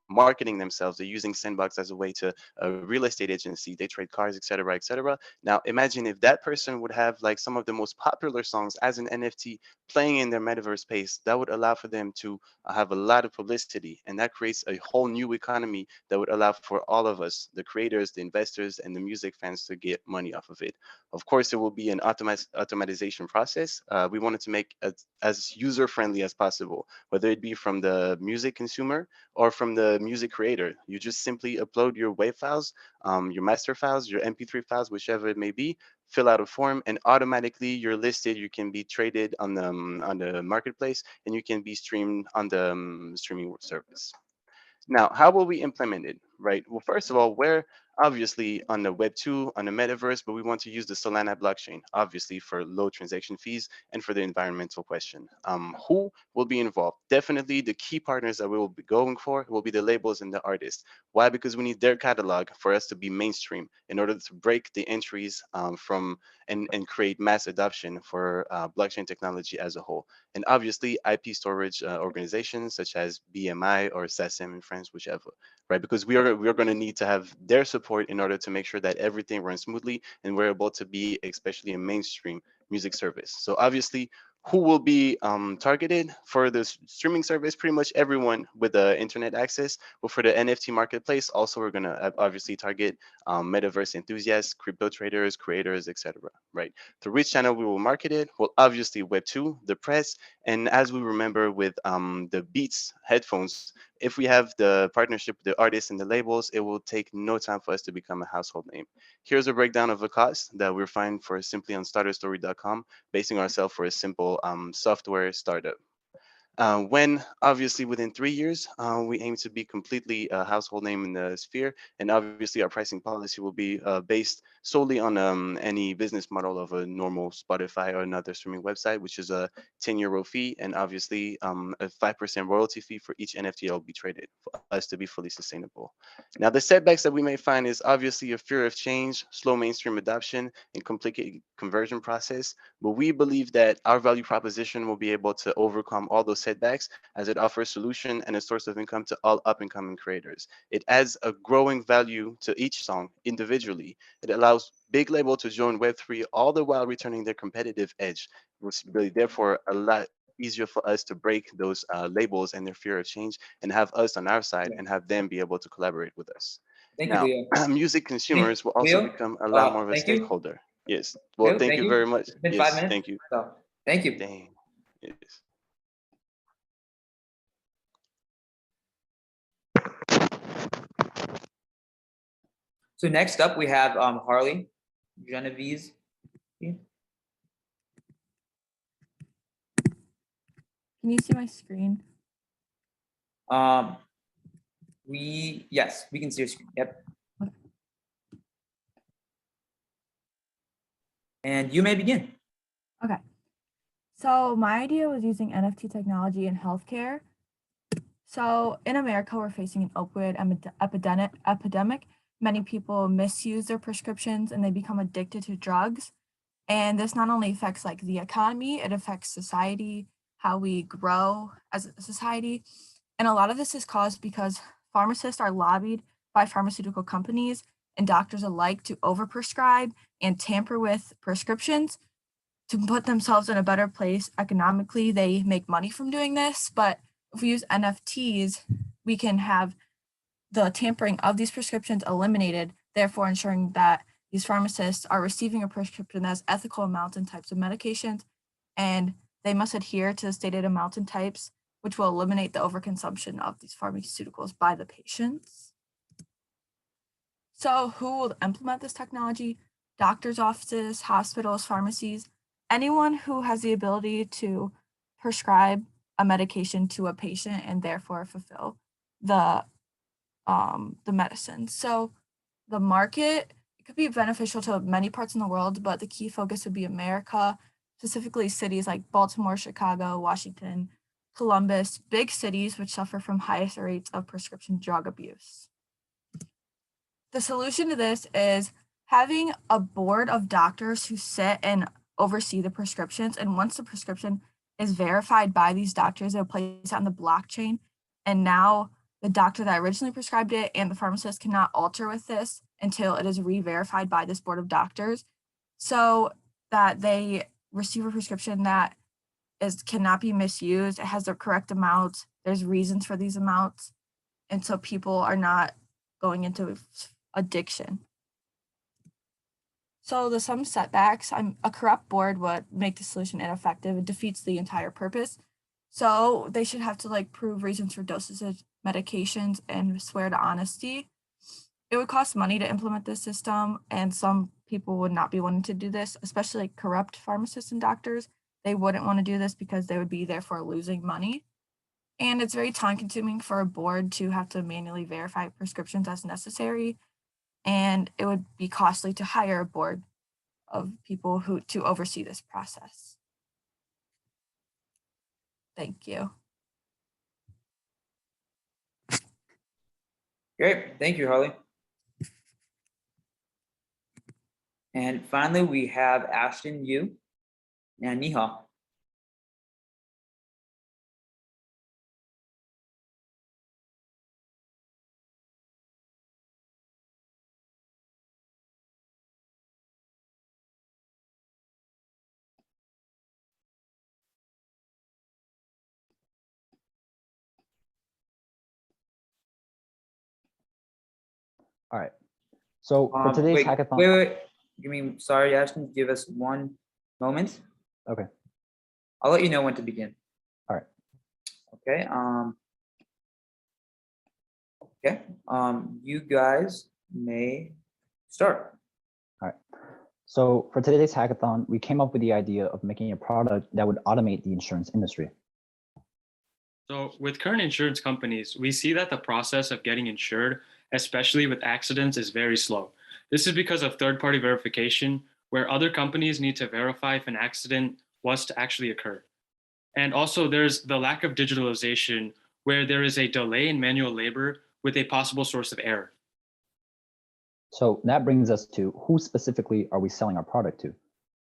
marketing themselves. They're using Sandbox as a way to a real estate agency. They trade cars, et cetera, et cetera. Now, imagine if that person would have like some of the most popular songs as an NFT playing in their metaverse space. That would allow for them to have a lot of publicity, and that creates a whole new economy that would allow for all of us, the creators, the investors, and the music fans, to get money off of it. Of course, it will be an automatization process. We wanted to make it as user-friendly as possible, whether it be from the music consumer or from the music creator. You just simply upload your WAV files, your master files, your MP3 files, whichever it may be, fill out a form, and automatically you're listed. You can be traded on the marketplace, and you can be streamed on the streaming service. Now, how will we implement it, right? Well, first of all, we're obviously on the Web 2, on the metaverse, but we want to use the Solana blockchain, obviously for low transaction fees and for the environmental question. Who will be involved? Definitely the key partners that we will be going for will be the labels and the artists. Why? Because we need their catalog for us to be mainstream in order to break the entries from and create mass adoption for blockchain technology as a whole. And obviously IP storage organizations such as BMI or SACEM in France, whichever, right? Because we are going to need to have their support in order to make sure that everything runs smoothly and we're able to be especially a mainstream music service. So obviously, who will be targeted for the streaming service? Pretty much everyone with internet access. But for the NFT marketplace, also we're going to obviously target metaverse enthusiasts, crypto traders, creators, etc. Right? Through which channel we will market it? Well, obviously Web2, the press, and as we remember with the Beats headphones, if we have the partnership with the artists and the labels, it will take no time for us to become a household name. Here's a breakdown of the cost that we're finding for simply on starterstory.com, basing ourselves for a simple software startup. When obviously within 3 years, we aim to be completely a household name in the sphere. And obviously our pricing policy will be based solely on any business model of a normal Spotify or another streaming website, which is a 10-euro fee and obviously a 5% royalty fee for each NFT that will be traded for us to be fully sustainable. Now, the setbacks that we may find is obviously a fear of change, slow mainstream adoption, and complicated conversion process. But we believe that our value proposition will be able to overcome all those setbacks as it offers solution and a source of income to all up and coming creators. It adds a growing value to each song individually. It allows big label to join Web3 all the while returning their competitive edge, which is really therefore a lot easier for us to break those labels and their fear of change and have us on our side and have them be able to collaborate with us. Thank Now, you, Leo. music consumers will also Leo, become a lot more of a thank you. stakeholder. Yes. Well, Leo, thank thank you you. very much. It's been Yes, 5 minutes. thank you. So, thank you. Dang. Yes. So next up we have Harley Genovese. Can you see my screen? Yes, we can see your screen. Yep. Okay. And you may begin. Okay. So my idea was using NFT technology in healthcare. So in America, we're facing an opioid epidemic. Many people misuse their prescriptions and they become addicted to drugs. And this not only affects like the economy, it affects society, how we grow as a society. And a lot of this is caused because pharmacists are lobbied by pharmaceutical companies and doctors alike to overprescribe and tamper with prescriptions to put themselves in a better place economically. They make money from doing this, but if we use NFTs, we can have the tampering of these prescriptions eliminated, therefore ensuring that these pharmacists are receiving a prescription that has ethical amounts and types of medications, and they must adhere to the stated amounts and types, which will eliminate the overconsumption of these pharmaceuticals by the patients. So who will implement this technology? Doctors' offices, hospitals, pharmacies, anyone who has the ability to prescribe a medication to a patient and therefore fulfill the medicine. So the market, it could be beneficial to many parts in the world, but the key focus would be America, specifically cities like Baltimore, Chicago, Washington, Columbus, big cities which suffer from highest rates of prescription drug abuse. The solution to this is having a board of doctors who sit and oversee the prescriptions. And once the prescription is verified by these doctors, they'll place it on the blockchain. And now the doctor that originally prescribed it and the pharmacist cannot alter with this until it is re-verified by this board of doctors, so that they receive a prescription that cannot be misused. It has the correct amounts. There's reasons for these amounts. And so people are not going into addiction. So some setbacks, a corrupt board would make the solution ineffective. It defeats the entire purpose. So they should have to like prove reasons for medications and swear to honesty. It would cost money to implement this system, and some people would not be wanting to do this, especially like corrupt pharmacists and doctors. They wouldn't want to do this because they would be therefore losing money. And it's very time consuming for a board to have to manually verify prescriptions as necessary. And it would be costly to hire a board of people who to oversee this process. Thank you. Great, thank you, Harley. And finally, we have Ashton Yu and Nihal. All right. So for today's wait, hackathon. Wait. Give me, sorry, Ashton, give us one moment. Okay. I'll let you know when to begin. All right. Okay. You guys may start. All right. So for today's hackathon, we came up with the idea of making a product that would automate the insurance industry. So with current insurance companies, we see that the process of getting insured, especially with accidents, is very slow. This is because of third-party verification, where other companies need to verify if an accident was to actually occur. And also there's the lack of digitalization, where there is a delay in manual labor with a possible source of error. So that brings us to who specifically are we selling our product to?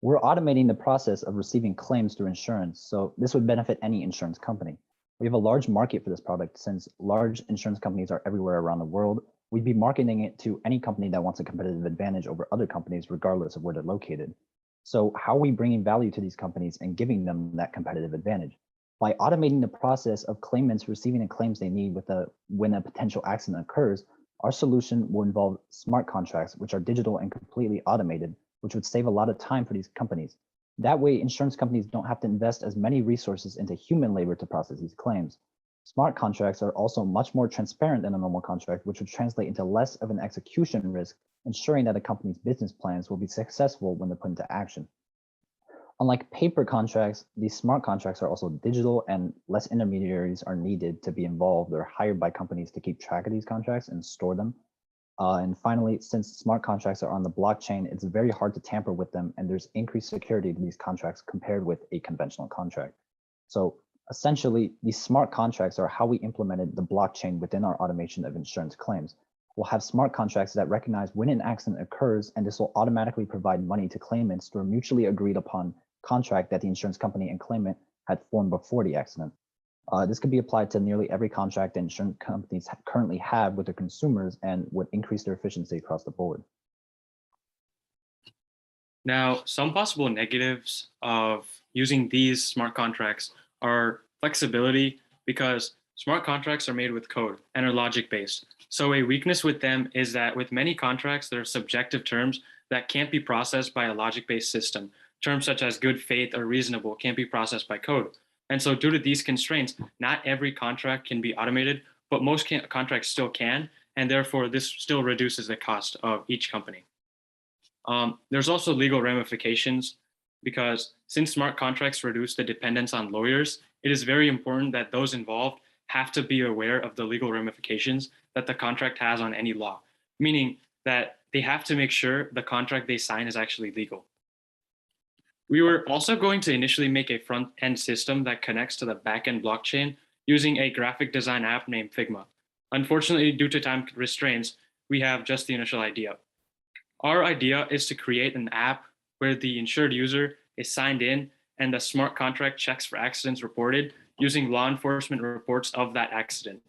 We're automating the process of receiving claims through insurance, so this would benefit any insurance company. We have a large market for this product since large insurance companies are everywhere around the world. We'd be marketing it to any company that wants a competitive advantage over other companies, regardless of where they're located. So how are we bringing value to these companies and giving them that competitive advantage? By automating the process of claimants receiving the claims they need when a potential accident occurs, our solution will involve smart contracts, which are digital and completely automated, which would save a lot of time for these companies. That way, insurance companies don't have to invest as many resources into human labor to process these claims. Smart contracts are also much more transparent than a normal contract, which would translate into less of an execution risk, ensuring that a company's business plans will be successful when they're put into action. Unlike paper contracts, these smart contracts are also digital and less intermediaries are needed to be involved or hired by companies to keep track of these contracts and store them. And finally, since smart contracts are on the blockchain, it's very hard to tamper with them, and there's increased security to these contracts compared with a conventional contract. So essentially, these smart contracts are how we implemented the blockchain within our automation of insurance claims. We'll have smart contracts that recognize when an accident occurs, and this will automatically provide money to claimants through a mutually agreed upon contract that the insurance company and claimant had formed before the accident. This could be applied to nearly every contract that insurance companies currently have with their consumers and would increase their efficiency across the board. Now, some possible negatives of using these smart contracts are flexibility, because smart contracts are made with code and are logic-based. So a weakness with them is that with many contracts, there are subjective terms that can't be processed by a logic-based system. Terms such as good faith or reasonable can't be processed by code. And so due to these constraints, not every contract can be automated, but most contracts still can, and therefore this still reduces the cost of each company. There's also legal ramifications, because since smart contracts reduce the dependence on lawyers, it is very important that those involved have to be aware of the legal ramifications that the contract has on any law, meaning that they have to make sure the contract they sign is actually legal. We were also going to initially make a front-end system that connects to the back-end blockchain using a graphic design app named Figma. Unfortunately, due to time restraints, we have just the initial idea. Our idea is to create an app where the insured user is signed in and the smart contract checks for accidents reported using law enforcement reports of that accident.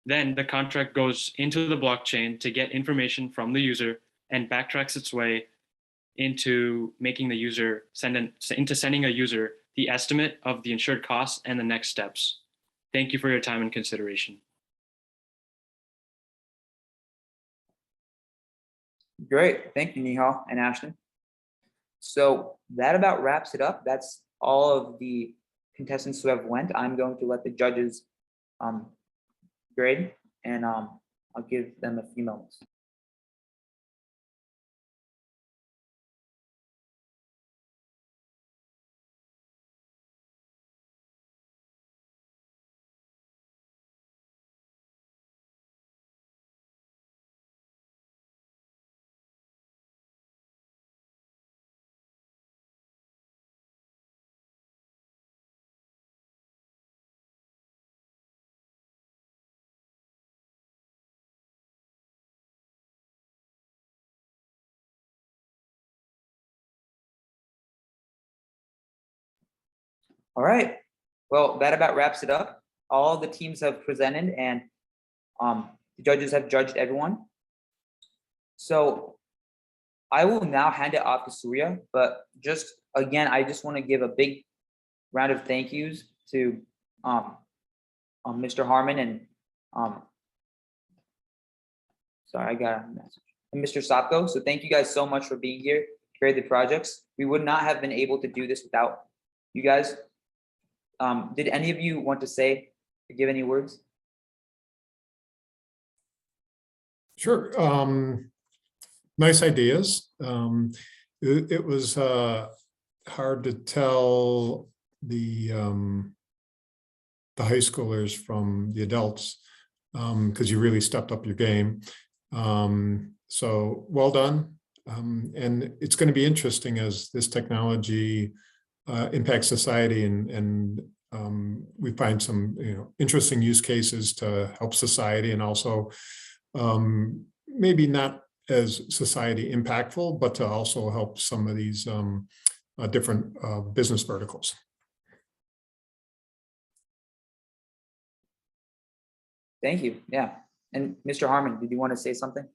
Then the contract goes into the blockchain to get information from the user and backtracks its way into making the user sending a user the estimate of the insured costs and the next steps. Thank you for your time and consideration. Great, thank you, Nihal and Ashton. So that about wraps it up. That's all of the contestants who have went. I'm going to let the judges grade, and I'll give them a few moments. All right. Well, that about wraps it up. All the teams have presented, and the judges have judged everyone. So I will now hand it off to Surya, but just again, I just want to give a big round of thank yous to Mr. Harmon and sorry, I got a message. And Mr. Sapko. So thank you guys so much for being here, create the projects. We would not have been able to do this without you guys. Did any of you want to say, give any words? Sure. Nice ideas. It was hard to tell the high schoolers from the adults because you really stepped up your game. So well done. And it's going to be interesting as this technology impacts society, and we find some interesting use cases to help society, and also maybe not as society impactful, but to also help some of these different business verticals. Thank you. Yeah. And Mr. Harmon, did you want to say something?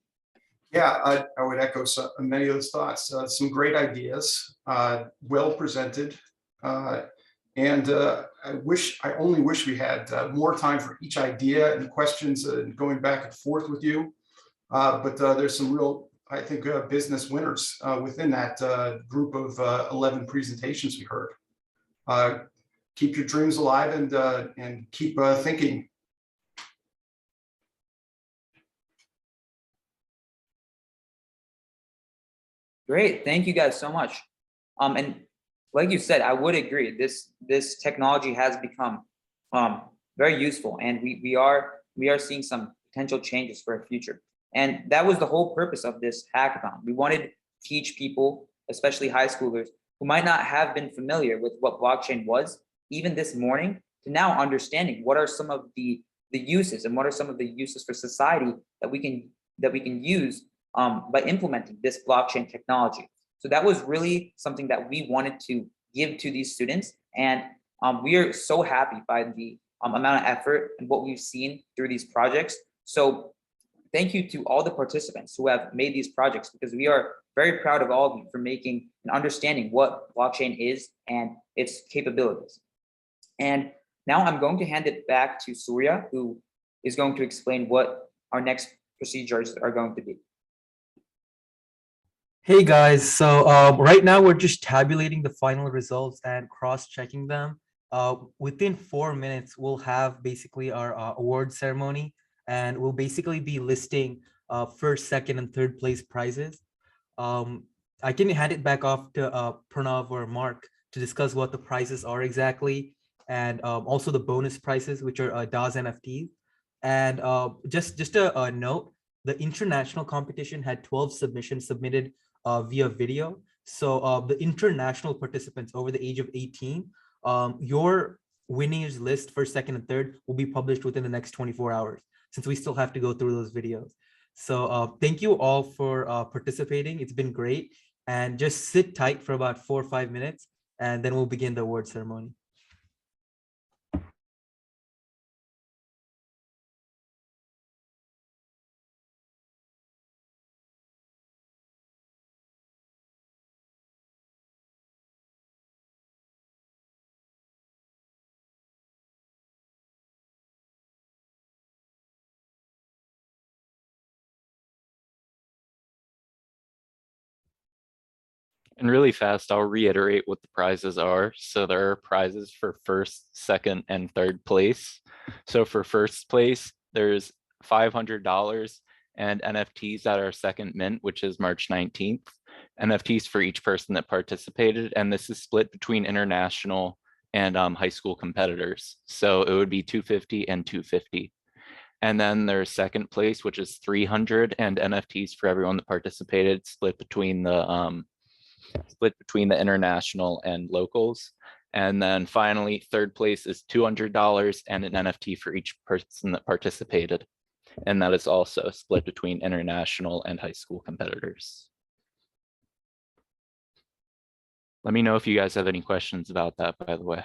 Yeah, I would echo many of those thoughts. Some great ideas, well presented. And I only wish we had more time for each idea and questions and going back and forth with you. But there's some real, I think, business winners within that group of 11 presentations we heard. Keep your dreams alive and keep thinking. Great, thank you guys so much. And like you said, I would agree. This technology has become very useful, and we are seeing some potential changes for our future. And that was the whole purpose of this hackathon. We wanted to teach people, especially high schoolers, who might not have been familiar with what blockchain was, even this morning, to now understanding what are some of the uses and what are some of the uses for society that we can use by implementing this blockchain technology. So that was really something that we wanted to give to these students. And we are so happy by the amount of effort and what we've seen through these projects. So thank you to all the participants who have made these projects, because we are very proud of all of you for making and understanding what blockchain is and its capabilities. And now I'm going to hand it back to Surya, who is going to explain what our next procedures are going to be. Hey guys, so right now we're just tabulating the final results and cross-checking them. Within 4 minutes, we'll have basically our award ceremony, and we'll basically be listing first, second, and third place prizes. I can hand it back off to Pranav or Mark to discuss what the prizes are exactly, and also the bonus prizes, which are DAHS NFTs. And just a note, the international competition had 12 submissions submitted via video. So the international participants over the age of 18, your winners list first, second, and third will be published within the next 24 hours, since we still have to go through those videos. So thank you all for participating. It's been great. And just sit tight for about 4 or 5 minutes, and then we'll begin the award ceremony. And really fast, I'll reiterate what the prizes are. So there are prizes for first, second, and third place. So for first place, there's $500 and NFTs at our second mint, which is March 19th. NFTs for each person that participated, and this is split between international and high school competitors. So it would be 250 and 250. And then there's second place, which is 300 and NFTs for everyone that participated, split between the international and locals. And then finally, third place is $200 and an NFT for each person that participated. And that is also split between international and high school competitors. Let me know if you guys have any questions about that, by the way.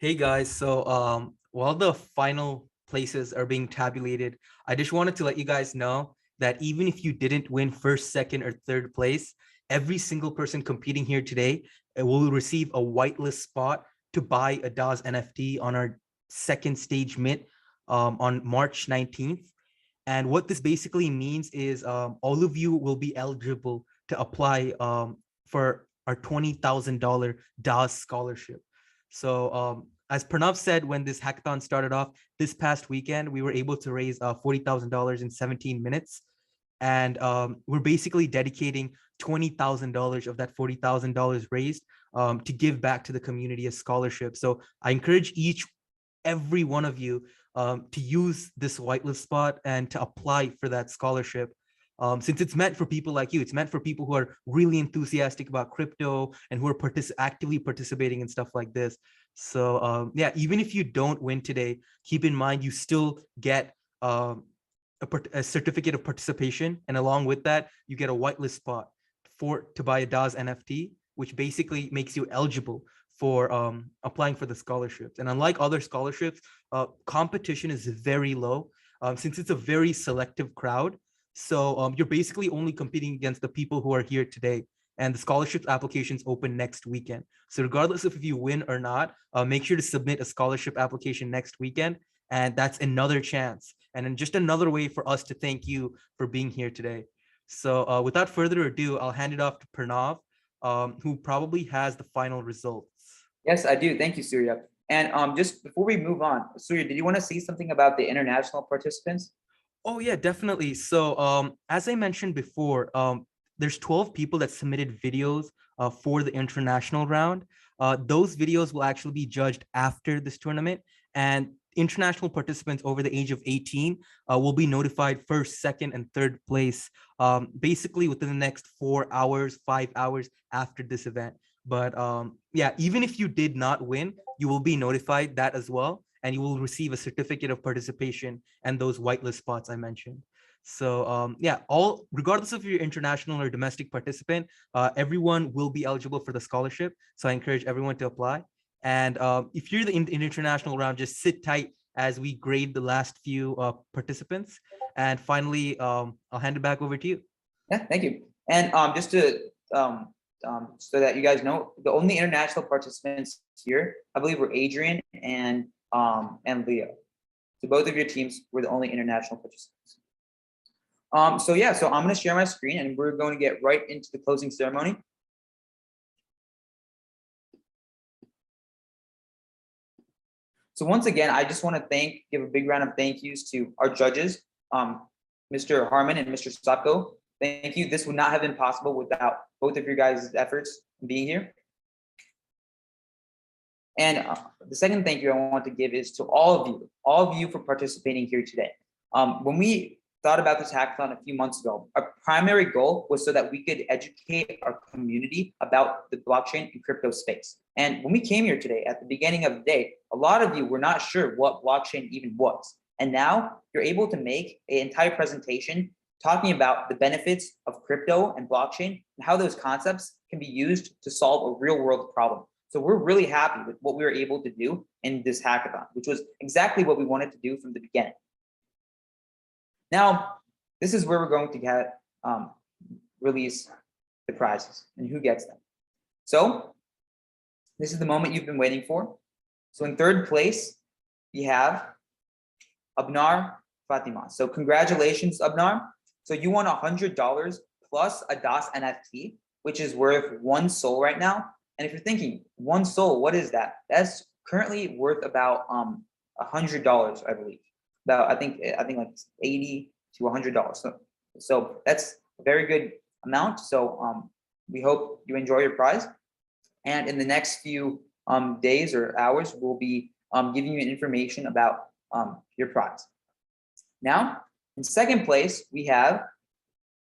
Hey guys, so while the final places are being tabulated, I just wanted to let you guys know that even if you didn't win first, second, or third place, every single person competing here today will receive a whitelist spot to buy a DAHS NFT on our second stage mint on March 19th. And what this basically means is all of you will be eligible to apply for our $20,000 DAHS scholarship. So as Pranav said, when this hackathon started off this past weekend, we were able to raise $40,000 in 17 minutes. And we're basically dedicating $20,000 of that $40,000 raised to give back to the community as scholarship. So I encourage every one of you to use this whitelist spot and to apply for that scholarship. Since it's meant for people like you, it's meant for people who are really enthusiastic about crypto and who are actively participating in stuff like this. So yeah, even if you don't win today, keep in mind you still get a certificate of participation, and along with that, you get a whitelist spot to buy a DAHS NFT, which basically makes you eligible for applying for the scholarships. And unlike other scholarships, competition is very low since it's a very selective crowd. So you're basically only competing against the people who are here today. And the scholarship applications open next weekend. So regardless of if you win or not, make sure to submit a scholarship application next weekend. And that's another chance. And then just another way for us to thank you for being here today. So without further ado, I'll hand it off to Pranav, who probably has the final results. Yes, I do. Thank you, Surya. And just before we move on, Surya, did you want to say something about the international participants? Oh yeah, definitely. So as I mentioned before, there's 12 people that submitted videos for the international round. Those videos will actually be judged after this tournament, and international participants over the age of 18 will be notified first, second, and third place basically within the next 4 hours, 5 hours after this event. But yeah, even if you did not win, you will be notified that as well, and you will receive a certificate of participation and those whitelist spots I mentioned. So yeah, regardless of your international or domestic participant, everyone will be eligible for the scholarship. So I encourage everyone to apply. And if you're in the international round, just sit tight as we grade the last few participants. And finally, I'll hand it back over to you. Yeah, thank you. And just to so that you guys know, the only international participants here, I believe, were Adrian and Leo. So both of your teams were the only international participants. So yeah, so I'm going to share my screen and we're going to get right into the closing ceremony. So once again, I just want to give a big round of thank yous to our judges, Mr. Harmon and Mr. Sapko. Thank you. This would not have been possible without both of your guys' efforts being here. And the second thank you I want to give is to all of you for participating here today. When we thought about this hackathon a few months ago, our primary goal was so that we could educate our community about the blockchain and crypto space. And when we came here today at the beginning of the day, a lot of you were not sure what blockchain even was. And now you're able to make an entire presentation talking about the benefits of crypto and blockchain and how those concepts can be used to solve a real world problem. So we're really happy with what we were able to do in this hackathon, which was exactly what we wanted to do from the beginning. Now, this is where we're going to release the prizes and who gets them. So this is the moment you've been waiting for. So in third place, we have Abnar Fatima. So congratulations, Abnar. So you won $100 plus a DAHS NFT, which is worth 1 SOL right now. And if you're thinking 1 SOL, what is that? That's currently worth about $100, I believe. About I think like $80 to $100. So that's a very good amount. So we hope you enjoy your prize. And in the next few days or hours, we'll be giving you information about your prize. Now, in second place, we have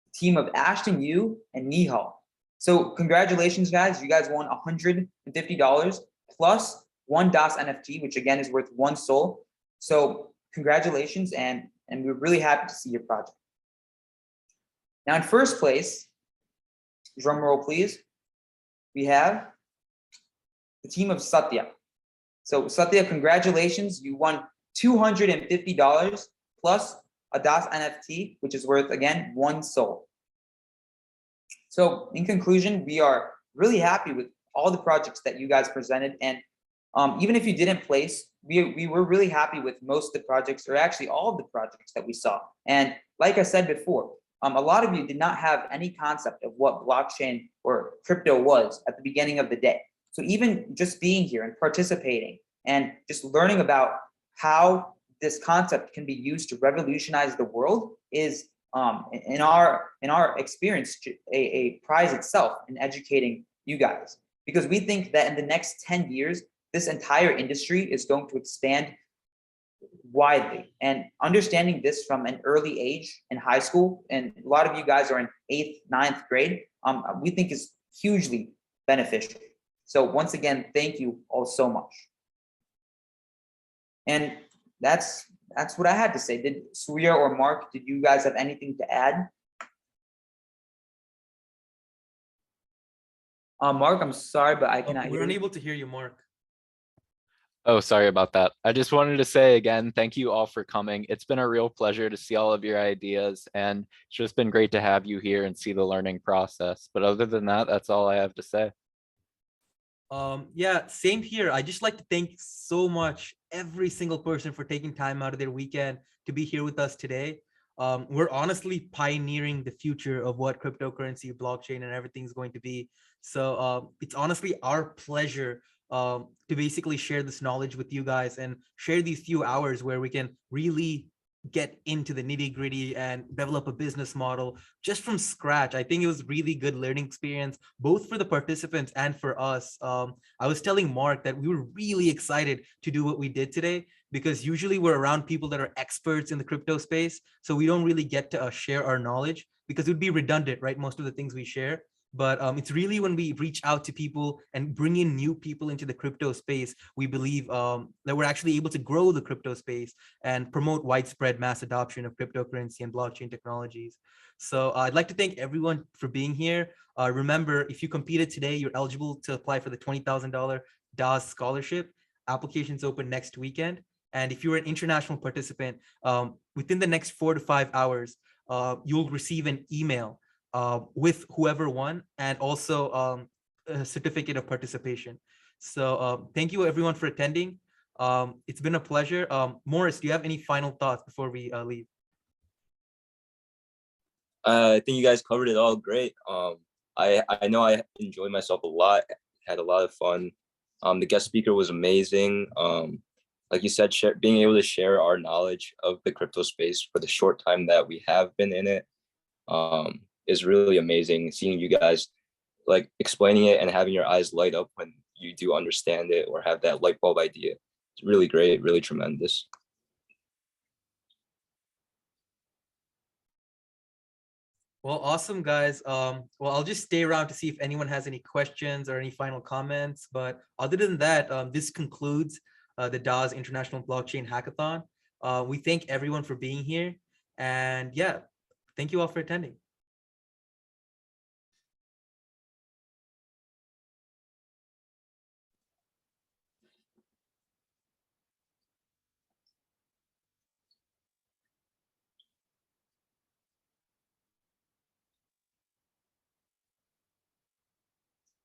the team of Ashton Yu and Nihal. So congratulations, guys. You guys won $150 plus 1 DAHS NFT, which again is worth 1 SOL. So congratulations, and we're really happy to see your project. Now in first place, drum roll please, we have the team of Satya. So Satya, congratulations. You won $250 plus a DAHS NFT, which is worth, again, 1 soul. So in conclusion, we are really happy with all the projects that you guys presented. And even if you didn't place, we were really happy with most of the projects, or actually all of the projects that we saw. And like I said before, a lot of you did not have any concept of what blockchain or crypto was at the beginning of the day. So even just being here and participating and just learning about how this concept can be used to revolutionize the world is, in our experience, a prize itself in educating you guys. Because we think that in the next 10 years, this entire industry is going to expand widely. And understanding this from an early age in high school, and a lot of you guys are in 8th, 9th grade, we think is hugely beneficial. So once again, thank you all so much. And that's what I had to say. Did Surya or Mark, did you guys have anything to add? Mark, I'm sorry, but I cannot We're hear you. unable to hear you, Mark. Oh, sorry about that. I just wanted to say again, thank you all for coming. It's been a real pleasure to see all of your ideas, and it's just been great to have you here and see the learning process. But other than that, that's all I have to say. Yeah, same here. I just like to thank so much every single person for taking time out of their weekend to be here with us today. We're honestly pioneering the future of what cryptocurrency, blockchain, and everything's going to be. So it's honestly our pleasure to basically share this knowledge with you guys and share these few hours where we can really get into the nitty-gritty and develop a business model just from scratch. I think it was really good learning experience, both for the participants and for us. I was telling Mark that we were really excited to do what we did today, because usually we're around people that are experts in the crypto space. So we don't really get to share our knowledge, because it would be redundant, right? Most of the things we share. But it's really when we reach out to people and bring in new people into the crypto space, we believe that we're actually able to grow the crypto space and promote widespread mass adoption of cryptocurrency and blockchain technologies. So I'd like to thank everyone for being here. Remember, if you competed today, you're eligible to apply for the $20,000 DAHS scholarship. Applications open next weekend. And if you're an international participant, within the next 4 to 5 hours, you'll receive an email with whoever won, and also a certificate of participation. So thank you everyone for attending. It's been a pleasure. Morris, do you have any final thoughts before we leave? I think you guys covered it all great. I know I enjoyed myself a lot, had a lot of fun. The guest speaker was amazing. Like you said, being able to share our knowledge of the crypto space for the short time that we have been in it is really amazing. Seeing you guys like explaining it and having your eyes light up when you do understand it or have that light bulb idea. It's really great, really tremendous. Well, awesome, guys. Well, I'll just stay around to see if anyone has any questions or any final comments. But other than that, this concludes the DAHS International Blockchain Hackathon. We thank everyone for being here. And yeah, thank you all for attending.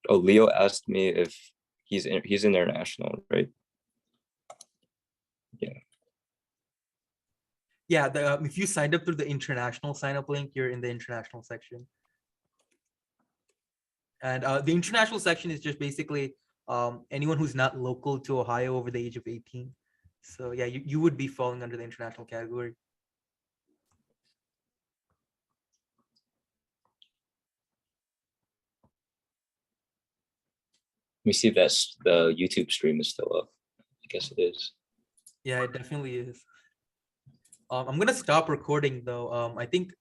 Oh, Leo asked me if he's international, right? Yeah. Yeah, if you signed up through the international sign up link, you're in the international section. And the international section is just basically anyone who's not local to Ohio over the age of 18. So yeah, you would be falling under the international category. Let me see if that's the YouTube stream is still up. I guess it is. Yeah, it definitely is. I'm gonna stop recording though. I think